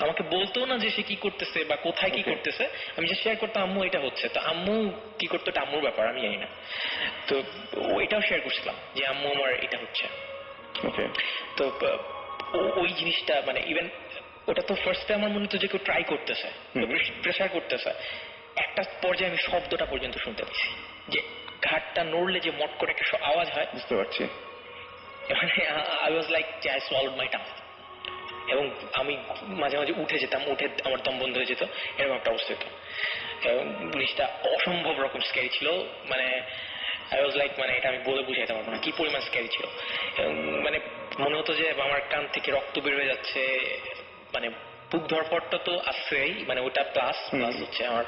S1: আমাকে বলতো না যে সে কি করতেছে বা কোথায় কি করতেছে, আমি যে শেয়ার করতাম আম্মু এটা হচ্ছে, তো আম্মু কি করতো এটা আম্মুর ব্যাপার, আমি জানি না। তো ওইটাও শেয়ার করছিলাম যে আম্মু আমার এটা হচ্ছে। তো ওই জিনিসটা মানে ইভেন ওটা তো ফার্স্টে আমার মনে হতো যে কেউ ট্রাই করতেছে, প্রেসার করতেছে। একটা পর্যায়ে আমি শব্দটা পর্যন্ত শুনতে পাচ্ছি, যে ঘাটটা নড়লে যে মট করে একটা আওয়াজ হয়,
S2: বুঝতে পারছি।
S1: I was like I swallowed my tongue, এবং আমি মাঝে মাঝে উঠে যেতাম, উঠে আমার দম বন্ধ হয়ে যেত, এরকম একটা অবস্থা হতো। এবং জিনিসটা অসম্ভব রকম স্ক্যারি ছিল। মানে আই ওয়াজ লাইক মানে এটা আমি বলে বুঝাইতে পারবো না কি পরিমাণ স্ক্যারি ছিল। এবং মানে মনে হতো যে আমার কান থেকে রক্ত বের হয়ে যাচ্ছে, মানে বুক ধরপড়টা তো আসছেই, মানে ওটা প্লাস হচ্ছে আমার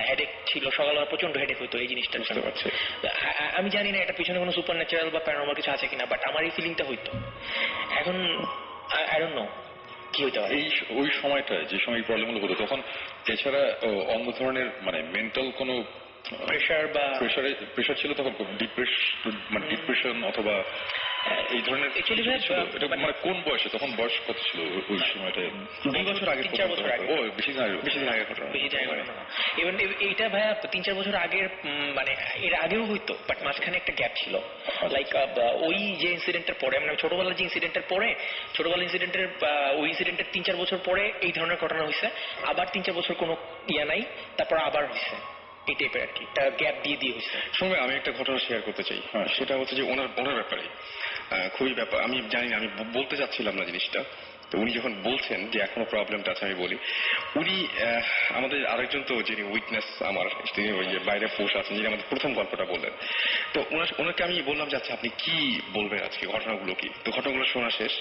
S1: হেডেক ছিল, সকালবেলা প্রচন্ড হেডেক হতো এই জিনিসটা। আমি জানি না এটা পিছনে কোনো সুপার ন্যাচারাল বা প্যারানর্মাল কিছু আছে কিনা, বাট আমার এই ফিলিংটা হইতো। এখন আই ডোন্ট নো কি হইতে পারে।
S5: ওই সময়টায় যে সময় প্রবলেমগুলো হতো তখন এছাড়া অন্য ধরনের মানে মেন্টাল কোনো প্রেশার ছিল তখন, ডিপ্রেশন অথবা এই ধরনের এটা মানে কোন বয়সে, তখন বয়স কত ছিল ওই সময়টায়?
S1: 2 বছর আগে, 3-4 বছর আগে।
S5: ও বেশি দিন আগে ঘটনা।
S1: এবার এইটা ভাইয়া 3-4 বছর আগের, মানে এর আগেও হইতো, বাট মাঝখানে একটা গ্যাপ ছিল। লাইক ওই যে ইনসিডেন্টের পরে, মানে ছোটবেলার যে ইনসিডেন্টের পরে, ছোটবেলার ইনসিডেন্টের ওই ইনসিডেন্টের 3-4 বছর পরে এই ধরনের ঘটনা হয়েছে, আবার 3-4 বছর কোনো ইয়া নাই, তারপর আবার হয়েছে এই টাইপের আর কি, গ্যাপ দিয়ে হয়েছে।
S2: সঙ্গে আমি একটা ঘটনা শেয়ার করতে চাই। সেটা হচ্ছে যে ওনার ব্যাপারে খুবই ব্যাপার, আমি জানি না, আমি বলতে চাচ্ছিলাম না জিনিসটা, তো উনি যখন বলছেন যে এখনো প্রবলেমটা আছে, আমি বলি উনি আমাদের আরেকজন তো যিনি উইটনেস আমার, তিনি ওই যে বাইরে ফোর্স আছেন, যিনি আমাদের প্রথম গল্পটা বললেন, তো ওনাকে আমি বললাম যে আচ্ছা আপনি কি বলবেন আজকে, ঘটনাগুলো কি? তো ঘটনাগুলো শোনা শেষ,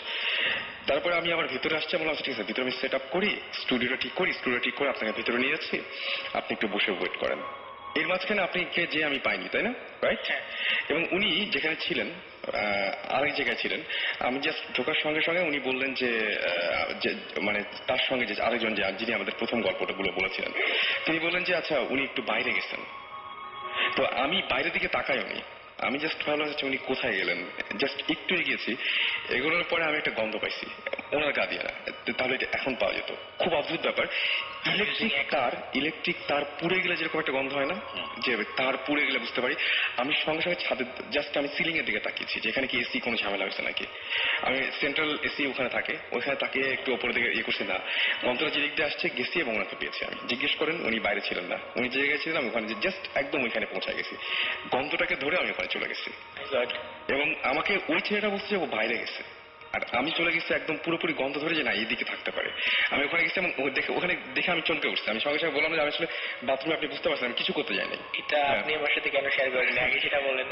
S2: তারপরে আমি আবার ভিতরে আসছি, বললাম ঠিক আছে ভিতরে আমি সেট আপ করি, স্টুডিওটা ঠিক করে আপনাকে ভিতরে নিয়ে যাচ্ছি, আপনি একটু বসে ওয়েট করেন। এর মাঝখানে আপনি যে আমি পাইনি, তাই না? রাইট। এবং উনি যেখানে ছিলেন আরেক জায়গায় ছিলেন, আমি জাস্ট ঢোকার সঙ্গে সঙ্গে উনি বললেন যে মানে তার সঙ্গে যে আরেকজন যিনি আমাদের প্রথম গল্পটাগুলো বলেছিলেন, তিনি বললেন যে আচ্ছা উনি একটু বাইরে গেছেন। তো আমি বাইরের দিকে তাকাই, আমি জাস্ট ভাবলাম হচ্ছে উনি কোথায় গেলেন, জাস্ট একটু এগিয়েছি, এগুলোর পরে আমি একটা গন্ধ পাইছি ওনার গা দিয়ে না, তাহলে এটা এখন পাওয়া যেত। খুব অদ্ভুত ব্যাপার, ইলেকট্রিক তার পুড়ে গেলে যেরকম একটা গন্ধ হয় না, যে তার পুড়ে গেলে বুঝতে পারি। আমি সঙ্গে সঙ্গে ছাদে জাস্ট আমি সিলিং এর দিকে তাকিয়েছি যে এখানে কি এসি কোনো ঝামেলা হয়েছে নাকি। আমি সেন্ট্রাল এসি ওখানে থাকে, ওইখানে তাকিয়ে একটু ওপরের দিকে ইয়ে করছি, না গন্ধটা যে দিক দিয়ে আসছে গেছি এবং ওনাকে পেয়েছি। আমি জিজ্ঞেস করেন, উনি বাইরে ছিলেন না, উনি যে জায়গায় ছিলেন আমি ওখানে জাস্ট একদম ওইখানে পৌঁছায় গেছি, গন্ধটাকে ধরে আমি ওখানে চলে গেছি। এবং আমাকে ওই ছেলেটা বলছে যে ও বাইরে গেছে, আর আমি চলে গেছি একদম পুরোপুরি গন্ধ ধরে যে না এইদিকে থাকতে পারে। আমি ওখানে গেছি এবং ওখানে দেখে আমি চমকে উঠছি। আমি সঙ্গে সঙ্গে বললাম যে আমি আসলে বাথরুমে, আপনি বুঝতে পারছেন আমি কিছু করতে যাইনি।
S1: এটা আপনি আমার সাথে কেন শেয়ার করেন আগে সেটা বলেন।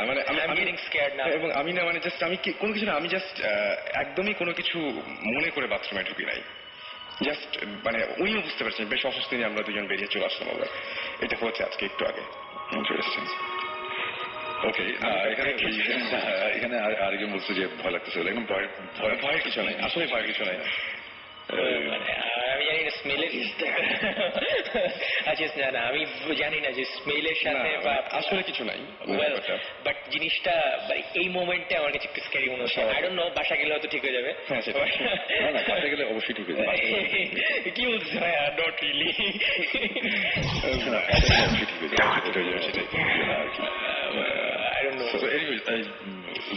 S2: মানে
S1: আমি স্কেয়ার্ড না,
S2: এবং আমি না মানে জাস্ট আমি কোনো কিছু না, আমি জাস্ট একদমই কোনো কিছু মনে করে বাথরুমে ঢুকি নাই। জাস্ট মানে উনিও বুঝতে পারছেন বেশ অসুস্থ নিয়ে আমরা দুজন বেরিয়ে চলে আসলাম। আবার এটা হচ্ছে আজকে একটু আগে। ইন্টারেস্টিং।
S5: ওকে, এখানে আরেকজন বলছে যে ভয় লাগতেছে, একদম
S2: ভয়ের কিছু নাই, আসলে ভয়ের কিছু নাই।
S1: আমি জানি না স্মেলের আচ্ছা না আমি জানি না যে স্মেলের সাথে
S2: আসলে কিছু নাই,
S1: বাট জিনিসটা এই মোমেন্টে আমার কাছে একটু স্ক্যারি মনে হচ্ছে। আই ডোন্ট নো, বাসা গেলে হয়তো ঠিক হয়ে যাবে।
S5: বাসা গেলে অবশ্যই ঠিক হয়ে যাবে।
S1: কি বলছিস ভাই? নট রিয়েলি,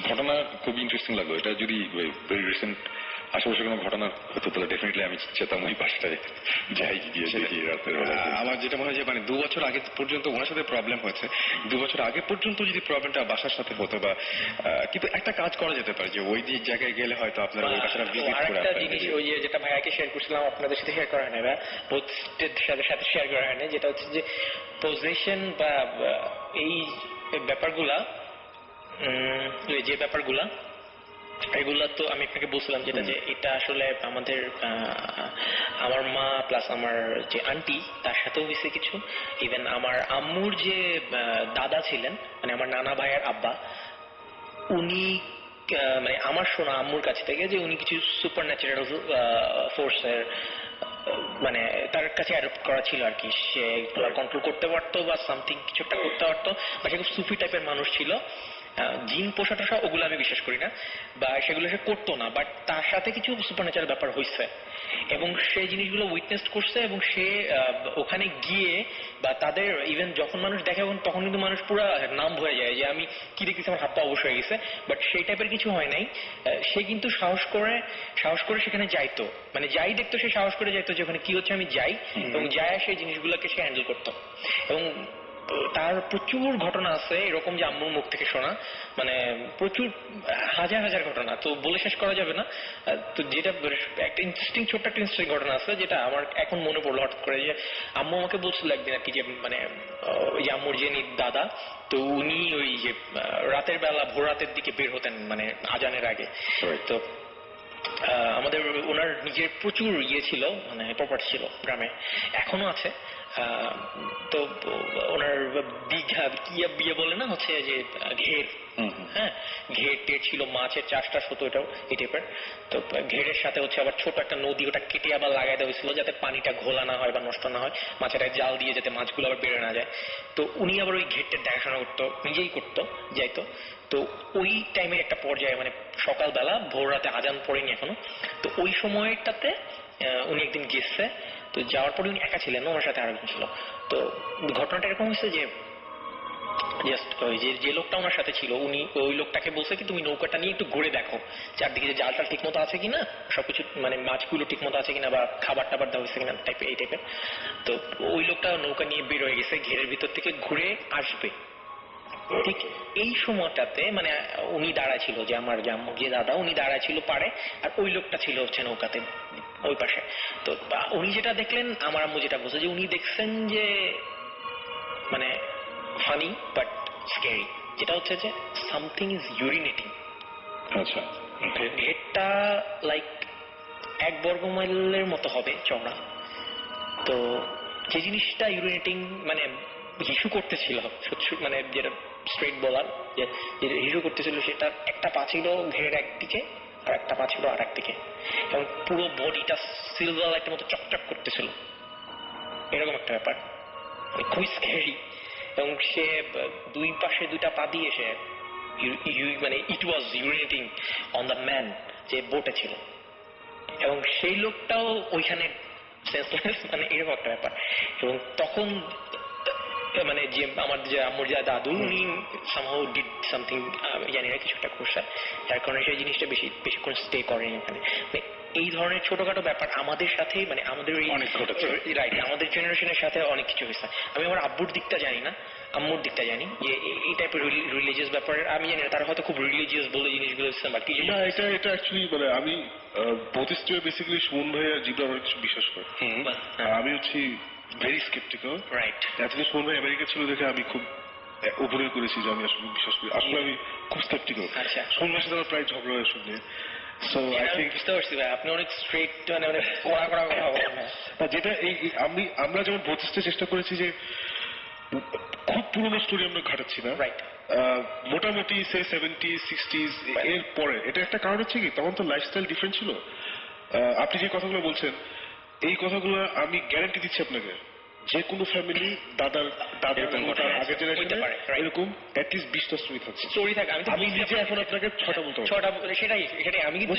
S5: ঘটনা খুব ইন্টারেস্টিং লাগলো। এটা যদি ভেরি রিসেন্ট আশেপাশে কোনো ঘটনা হতো তাহলে ডেফিনেটলি আমি চেতাম ওই বাসটায় যাই গিয়ে দেখি রাতের বেলা।
S2: আমার যেটা মনে হয় যে মানে 2 বছর আগে পর্যন্ত ওনার সাথে প্রবলেম হয়েছে, 2 বছর আগে পর্যন্ত যদি প্রবলেমটা বাসার সাথে হতো বা কিন্তু একটা কাজ করা যেতে পারে যে ওই জায়গায় গেলে হয়তো আপনারা ওই বাসাটা ভিজিট করে
S1: একটা জিনিস, ওই যেটা ভাইয়াকে শেয়ার করছিলাম আপনাদের সাথে শেয়ার করা হয় না, পোস্টের সাথে শেয়ার করা হয় না, যেটা হচ্ছে যে পজিশন বা এই ব্যাপারগুলা, যে ব্যাপারগুলা এগুলা তো আমি আপনাকে বলছিলাম যেটা, যে এটা আসলে আমার মা প্লাস আমার যে আন্টি তার সাথেও হয়েছে কিছু। ইভেন আমার আম্মুর যে দাদা ছিলেন, মানে আমার নানা ভাইয়ের আব্বা, উনি মানে আমার শোনা আম্মুর কাছ থেকে যে উনি কিছু সুপার ন্যাচারাল ফোর্সের মানে তার কাছে অ্যাডপ্ট করা ছিল আর কি, সে কন্ট্রোল করতে পারতো বা সামথিং কিছু একটা করতে পারতো, বা সে খুব সুফি টাইপের মানুষ ছিল। জিন পোষা টোষা ওগুলো আমি বিশ্বাস করি না, বা সেগুলো সে করতো না, বাট তার সাথে কিছু সুপারন্যাচারাল ব্যাপার হয়েছে এবং সেই জিনিসগুলো উইটনেস করছে। এবং সে ওখানে গিয়ে বা তাদের ইভেন যখন মানুষ দেখে তখন কিন্তু মানুষ পুরো নাম হয়ে যায় যে আমি কি দেখতেছি, আমার হাত পা অবশ্য হয়ে গেছে, বাট সেই টাইপের কিছু হয় নাই। সে কিন্তু সাহস করে সেখানে যাইতো, মানে যাই দেখতো সে সাহস করে যাইতো যে ওখানে কি হচ্ছে আমি যাই, এবং যায় সেই জিনিসগুলোকে সে হ্যান্ডেল করতো। এবং তার প্রচুর ঘটনা আছে এরকম যে আম্মুর মুখ থেকে শোনা, মানে প্রচুর হাজার হাজার ঘটনা, তো বলে শেষ করা যাবে না। তো যেটা একটা ছোট্ট একটা ইন্টারেস্টিং ঘটনা আছে যেটা আমার এখন মনে পড়লো হঠাৎ করে, যে আম্মু আমাকে বলছিল একদিন আর কি, যে মানে ওই যে আম্মুর যে দাদা, তো উনি ওই যে রাতের বেলা ভোর রাতের দিকে বের হতেন মানে আজানের আগে। তো আমাদের ওনার নিজের প্রচুর ছিল, মানে প্রপার্টি ছিল গ্রামে, এখনো আছে। তো ওনার বিয়ে বলে না, হচ্ছে যে ঘের, হ্যাঁ ঘের টের ছিল, মাছের চাষটা হতো, এটাও এই টাইপের। তো ঘেরের সাথে হচ্ছে আবার ছোট একটা নদী, ওটা কেটে আবার লাগাই দেওয়া হয়েছিল যাতে পানিটা ঘোলা না হয় বা নষ্ট না হয়, মাছের জাল দিয়ে যাতে মাছগুলো আবার বেড়ে না যায়। তো উনি আবার ওই ঘেরটার দেখাশোনা করতো, নিজেই করতো, যাইতো। তো ওই টাইমের একটা পর্যায়ে মানে সকালবেলা ভোর রাতে আজান পড়েনি এখনো, তো ওই সময়টাতে উনি একদিন গেছে। তো যাওয়ার পরে উনি একা ছিলেন, ওনার সাথে আরেকজন ছিল। তো ঘটনাটা এরকম হয়েছে যে জাস্ট ওই যে লোকটা ওনার সাথে ছিল, উনি ওই লোকটাকে বলছে কি তুমি নৌকাটা নিয়ে একটু ঘুরে দেখো চারদিকে যে জালটা ঠিক মতো আছে কিনা, সবকিছু মানে মাছগুলো ঠিক মতো আছে কিনা, বা খাবার টাবার দেওয়া হয়েছে কিনা, এই টাইপের। তো ওই লোকটা নৌকা নিয়ে বের হয়ে গেছে, ঘেরের ভিতর থেকে ঘুরে আসবে। ঠিক এই সময়টাতে মানে উনি দাঁড়ায় ছিল, যে আমার যে দাদা উনি দাঁড়ায় ছিল পারে, আর ওই লোকটা ছিল হচ্ছে নৌকাতে ওই পাশে। তো উনি যেটা দেখলেন, আমার আম্মু যেটা বলছে, যে উনি দেখছেন যে মানে ফানি বাট স্ক্যারি, যেটা হচ্ছে যে সামথিং ইজ ইউরিনেটিং।
S5: আচ্ছা,
S1: ঘেরটা লাইক 1 বর্গ মাইলের মতো হবে চওড়া। তো যে জিনিসটা ইউরিনেটিং মানে হিসু করতেছিল, মানে যেটা স্ট্রেট বলার, যে হিসু করতেছিল, সেটা একটা পা ছিল ঘেরের একদিকে আর একটা পা ছিল আর একদিকে, এবং পুরো বডিটা সিলভার লাইটের মতো চকচক করতেছিল, এরকম একটা ব্যাপার, খুবই স্ক্যারি। এবং সে দুই পাশে দুইটা পা দিয়ে সে মানে ইট ওয়াজ ইউরিনেটিং অন দ্য ম্যান যে বোটে ছিল, এবং সেই লোকটাও ওইখানে সেন্সলেস, মানে এরকম একটা ব্যাপার। এবং তখন মানে যে আমার যে আমার যা দাদু, উনি সামহাউ ডিড সামথিং, জানি না কিছু একটা করছে, যার কারণে সেই জিনিসটা বেশিক্ষণ স্টে করেনি ওখানে। এই ধরনের ছোটখাটো ব্যাপার আমাদের সাথে, মানে আমাদের রাইট, আমাদের জেনারেশনের সাথে অনেক কিছু হয়েছে। আমি আমার আব্বুর দিকটা জানি না, আম্মুর দিকটা জানি, যে এই টাইপের রিলিজিয়াস ব্যাপারে আমি জানি না, তারা হয়তো খুব রিলিজিয়াস বলে জিনিসগুলো বাকি
S4: না, এটা অ্যাকচুয়ালি মানে আমি বুদ্ধিস্ট বেসিক্যালি সুমন ভাই আর জীবন অনেক কিছু বিশ্বাস করে। আমি হচ্ছি ভেরি স্কেপটিক্যাল, রাইট। এতদিন সুমন ভাই আমেরিকা ছিল দেখে আমি খুব অভিনয় করেছি যে আমি আসলে বিশ্বাস করি, আসলে আমি খুব স্কেপটিক্যাল। সুমন ভাইয়ের সাথে আমার প্রায় ঝগড়া হয় শুনে। সো আই থিংক
S1: বুঝতে পারছি ভাই, আপনি অনেক স্ট্রেট, মানে অনেক কড়া কড়া কথা বলেন।
S4: যেটা এই আমরা যেমন বুদ্ধিস্টের চেষ্টা করেছি যে খুব পুরোনো স্টোরি আমরা ঘাটাচ্ছি না, রাইট। মোটামুটি সে 70s 60s এর পরে, এটা একটা কারণ হচ্ছে কি তখন তো লাইফস্টাইল ডিফারেন্ট ছিল। আপনি যে কথাগুলো বলছেন, এই কথাগুলো আমি গ্যারান্টি দিচ্ছি আপনাকে, যে কোনো ফ্যামিলি দাদার আগের জেনারেশনে এরকম অ্যাটলিস্ট 20টা স্টোরি থাকে। আমি নিজে এখন আপনাকে 6টা বলতে পারবো।
S1: সেটাই আমি কিন্তু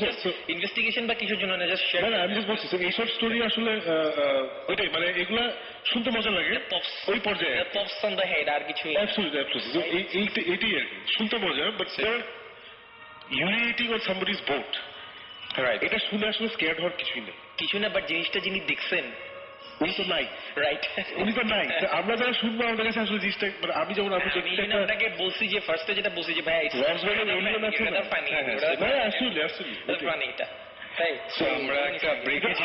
S1: ইনভেস্টিগেশন বা কিছুর জন্য না, জাস্ট শেয়ার।
S4: না, আমি জাস্ট বলছি এইসব স্টোরি আসলে ওইটাই, মানে এগুলা শুনতে মজা লাগে ওই পর্যায়ে,
S1: পপস অন দ্য হেড, আর কিছু
S4: এইটাই আর কি, শুনতে মজা, but urinating on somebody's boat, right, এটা শুনে আসলে স্কেয়ার্ড হওয়ার কিছুই না, বাট জিনিসটা যিনি দেখছেন উনি তো নাই, রাইট, উনি তো নাই। আমরা যারা শুনবো আমাদের কাছে আসলে জিনিসটা, মানে আমি যেমন
S1: আপনাকে বলছি যে ফার্স্টে যেটা বলছি যে ভাই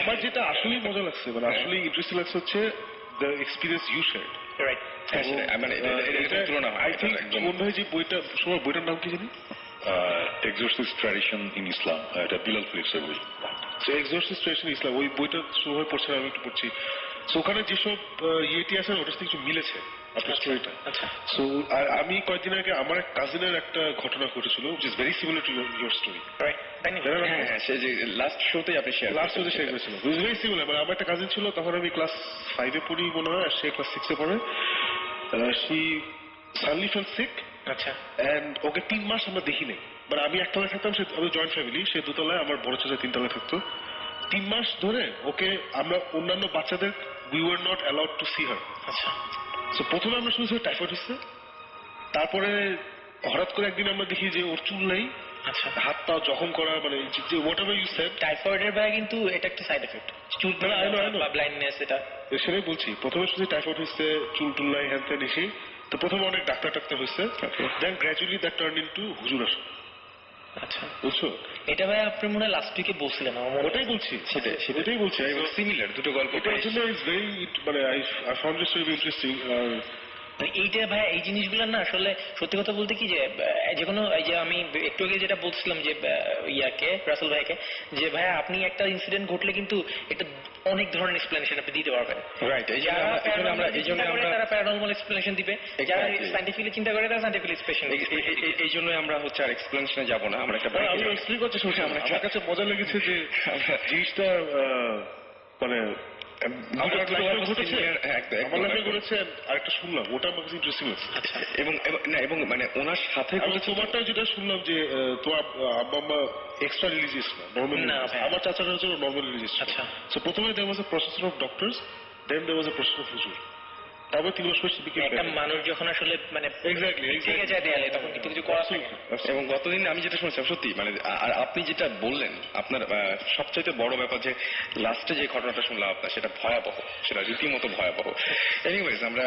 S4: আমার যেটা আসলেই মজা লাগছে, মানে আসলেই ইন্টারেস্টিং লাগছে হচ্ছে the experience you shared, right. I think মন ভাই যে বইটা, সময় বইটার নাম কি জানি,
S5: এক্সোরসিস্ট ট্র্যাডিশন ইন ইসলাম, এটা বিলাল ফিলিপসের বই।
S4: এক্সোরসিস্ট ট্র্যাডিশন ইসলাম, ওই বইটা সময় পড়ছে, আমি একটু পড়ছি। ওখানে যেসব ইয়েটি আছে ওটার সাথে কিছু মিলেছে আপনার স্টোরিটা। সো আমি কয়েকদিন আগে আমার এক কাজিনের একটা ঘটনা ঘটেছিল, which is very similar to your story, right?
S5: সে যে লাস্ট শোতে আপনি শেয়ার
S4: করেছিলেন, it was very similar। মানে আমার একটা কাজিন ছিল, তখন আমি ক্লাস 5-এ পড়ি মনে হয়, আর সে ক্লাস 6-এ পড়ে। she suddenly fell sick, আচ্ছা, এন্ড ওকে 3 মাস আমরা দেখি নাই। মানে আমি একতলায় থাকতাম, আমি জয়েন্ট ফ্যামিলি, সে দোতলায়, আমার বড় চাচা 3 তলায় থাকতো। 3 মাস ধরে ওকে আমরা অন্যান্য বাচ্চাদের we were not allowed to see her। আচ্ছা, সো প্রথমে আমরা শুনছি টাইফয়েড হচ্ছে, তারপরে হঠাৎ করে একদিন আমরা দেখি যে ওর চুল নেই, আচ্ছা, হাত পা জখম করা, মানে যে হোয়াট এভার ইউ সেড।
S1: টাইফয়েডের ভাই কিন্তু এটা একটা সাইড এফেক্ট, চুল বা ব্লাইন্ডনেস, এটা
S4: সেটাই বলছি। প্রথমে শুনছি টাইফয়েড হচ্ছে, চুল টুল নাই, হ্যান ত্যান এসে তো প্রথমে অনেক ডাক্তার হয়েছে, দেন গ্র্যাজুয়ালি দ্যাট টার্ন ইনটু হুজুর আসা।
S1: আচ্ছা,
S4: বুঝছো?
S1: এটা ভাই আপনি মনে হয় লাস্ট উইকে বলছিলেন আমার মনে হয়।
S4: ওটাই বলছি, সেটাই বলছি।
S2: সিমিলার দুটো গল্প।
S4: এটার জন্য ইজ ভেরি, মানে I found it very interesting.
S1: মানে এইটা ভাই এই জিনিসগুলো না আসলে সত্যি কথা বলতে কি যে যে কোনো এই যে আমি একটু আগে যেটা বলছিলাম যে ইয়াকে রাসেল ভাইকে, যে ভাই আপনি একটা ইনসিডেন্ট ঘটলে কিন্তু এটা অনেক ধরনের এক্সপ্লেনেশন আপনি দিতে পারবেন।
S2: রাইট, এই জন্য আমরা
S1: তারা প্যারানর্মাল এক্সপ্লেনেশন দিবে, যারা সায়েন্টিফিক্যালি চিন্তা করে তারা সায়েন্টিফিক এক্সপ্লেনেশন।
S2: এই জন্য আমরা হচ্ছে আর এক্সপ্লেনেশনে যাব না, আমরা একটা
S4: আমি এক্সপ্লেন করছি শুনছি। আমার কাছে মজা লেগেছে যে জিনিসটা মানে আরেকটা শুনলাম, ওটা আমার কাছে ইন্টারেস্টিং লাগছে।
S2: এবং মানে ওনার সাথে
S4: তোমারটা যেটা শুনলাম যে তোমার আব্বা আম্মা এক্সট্রা রিলিজিয়াস না, নর্মাল। আমার চাচারা হচ্ছে নর্মাল রিলিজিয়াস।
S1: আচ্ছা,
S4: সো প্রথমে there was a procession of doctors, then there was a procession of হুজুর। তারপর 3 বছর
S1: একটা মানুষ যখন আসলে মানে ঠিক আছে দেয়ালে তখন কিন্তু কিছু করা থাকে।
S2: এবং গতদিন আমি যেটা শুনছিলাম সত্যি মানে, আর আপনি যেটা বললেন আপনার সবচাইতে বড় ব্যাপার যে লাস্টে যে ঘটনাটা শুনলাম আপনার, সেটা ভয়াবহ, সেটা রীতিমতো ভয়াবহ। এনিওয়েজ আমরা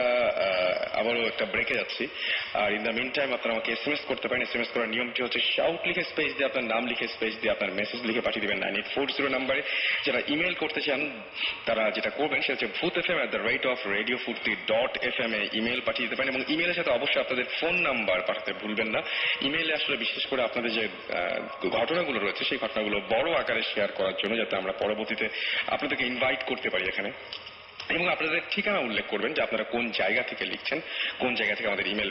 S2: আবারও একটা ব্রেকে যাচ্ছি। আর ইন দ্য মিন টাইম আপনারা আমাকে SMS করতে পারেন। SMS করার নিয়মটি হচ্ছে শাউট লিখে স্পেস দিয়ে আপনার নাম লিখে স্পেস দিয়ে আপনার মেসেজ লিখে পাঠিয়ে দেবেন 9840 নাম্বারে। যারা ইমেল করতে চান তারা যেটা করবেন সেটা হচ্ছে bhutfm@radiofurti.fm এ ইমেল পাঠিয়ে দিতে পারেন, এবং ইমেলের সাথে অবশ্যই আপনাদের ফোন নাম্বার পাঠাতে ভুলবেন না। ইমেলে আসলে বিশেষ করে আপনাদের যে ঘটনাগুলো রয়েছে সেই ঘটনাগুলো বড় আকারে শেয়ার করার জন্য, যাতে আমরা পরবর্তীতে আপনাদেরকে ইনভাইট করতে পারি এখানে। এবং আপনাদের ঠিকানা উল্লেখ করবেন যে আপনারা কোন জায়গা থেকে লিখছেন, কোন জায়গা থেকে আমাদের ইমেল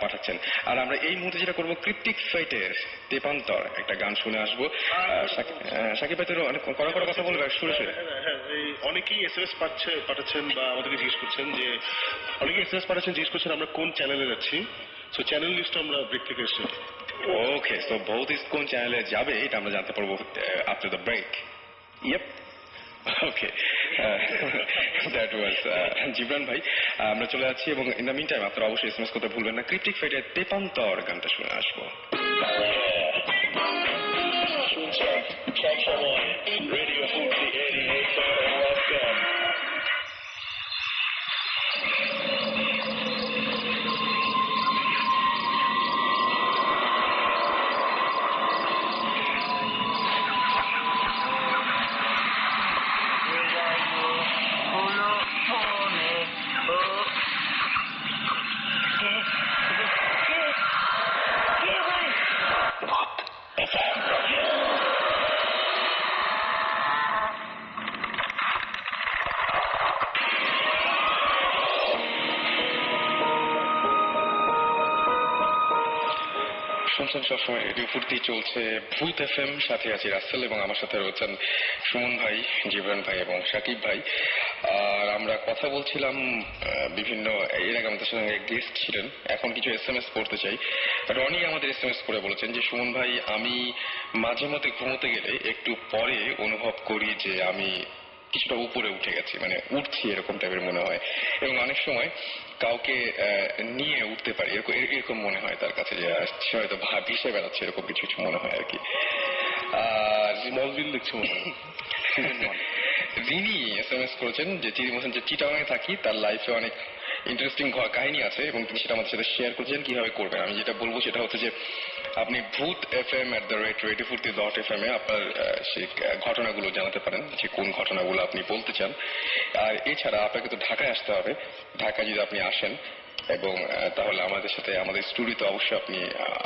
S2: পাঠাচ্ছেন। আর আমরা এই মুহূর্তে যেটা করবো, ক্রিপ্টিক ফাইটের তেপান্তর একটা গান শুনে আসবো। সাকিব ভাই তো অনেক কড়া কথা বলবে শুনে শুনে।
S4: অনেকেই SMS পাঠাচ্ছেন বা আমাদেরকে জিজ্ঞেস করছেন যে, অনেকেই SMS পাঠাচ্ছেন জিজ্ঞেস করছেন আমরা কোন চ্যানেলে যাচ্ছি। সো চ্যানেল লিস্ট আমরা ব্রেক থেকে এসেছি।
S2: ওকে, সো বহুত ইস কোন চ্যানেলে যাবে এটা আমরা জানতে পারবো after the break. Yep, okay, that was Jibran ভাই। আমরা চলে যাচ্ছি, এবং ইন দ্য মিন টাইম আপনারা অবশ্যই SMS করতে ভুলবেন না। ক্রিপ্টিক ফাইটের তেপান্তর গানটা শুনে আসবো।
S6: Radio Fuji 88.1
S2: শুনছেন সবসময় রেডিও ফুর্তি, চলছে ভূত FM, সাথে আছি রাসেল, এবং আমার সাথে রয়েছেন সুমন ভাই, জিবরান ভাই এবং সাকিব ভাই। আর আমরা কথা বলছিলাম বিভিন্ন, এর আগে আমাদের সঙ্গে গেস্ট ছিলেন। এখন কিছু SMS পড়তে চাই। রনি আমাদের SMS করে বলেছেন যে, সুমন ভাই, আমি মাঝে মধ্যে ঘুমোতে গেলে একটু পরে অনুভব করি যে আমি কিছুটা উপরে উঠে গেছি, মানে উঠছি এরকম টাইপের মনে হয়, এবং অনেক সময় কাউকে নিয়ে উঠতে পারি এরকম মনে হয় তার কাছে, যে সে হয়তো ভেসে বেড়াচ্ছে, এরকম কিছু কিছু মনে হয় আর কি। আর
S4: স্মলভিল দেখছো
S2: রিনি SMS করেছেন যে, তিনি বলছেন যে চিটাগাং এ থাকি, তার লাইফে অনেক ইন্টারেস্টিং কাহিনী আছে এবং তিনি সেটা আমাদের সাথে শেয়ার করছেন কিভাবে করবেন। আমি যেটা বলবো সেটা হচ্ছে যে আপনি bhutfm@radiofurti.fm এ আপনার সেই ঘটনাগুলো জানাতে পারেন, যে কোন ঘটনাগুলো আপনি বলতে চান। আর এছাড়া আপনাকে তো ঢাকায় আসতে হবে। ঢাকায় যদি আপনি আসেন, এবং তাহলে আমাদের সাথে আমাদের স্টুডিওতে অবশ্যই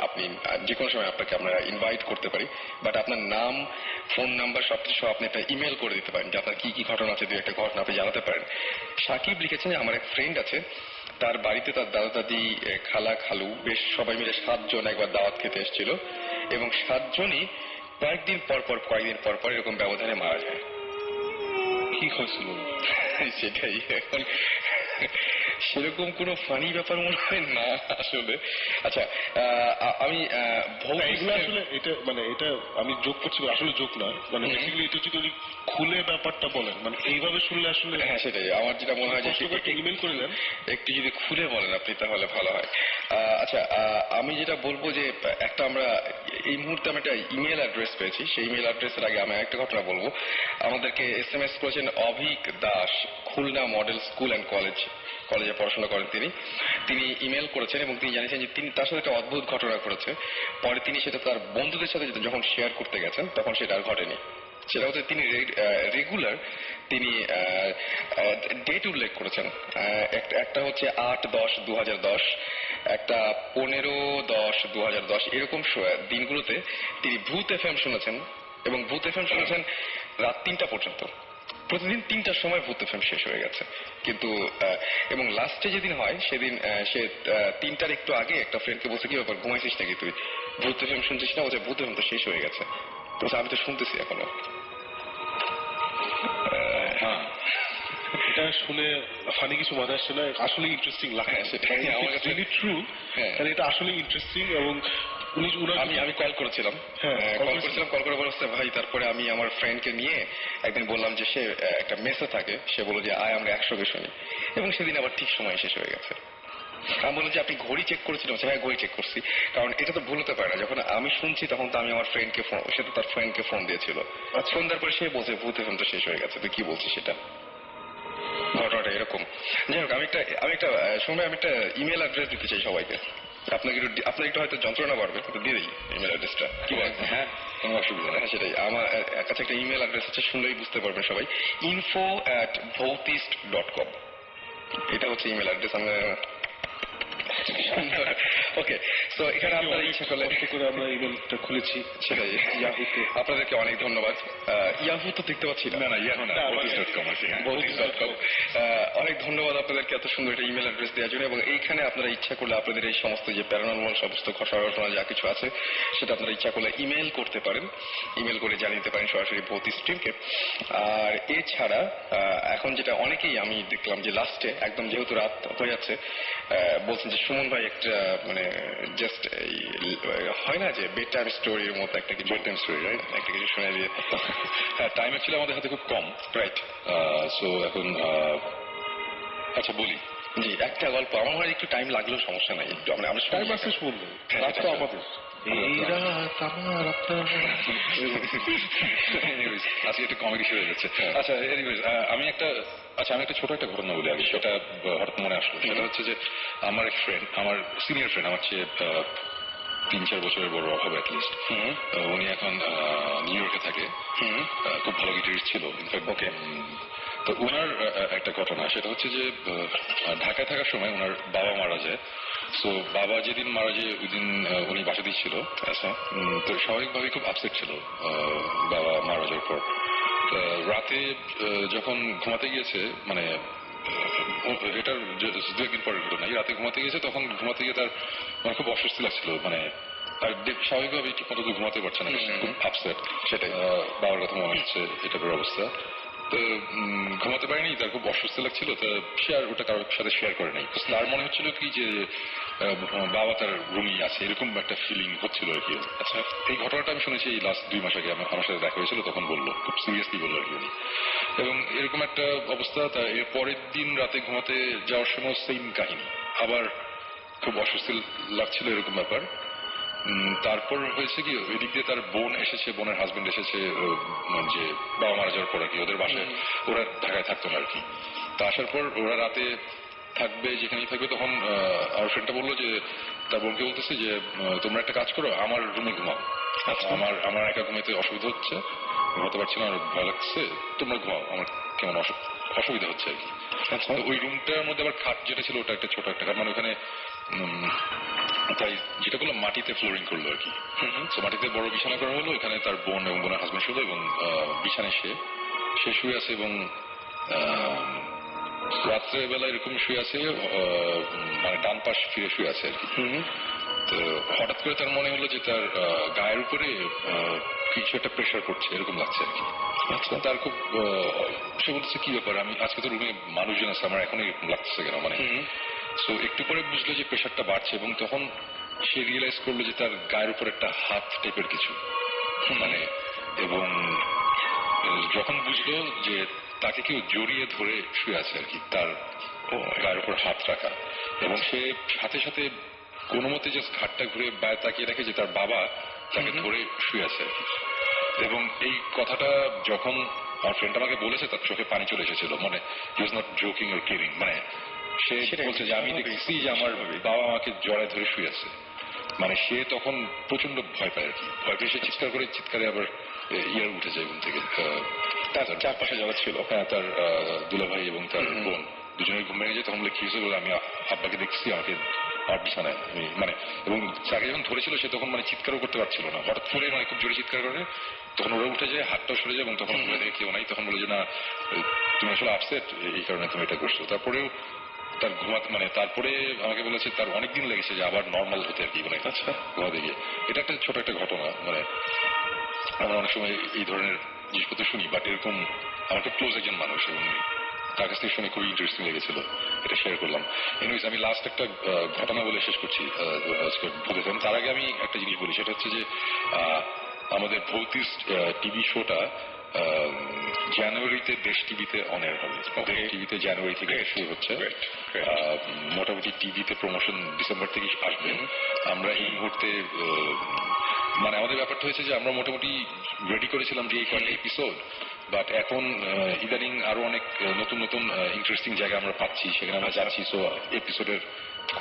S2: আপনি যে কোনো সময় আপনাকে আমরা ইনভাইট করতে পারি। বাট আপনার নাম, ফোন নাম্বার সবকিছু আপনি একটা ইমেল করে দিতে পারেন, যে আপনার কি কি ঘটনা আছে, 2-1 ঘটনা আপনি জানাতে পারেন। সাকিব লিখেছেন, আমার এক ফ্রেন্ড আছে, তার বাড়িতে তার দাদা দাদি, খালা খালু, বেশ সবাই মিলে 7 জন একবার দাওয়াত খেতে এসেছিল, এবং 7 জনই কয়েকদিন পর পর এরকম ব্যবধানে মারা যায়।
S4: কি হয়েছিল
S2: সেটাই, এখন সেরকম কোন ফানি ব্যাপার মনে হয় না আসলে। আচ্ছা, আমি
S4: আসলে এটা মানে এটা আমি যোগ করছি, আসলে যোগ নয়, মানে বেসিক্যালি এটা যদি খুলে ব্যাপারটা বলেন, মানে এইভাবে শুনলে আসলে।
S2: হ্যাঁ, সেটাই আমার যেটা মনে হয় যে
S4: ইমেল করে দেন,
S2: একটু যদি খুলে বলেন আপনি তাহলে ভালো হয়। আচ্ছা, আমি যেটা বলবো যে আমরা এই মুহূর্তে আমি একটা ইমেল অ্যাড্রেস পেয়েছি। সেই ইমেল অ্যাড্রেসের আগে আমি একটা ঘটনা বলবো। আমাদেরকে SMS করেছেন Avik Das, Khulna model school and কলেজে পড়াশোনা করেন তিনি ইমেল করেছেন এবং তিনি জানিয়েছেন যে তিনি তার সাথে একটা অদ্ভুত ঘটনা ঘটেছে। পরে তিনি সেটা তার বন্ধুদের সাথে যখন শেয়ার করতে গেছেন তখন সেটা আর ঘটেনি। সেটা হচ্ছে তিনি রেগুলার তিনি ডেট উল্লেখ করেছেন। একটা হচ্ছে 8-10-2010, একটা 15-10-2010, এরকম দিনগুলোতে তিনি ভূত এফএম শুনেছেন এবং ভূত এফএম শুনেছেন রাত 3টা পর্যন্ত। প্রতিদিন 3টার সময় ভূত এফএম শেষ হয়ে গেছে। কিন্তু এবং লাস্টে যেদিন হয় সেদিন সে 3টার একটু আগে একটা ফ্রেন্ডকে বলছে কি ব্যাপার ঘুমাইছিস নাকি তুই, ভূত এফএম শুনছিস না? বলছে ভূত এফএম তো শেষ হয়ে গেছে। তো আমি তো শুনতেছি এখনো।
S4: হ্যাঁ, এটা শুনে ফানি কিছু মনে আসছে না, আসলে ইন্টারেস্টিং লাগে।
S2: সেটাই আমার কাছে
S4: ট্রু, এটা আসলে ইন্টারেস্টিং। এবং
S2: আমি কল করেছিলাম, কল করে বলছে ভাই, তারপরে আমি আমার ফ্রেন্ডকে নিয়ে একদিন বললাম যে সে একটা মেসে থাকে, সে বলল যে আয় আমরা একসঙ্গে শুনি, এবং সেদিন আবার ঠিক সময় শেষ হয়ে গেছে। আমি বললাম যে আপনি ঘড়ি চেক করেছিলেন? হ্যাঁ ঘড়ি চেক করছি, কারণ এটা তো ভুল হতে পারে না, যখন আমি শুনছি তখন তো আমি আমার ফ্রেন্ডকে ফোন, সে তো তার ফ্রেন্ডকে ফোন দিয়েছিল, ফোন দেওয়ার পরে সে বলছে ভূত এখন তো শেষ হয়ে গেছে, তুই কি বলছিস? সেটা ঘটনাটা এরকম। যাই হোক, আমি একটা সময় আমি একটা ইমেল অ্যাড্রেস দিতে চাই সবাইকে। আপনার একটু হয়তো যন্ত্রণা বাড়বে, কিন্তু দিয়ে দিই ইমেল অ্যাড্রেসটা, কি বলেন? হ্যাঁ, কোনো অসুবিধা নেই। সেটাই, আমার কাছে একটা ইমেল অ্যাড্রেস আছে, শুনলেই বুঝতে পারবেন সবাই। info@bhotist.com, এটা হচ্ছে ইমেল অ্যাড্রেস। আমরা ওকে, সো এখানে আপনারা ইচ্ছা করলে
S4: আমরা ইমেলটা খুলেছি,
S2: সেটাই ইয়াহুতে। আপনাদেরকে অনেক ধন্যবাদ। ইয়াহু তো দেখতে পাচ্ছি না, ইয়াহু না, bhotist.com আছে। bhotist.com, অনেক ধন্যবাদ আপনাদেরকে এত সুন্দর একটা ইমেল অ্যাড্রেস দেওয়ার জন্য। এবং এইখানে আপনারা ইচ্ছা করলে আপনাদের এই সমস্ত যে প্যারানর্মাল সমস্ত ঘটনা যা কিছু আছে সেটা আপনারা ইচ্ছা করলে ইমেল করতে পারেন, ইমেল করে জানিয়ে দিতে পারেন সরাসরি ভৌতিক স্ট্রিমকে। আর এছাড়া এখন যেটা অনেকেই আমি দেখলাম যে লাস্টে একদম যেহেতু রাত হয়ে যাচ্ছে, বলছেন যে সুমন ভাই একটা মানে জাস্ট হয় না যে বেড টাইম স্টোরির মতো একটা কিছু, বেড টাইম স্টোরি, রাইট, একটা কিছু শুনে দিয়ে।
S5: হ্যাঁ, টাইম অ্যাকচুয়ালি আমাদের হাতে খুব কম,
S2: রাইট।
S5: সো এখন আচ্ছা বলি,
S2: জি, একটা গল্প আমার হয় একটু টাইম লাগলেও সমস্যা নাই, একটু আমরা
S4: টাইম আছে শুনবো, রাত তো আমাদের।
S5: আজকে একটা কমেডি শুরু হয়ে যাচ্ছে। আচ্ছা এনিওয়েজ, আমি একটা ছোট একটা ঘটনা বলি আগে, সেটা হঠাৎ মনে আসলো। সেটা হচ্ছে যে আমার এক ফ্রেন্ড, আমার সিনিয়র ফ্রেন্ড, আমার চেয়ে 3-4 বছরের বড় হবে অ্যাটলিস্ট। উনি এখন নিউ ইয়র্কে থাকে, খুব ভালো গিটারিস্ট ছিল ইনফ্যাক্ট। ওকে, তো ওনার একটা ঘটনা, সেটা হচ্ছে যে ঢাকায় থাকার সময় ওনার বাবা মারা যায়। তো বাবা যেদিন মারা যায় ওই দিন উনি বাসা দিচ্ছিল। আচ্ছা, তো স্বাভাবিকভাবে খুব আপসেট ছিল বাবা মারা যাওয়ার পর। রাতে যখন ঘুমাতে গিয়েছে, মানে এটার 2-1 দিন পরের ঘটনা, রাতে ঘুমাতে গিয়েছে, তখন ঘুমাতে গিয়ে তার মানে খুব অস্বস্তি লাগছিল, মানে আর স্বাভাবিকভাবে ঠিক মতো ঘুমাতে পারছে না, খুব আপসেট। সেটাই, বাবার কথা মনে হচ্ছে, এটা অবস্থা। তো ঘুমাতে পারেনি, তার খুব অসুস্থ লাগছিল, তো সে আর ওটা কারোর সাথে শেয়ার করে নাই। তার মনে হচ্ছিল কি যে বাবা তার রুমই আছে, এরকম একটা ফিলিং হচ্ছিল আর কি। আচ্ছা, এই ঘটনাটা আমি শুনেছি এই লাস্ট 2 মাস আগে আমার সাথে দেখা হয়েছিল, তখন বললো, খুব সিরিয়াসলি বললো আর কি উনি। এবং এরকম একটা অবস্থা, তা এর পরের দিন রাতে ঘুমাতে যাওয়ার সময় সেম কাহিনী, আবার খুব অস্বস্তি লাগছিল, এরকম ব্যাপার। তারপর হয়েছে কি, ওই দিক দিয়ে তার বোন এসেছে, বোনের হাজবেন্ড এসেছে, যে বাবা মারা যাওয়ার পর আর কি, ওদের বাসায় ওরা ঢাকায় থাকতো না আর কি। তা আসার পর ওরা রাতে থাকবে, যেখানেই থাকবে, তখন আমার ফ্রেন্ডটা বললো যে তার বোনকে বলতেছে যে তোমরা একটা কাজ করো, আমার রুমে ঘুমাও, আমার একা ঘুমাইতে অসুবিধা হচ্ছে, ঘুমাতে পারছি না, আর ভয় লাগছে, তোমরা ঘুমাও, আমার কেমন অসুবিধা হচ্ছে আর কি। ওই রুমটার মধ্যে আবার খাট যেটা ছিল ওটা একটা ছোট একটা খাট, মানে ওখানে তাই যেটা করলো মাটিতে ফ্লোরিং করলো আর কি। তো মাটিতে বড় বিছানা করা হলো, এখানে তার বোন এবং বোনের হাজবেন্ড শুলো, এবং বিছানায় সে শুয়ে আছে, এবং রাত্রেবেলা এরকম শুয়ে আছে, মানে ডান পাশ ফিরে শুয়ে আছে আর কি। তো হঠাৎ করে তার মনে হলো যে তার গায়ের উপরে কিছু একটা প্রেশার পড়ছে, এরকম লাগছে আর কি। আচ্ছা, তার খুব সে বলছে কি ব্যাপার, আমি আজকে তো রুমে মানুষজন আছে, আমার এখন এরকম লাগতেছে কেন, মানে। সো একটু পরে বুঝলো যে প্রেশারটা বাড়ছে, এবং তখন সে রিয়েলাইজ করলো যে তার গায়ের উপর একটা হাত টাইপের কিছু, মানে, এবং যখন বুঝলো যে তাকে কেউ জড়িয়ে ধরে শুয়ে আছে আর কি, তার গায়ের উপর হাত রাখা, এবং সে সাথে সাথে কোনো মতে জাস্ট ঘাটটা ঘুরে বাইরে তাকিয়ে দেখে যে তার বাবা তাকে ধরে শুয়ে আছে আর কি। এবং এই কথাটা যখন আমার ফ্রেন্ড আমাকে বলেছে, তার চোখে পানি চলে এসেছিল, মানে he was not joking or kidding, মানে সে বলছে যে আমি দেখছি যে আমার বাবা মাকে জড়ায় ধরে শুয়ে আছে। মানে সে তখন প্রচন্ড ভয় পায় আর কি, ভয় পেয়ে সে চিৎকার করে, চিৎকারে আবার ইয়ার উঠে যায় ঘুম থেকে। তার চারপাশে যারা ছিল, হ্যাঁ, তার দুলাভাই এবং তার বোন দুজনের ঘুম ভেঙে যায়। তখন বলে কি হয়েছে বলে আমি আব্বাকে দেখছি আমাকে আর বিছানায়, আমি মানে, এবং তাকে যখন ধরেছিল সে তখন মানে চিৎকারও করতে পারছিল না, হঠাৎ করে মানে খুব জোরে চিৎকার করে। তখন ওরা উঠে যায়, হাতটাও সরে যায় এবং তখন ঘুরে দেখে কেউ নাই। তখন বলে যে না তুমি আসলে আপসেট, এই কারণে তুমি এটা করছো। তারপরেও তার ঘুমাতে মানে তারপরে আমাকে বলেছে তার অনেকদিন লেগেছে যে আবার নর্মাল হতে আর কি, মানে আচ্ছা ঘুমাতে গিয়ে। এটা একটা ছোট একটা ঘটনা, মানে আমরা অনেক সময় এই ধরনের জিনিসপত্র শুনি, বাট এরকম আমার খুব ক্লোজ একজন মানুষ এবং তার কাছ থেকে শুনে খুবই ইন্টারেস্টিং লেগেছিল, এটা শেয়ার করলাম। এনিওয়েজ আমি লাস্ট একটা ঘটনা বলে শেষ করছি আজকে ভূতের। তার আগে আমি একটা জিনিস বলি, সেটা হচ্ছে যে আমাদের ভৌতিস্ট টিভি শোটা জানুয়ারিতে দেশ টিভিতে অন এয়ার হবে। দেশ টিভিতে জানুয়ারি থেকে শুরু হচ্ছে, মোটামুটি টিভিতে প্রমোশন ডিসেম্বর থেকে আসবে। আমরা এই মুহূর্তে মানে আমাদের ব্যাপারটা হয়েছে যে আমরা মোটামুটি রেডি করেছিলাম যে এই কয়েকটা এপিসোড, বাট এখন ইদানিং আরো অনেক নতুন নতুন ইন্টারেস্টিং জায়গা আমরা পাচ্ছি, সেখানে আমরা যাচ্ছি। সো এপিসোডের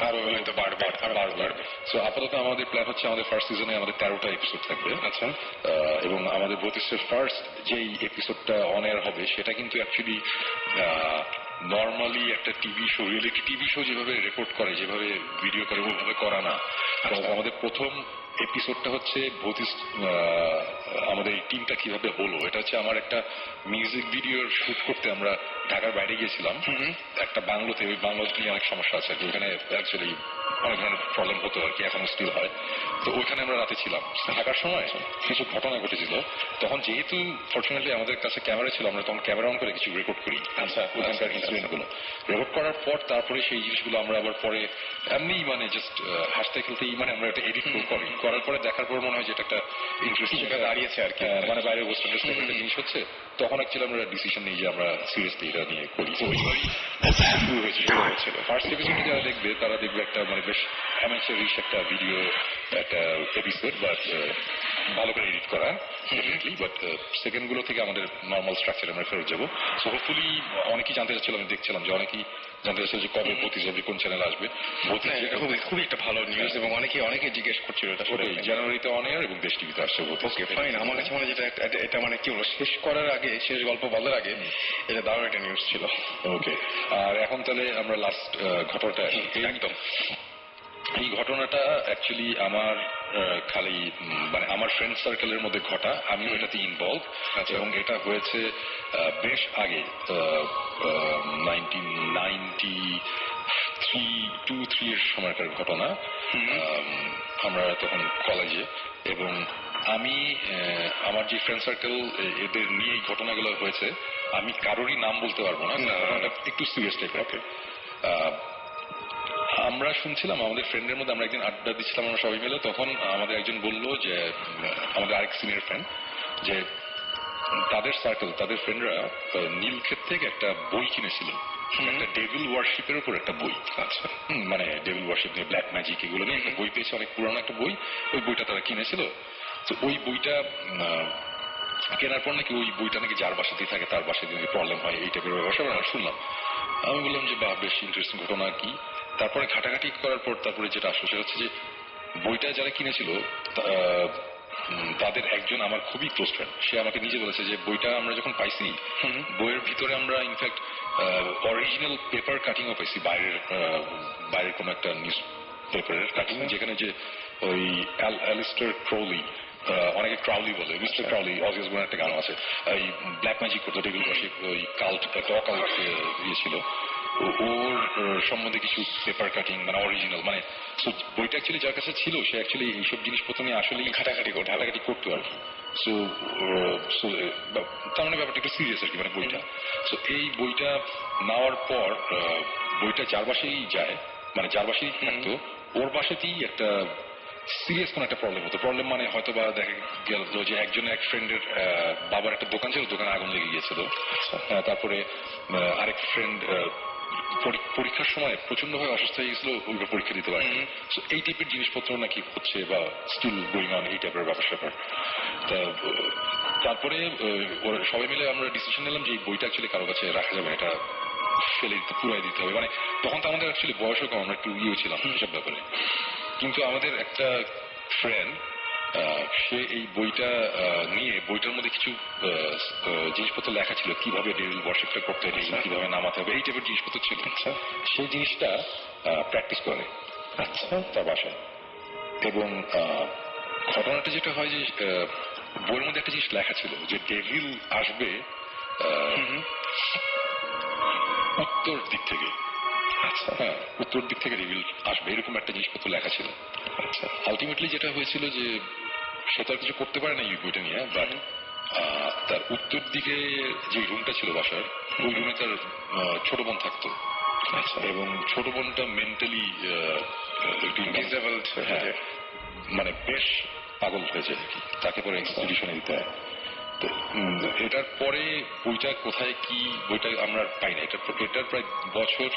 S5: আরো বাড়বে, আরো বাড়বে। সো আপাতত আমাদের প্ল্যান হচ্ছে আমাদের ফার্স্ট সিজনে আমাদের 13টা এপিসোড থাকবে। আচ্ছা, এবং আমাদের ভৌতিস্টের ফার্স্ট যেই এপিসোডটা অন এয়ার হবে সেটা কিন্তু অ্যাকচুয়ালি নর্মালি একটা TV show, reality TV show যেভাবে রেকর্ড করে, যেভাবে ভিডিও করে, ওভাবে করা না। আমাদের প্রথম এপিসোডটা হচ্ছে ভৌতিস্ট, আমাদের এই টিমটা কিভাবে হলো, এটা হচ্ছে আমার একটা মিউজিক ভিডিওর শুট করতে আমরা ঢাকার বাইরে গিয়েছিলাম একটা বাংলোতে। ওই বাংলোতে নিয়ে অনেক সমস্যা আছে, ওইখানে অ্যাকচুয়ালি অনেক ধরনের প্রবলেম হতো আর কি, এখনো স্টিল হয়। তো ওইখানে আমরা রাতে ছিলাম, থাকার সময় কিছু ঘটনা ঘটেছিল। তখন যেহেতু ফর্চুনেটলি আমাদের কাছে ক্যামেরা ছিল, আমরা তখন ক্যামেরা অন করে কিছু রেকর্ড করি। আচ্ছা, ওখানকার ইনসিডেন্টগুলো রেকর্ড করার পর তারপরে সেই জিনিসগুলো আমরা আবার পরে এমনি মানে জাস্ট হাসতে খেলতেই মানে আমরা এটা এডিট করি, করার পরে দেখার পর মনে হয় যে এটা একটা ইন্টারেস্টিং দাঁড়িয়েছে আর কি, মানে বাইরে ওয়েস্টার্ন একটা জিনিস হচ্ছে। তখন অ্যাকচুয়ালি আমরা ডিসিশন নিই যে আমরা সিরিয়াসলি এটা নিয়ে করি। শুরু হয়েছিল ফার্স্ট এপিসোডে যারা দেখবে তারা দেখবে একটা মানে বেশ অ্যামেচারিশ একটা ভিডিও, একটা এপিসোড, বাট ভালো করে এডিট করা ডেফিনেটলি। বাট সেকেন্ড গুলো থেকে আমাদের নর্মাল স্ট্রাকচারে আমরা ফেরত যাবো। সো হোপফুলি অনেকেই জানতে চাচ্ছিল, আমি দেখছিলাম যে অনেকেই জানতে চাচ্ছিল যে কবে ভৌতিক হবে, কোন চ্যানেল আসবে। খুবই একটা ভালো নিউজ এবং অনেকে জিজ্ঞেস করছিল এটা জানুয়ারিতে অন এয়ার এবং দেশ টিভিতে আসছে। Okay fine. আমার কাছে মনে হয় যেটা এটা মানে কি হলো, শেষ করার আগে, শেষ গল্প বলার আগে এটা দারুণ একটা নিউজ ছিল। ওকে, আর এখন তাহলে আমরা লাস্ট ঘটনাটা একদম, এই ঘটনাটা অ্যাকচুয়ালি আমার খালি মানে আমার ফ্রেন্ড সার্কেলের মধ্যে ঘটা, আমিও এটাতে ইনভলভ। এবং এটা হয়েছে বেশ আগে, 1993 এর সময়কার ঘটনা। আমরা তখন কলেজে, এবং আমি আমার যে ফ্রেন্ড সার্কেল এদের নিয়ে এই ঘটনাগুলো হয়েছে, আমি কারোরই নাম বলতে পারবো না, ঘটনাটা একটু সিরিয়াস টাইপের। আমরা শুনছিলাম আমাদের ফ্রেন্ডের মধ্যে, আমরা একদিন আড্ডা দিচ্ছিলাম আমরা সবাই মিলে, তখন আমাদের একজন বলল যে আমাদের আরেক সিনিয়র ফ্রেন্ড, যে তাদের সার্কেল, তাদের ফ্রেন্ডরা নীলক্ষেত থেকে একটা বই কিনেছিল, একটা ডেভিল ওয়ার্শিপের উপর একটা বই। আচ্ছা, মানে ডেভিল ওয়ার্শিপ নিয়ে, ব্ল্যাক ম্যাজিক এগুলো নিয়ে একটা বই পেয়েছে, অনেক পুরানো একটা বই। ওই বইটা তারা কিনেছিল। তো ওই বইটা কেনার পর নাকি ওই বইটা নাকি যার বাসাতেই থাকে তার বাসায় নাকি প্রবলেম হয়, এই টাইপের ব্যবসা আমরা শুনলাম। আমি বললাম যে বাহ, বেশ ইন্টারেস্টিং ঘটনা কি। তারপরে ঘাটাঘাটি করার পর তারপরে যেটা আসলো সেটা হচ্ছে যে বইটা যারা কিনেছিল তাদের একজন আমার খুবই ক্লোজ ফ্রেন্ড, সে আমাকে নিজে বলেছে যে বইটা আমরা যখন পাইছি, বইয়ের ভিতরে আমরা ইনফ্যাক্ট অরিজিনাল পেপার কাটিংও পাইছি, বাইরের কোনো একটা নিউজ পেপারের কাটিং, যেখানে যে ওই অ্যালিস্টার ক্রাউলি, অনেকে ক্রাউলি বলে, মিস্টার ক্রাউলি, অজিয়াস বোনের একটা গান আছে, এই ব্ল্যাক ম্যাজিক করতো, ডেভিল ওয়ার্শিপ, ওই কাল্ট, একটা অকাল্ট দিয়েছিল, ওর সম্বন্ধে কিছু পেপার কাটিং, মানে অরিজিনাল, মানে বইটা অ্যাকচুয়ালি যার কাছে ছিল সে অ্যাকচুয়ালি এইসব জিনিসপত্র নিয়ে আসলেই ঘাটাঘাটি করতো আর কি। সো তার মানে ব্যাপারটা একটু সিরিয়াস আর কি, মানে বইটা। সো এই বইটা নেওয়ার পর বইটা যার বাসায় যায়, মানে যার বাসায় থাকতো, ওর বাসাতেই একটা সিরিয়াস কোন একটা প্রবলেম হতো। প্রবলেম মানে হয়তো বা দেখা গেল যে একজনের এক ফ্রেন্ডের বাবার একটা দোকান ছিল, দোকানে আগুন লেগে গিয়েছিল। তারপরে আরেক ফ্রেন্ড পরীক্ষার সময় প্রচন্ড ভাবে অসুস্থ হয়ে গেছিল, ওইভাবে পরীক্ষা দিতে পারে। এই টাইপের জিনিসপত্র নাকি হচ্ছে বা স্টিল গোয়িং অন, এই টাইপের ব্যাপার। তারপরে সবাই মিলে আমরা ডিসিশন নিলাম যে এই বইটা অ্যাকচুয়ালি কারো কাছে রাখা যাবে, এটা ফেলে দিতে পুরাই দিতে হবে, মানে তখন তো আমাদের অ্যাকচুয়ালি বয়সও কম, আমরা একটু ছিলাম এসব ব্যাপারে। কিন্তু আমাদের একটা ফ্রেন্ড সে এই বইটা নিয়ে বইটার মধ্যে কিছু জিনিসপত্র লেখা ছিল, কিভাবে ডেভিল ওয়ার্শিপটা করতে হবে, কিভাবে নামাতে হবে, এই টাইপের জিনিসপত্র ছিল। সেই জিনিসটা প্র্যাকটিস করে তার বাসায়। এবং ঘটনাটা যেটা হয় যে বইয়ের মধ্যে একটা জিনিস লেখা ছিল যে ডেভিল আসবে উত্তর দিক থেকে। হ্যাঁ, উত্তর দিক থেকে ডেভিল আসবে, এরকম একটা জিনিসপত্র লেখা ছিল। আলটিমেটলি যেটা হয়েছিল যে সে তো আর কিছু করতে পারে না এই বইটা নিয়ে, বাট তার উত্তর দিকে যে রুমটা ছিল বাসার, ওই রুমে তার ছোট বোন থাকতো। এবং ছোট বোনটা মেন্টালি ডিসেবলড, মানে বেশ পাগল হয়েছে আর কি, তাকে পরে ইনস্টিটিউশনে দিতে হয়। তো এটার পরে বইটা কোথায় কি, বইটা আমরা পাই না। এটার প্রায় বছর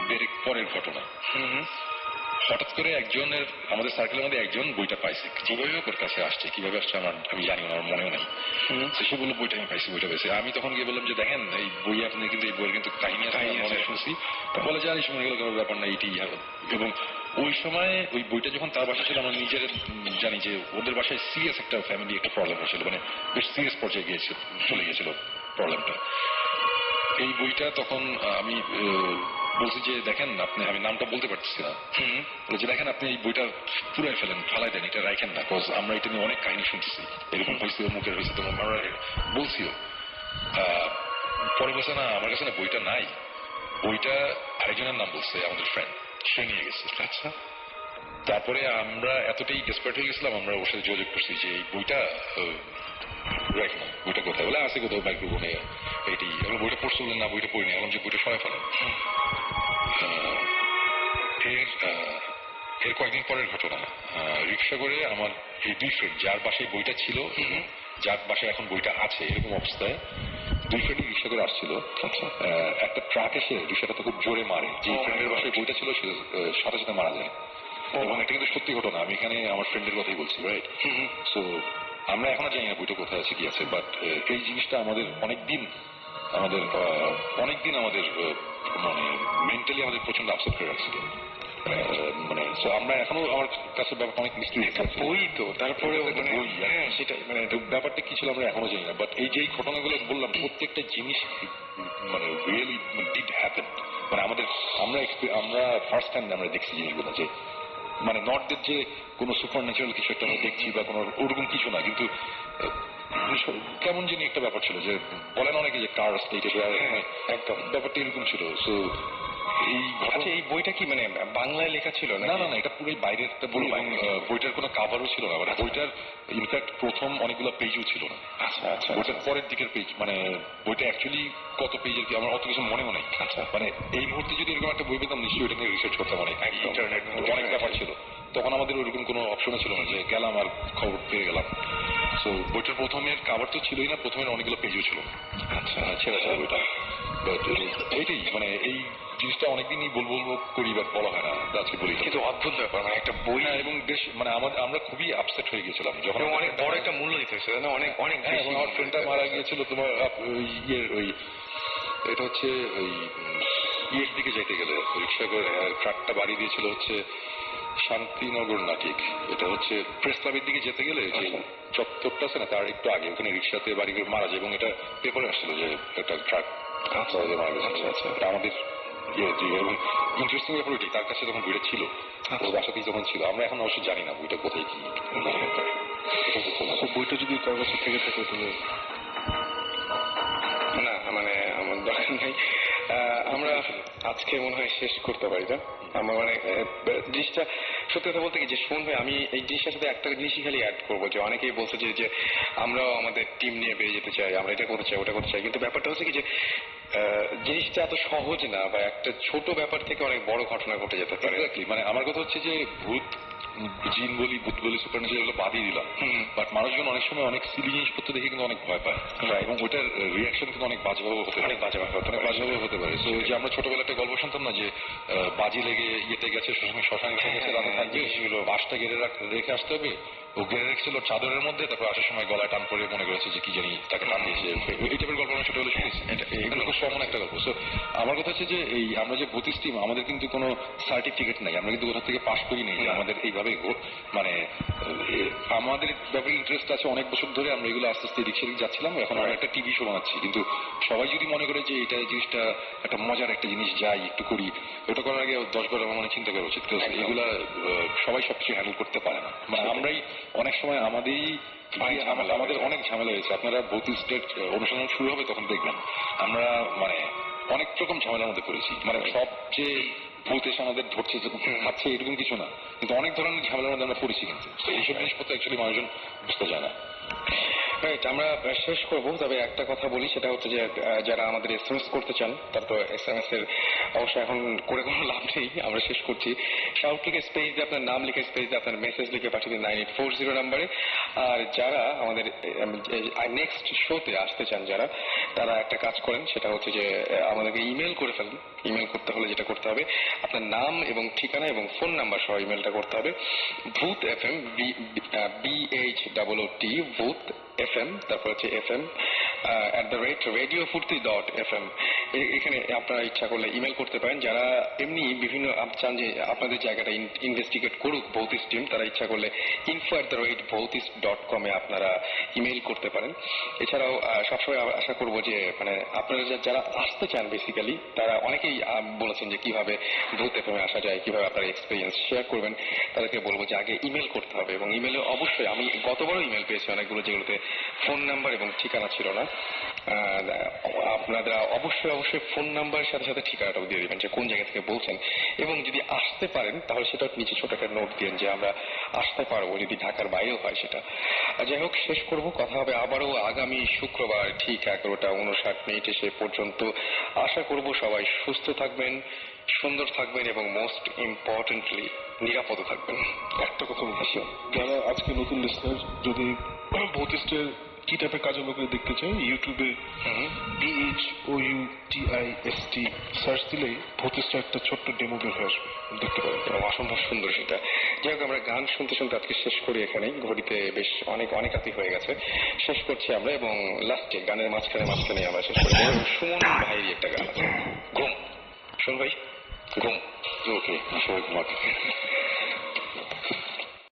S5: দেড়েক পরের ঘটনা। হঠাৎ করে একজনের, আমাদের সার্কেলের মধ্যে একজন বইটা পাইছে, যেভাবে ওর কাছে আসছে, কিভাবে আসছে আমি জানি না, আমার মনেও নেই। সে বললো বইটা আমি পাইছি, বইটা পাইছি। আমি তখন গিয়ে বললাম যে দেখেন এই বই আপনি কিন্তু, এই বইয়ের কিন্তু কাহিনী আছে, অনেক শুনছি। বলে যে এই সময় গেলে কোনো ব্যাপার না, এইটি। এবং ওই সময় ওই বইটা যখন তার বাসা ছিল, আমরা নিজের জানি যে ওদের বাসায় সিরিয়াস একটা ফ্যামিলি একটা প্রবলেম হয়েছিল, মানে বেশ সিরিয়াস পর্যায়ে চলে গিয়েছিল প্রবলেমটা। এই বইটা তখন আমি বলছি যে দেখেন আপনি, আমি নামটা বলতে পারতেছি না, বলছি দেখেন আপনি এই বইটা পুরাই ফেলেন, ফালাই দেন, এটা রাখেন না, বিকজ আমরা এটা নিয়ে অনেক কাহিনী শুনতেছি, এরকম হয়েছে, মুখের হয়েছে, তো আমরা বলছিও। পরে বলছে না, আমার কাছে না বইটা নাই, বইটা আরেকজনের নাম বলছে, আমাদের ফ্রেন্ড, সে নিয়ে গেছে। আচ্ছা, তারপরে আমরা এতটাই ডেসপারেট হয়ে গেছিলাম, আমরা ওর সাথে যোগাযোগ করছি যে এই বইটা রাখি না, বইটা কোথায়, বলে আছে কোথাও মাইক্রোফোনে এটি। আমরা বইটা পড়তে বললেন না, বইটা পড়িনি, এখন যে বইটা সরাই ফেলেন। এর কয়েকদিন পরের ঘটনা, রিক্সা করে আমার এই দুই ফ্রেন্ড, যার বাসায় বইটা ছিল এবং যার বাসায় এখন বইটা আছে, এরকম অবস্থায় দুই ফ্রেন্ডই রিক্সা করে আসছিল। একটা ট্রাক এসে রিক্সাটাতে খুব জোরে মারে, যে ফ্রেন্ডের বাসায় বইটা ছিল সে সাথে সাথে মারা যায়। এবং এটা কিন্তু সত্যি ঘটনা, আমি এখানে আমার ফ্রেন্ডের কথাই বলছি, রাইট? সো আমরা এখনো জানি না বইটা কোথায় আছে, কি আছে, বাট এই জিনিসটা আমাদের অনেকদিন আমাদের মানে মেন্টালি আমাদের প্রচন্ড আপসেট করে রাখছিল। মানে আমরা এখনো, আমার কাছে ব্যাপারটা অনেক মিস্ট্রি। বই তো তারপরে বই, সেটাই, মানে ব্যাপারটা কি ছিল আমরা এখনো জানি না। বাট এই যে ঘটনাগুলো বললাম, প্রত্যেকটা জিনিস মানে রিয়েলি ডিড হ্যাপেন। মানে আমরা ফার্স্ট টাইম আমরা দেখছি জিনিসগুলো, যে মানে নট দ্যাট যে কোনো সুপার ন্যাচারাল কিছু একটা আমরা দেখছি বা কোনো ওরকম কিছু না, কিন্তু কেমন জানি একটা ব্যাপার ছিল, যে বলেন অনেকে যে কার স্টেটে, একদম ব্যাপারটা এরকম ছিল। সো এই বইটা কি মানে বাংলায় লেখা ছিল? না না না, এটা পুরোই বাইরের একটা বই। বইটার কোনো কাভারও ছিল না, মানে বইটার ইনফ্যাক্ট প্রথম অনেকগুলো পেজও ছিল না। আচ্ছা আচ্ছা, বইটার পরের দিকের পেজ, মানে বইটা অ্যাকচুয়ালি কত পেজের কি আমার অত কিছু মনেও নেই। আচ্ছা, মানে এই মুহূর্তে যদি এরকম একটা বই পেতাম, নিশ্চয়ই ওটা নিয়ে রিসার্চ করতাম, অনেক ইন্টারনেট অনেক ব্যাপার ছিল। তখন আমাদের ওইরকম কোনো অপশনও ছিল না যে গেলাম আর খবর পেয়ে গেলাম। সো বইটার প্রথমের কাভার তো ছিলই না, প্রথমের অনেকগুলো পেজও ছিল। আচ্ছা, ছেড়ে ছিল বইটা। এইটাই, মানে এই জিনিসটা অনেকদিনই বলবো করি, বাট বলা হয় না, আজকে বলি। কিন্তু অদ্ভুত ব্যাপার, মানে একটা বই, এবং বেশ মানে আমরা খুবই আপসেট হয়ে গেছিলাম যখন অনেক বড় একটা মূল্য দিতে হয়েছে, অনেক অনেক। আমার ফ্রেন্ডটা মারা গিয়েছিল তোমার ওই এটা হচ্ছে ওই ইয়ের দিকে যেতে গেলে রিক্সা করে ট্রাকটা বাড়ি দিয়েছিল হচ্ছে শান্তিনগর না, ঠিক এটা হচ্ছে প্রেস ক্লাবের দিকে যেতে গেলে যে চত্বরটা আছে না, তার একটু আগে ওখানে রিক্সাতে বাড়ি করে মারা যায়। এবং এটা পেপারে আসছিল যে একটা ট্রাক মারা গেছে। আচ্ছা আচ্ছা, এটা আমাদের এবং ইন্টারেস্টিং ব্যাপার ওইটাই, তার কাছে যখন বইটা ছিল, ওর বাসাতেই যখন ছিল। আমরা এখন অবশ্য জানি না বইটা কোথায় কি। বইটা যদি কারোর কাছে থেকে থাকে তাহলে না, মানে আমার দরকার নেই, আমরা আজকে মনে হয় শেষ করতে পারি না। আমার মানে জিনিসটা সত্যি কথা বলতে কি, যে শুনবে আমি এই জিনিসটার সাথে একটা জিনিসই খালি অ্যাড করবো, যে অনেকেই বলছে যে আমরাও আমাদের টিম নিয়ে বেরিয়ে যেতে চাই, আমরা এটা করতে চাই, ওটা করতে চাই, কিন্তু ব্যাপারটা হচ্ছে কি যে জিনিসটা এত সহজ না, বা একটা ছোট ব্যাপার থেকে অনেক বড় ঘটনা ঘটে যেতে পারে। মানে আমার কথা হচ্ছে যে ভূত, জিন বলি, ভূত বলি, সুপার ন্যাচারাল, এগুলো বাদই দিলাম, বাট মানুষজন অনেক সময় অনেক সিলি জিনিসপত্র দেখে কিন্তু অনেক ভয় পায়, এবং ওইটার রিয়াকশন কিন্তু অনেক বাজেভাবে হতে পারে, বাজেভাবে হতে পারে। তো যে আমরা ছোটবেলা একটা গল্প শুনতাম না, যে বাজি লেগে ইয়েতে গেছে, শ্মশানে গেছে, রাতে থাকবে, বাসটা গেড়ে রেখে আসতে হবে, ও গেড়ে রেখেছিল চাদরের মধ্যে, তারপর আসার সময় গলায় টান পরে মনে করেছে যে কি জানি তাকে টান দিয়েছে। এই টাইপের গল্প আমরা ছোটবেলা শুনেছি, এটা খুব অবশ্য এমন একটা গল্প। সো আমার কথা হচ্ছে যে এই আমরা যে বুদ্ধিস্ট টিম, আমাদের কিন্তু কোনো সার্টিফিকেট নাই, আমরা কিন্তু কোথা থেকে পাশ করি নেই যে আমাদের এইভাবে মানে আমাদের ব্যাপারে ইন্টারেস্ট আছে অনেক বছর ধরে। আমরা এগুলো আস্তে আস্তে রিক্সা দিকে যাচ্ছিলাম, এখন আমরা একটা টিভি শো বানাচ্ছি। কিন্তু সবাই যদি মনে করে যে এটা জিনিসটা একটা মজার একটা জিনিস, যাই একটু করি, ওটা করার আগে 10 বার আমার মনে চিন্তা করা উচিত। এগুলা সবাই সবকিছু হ্যান্ডেল করতে পারে না। মানে আমরাই অনেক সময় আমাদের অনেক ঝামেলা হয়েছে। আপনারা বুদ্ধিস্টের অনুশীলন শুরু হবে তখন দেখবেন আমরা মানে অনেক রকম ঝামেলার মধ্যে পড়েছি। মানে সবচেয়ে ভূত এসে আমাদের ধরছে খাচ্ছে এরকম কিছু না, কিন্তু অনেক ধরনের ঝামেলার মধ্যে আমরা পড়েছি। কিন্তু এইসব জিনিসপত্র অ্যাকচুয়ালি মানুষজন বুঝতে যায় না।
S2: রাইট, আমরা শেষ করব। তবে একটা কথা বলি, সেটা হচ্ছে যে যারা আমাদের SMS করতে চান তারা তো SMS এর অবশ্যই এখন করে কোনো লাভ নেই, আমরা শেষ করছি। শাউট লিখে স্পেস দিয়ে আপনার নাম লিখে স্পেস দিয়ে আপনার মেসেজ লিখে পাঠিয়ে দিন 9840 নাম্বারে। আর যারা আমাদের নেক্সট শোতে আসতে চান যারা, তারা একটা কাজ করেন, সেটা হচ্ছে যে আমাদেরকে ইমেল করে ফেলেন। ইমেল করতে হলে যেটা করতে হবে, আপনার নাম এবং ঠিকানা এবং ফোন নাম্বার সহ ইমেলটা করতে হবে ভূত FM BHOOT ভূত FM, তারপর হচ্ছে FM @radiofurti.fm। এখানে আপনারা ইচ্ছা করলে ইমেল করতে পারেন। যারা এমনি বিভিন্ন চান যে আপনাদের জায়গাটা ইনভেস্টিগেট করুক ভৌতিস্ট টিম, তারা ইচ্ছা করলে info@bhautis.com আপনারা ইমেল করতে পারেন। এছাড়াও সবসময় আশা করবো যে মানে আপনারা যারা আসতে চান বেসিক্যালি, তারা অনেকেই বলেছেন যে কিভাবে ভূত FM আসা যায়, কিভাবে আপনারা এক্সপিরিয়েন্স শেয়ার করবেন, তাদেরকে বলবো যে আগে ইমেল করতে হবে। এবং ইমেলে অবশ্যই, আমি গতবারও ইমেল পেয়েছি অনেকগুলো যেগুলোতে ফোন নাম্বার এবং ঠিকানা ছিল না। আপনারা অবশ্যই ফোন নাম্বারের সাথে সাথে ঠিকানাটাও দিয়ে দিবেন যে কোন জায়গা থেকে বলছেন, এবং যদি আসতে পারেন তাহলে সেটা নিচে ছোট একটা নোট দিন যে আমরা আসতে পারবো, যদি ঢাকার বাইরেও হয় সেটা। যাই হোক, শেষ করব। কথা হবে আবারও আগামী শুক্রবার ঠিক 11:59 সে পর্যন্ত। আশা করব সবাই সুস্থ থাকবেন, সুন্দর থাকবেন এবং মোস্ট ইম্পর্টেন্টলি নিরাপদ থাকবেন।
S4: একটা কথা বলছি, যারা আজকে নতুন লিসনার, যদি ভৌতিস্টের কি টাইপের কাজ আমরা করে দেখতে চাই, ইউটিউবে BHOUTIST সার্চ দিলেই ভৌতিস্টের একটা ছোট্ট ডেমো বের হয়ে আসবে, দেখতে পাবেন।
S2: এবং অসম্ভব সুন্দর সেটা। যাই হোক, আমরা গান শুনতে শুনতে আজকে শেষ করি এখানেই। ঘড়িতে বেশ অনেক রাতি হয়ে গেছে, শেষ করছি আমরা। এবং লাস্টে গানের মাঝখানে আমরা শেষ করি সুমন ভাইয়ের একটা গান আছে, ঘুম। শুন ভাই, ঘুম।
S5: ওকে, সবাই ঘুমাতে।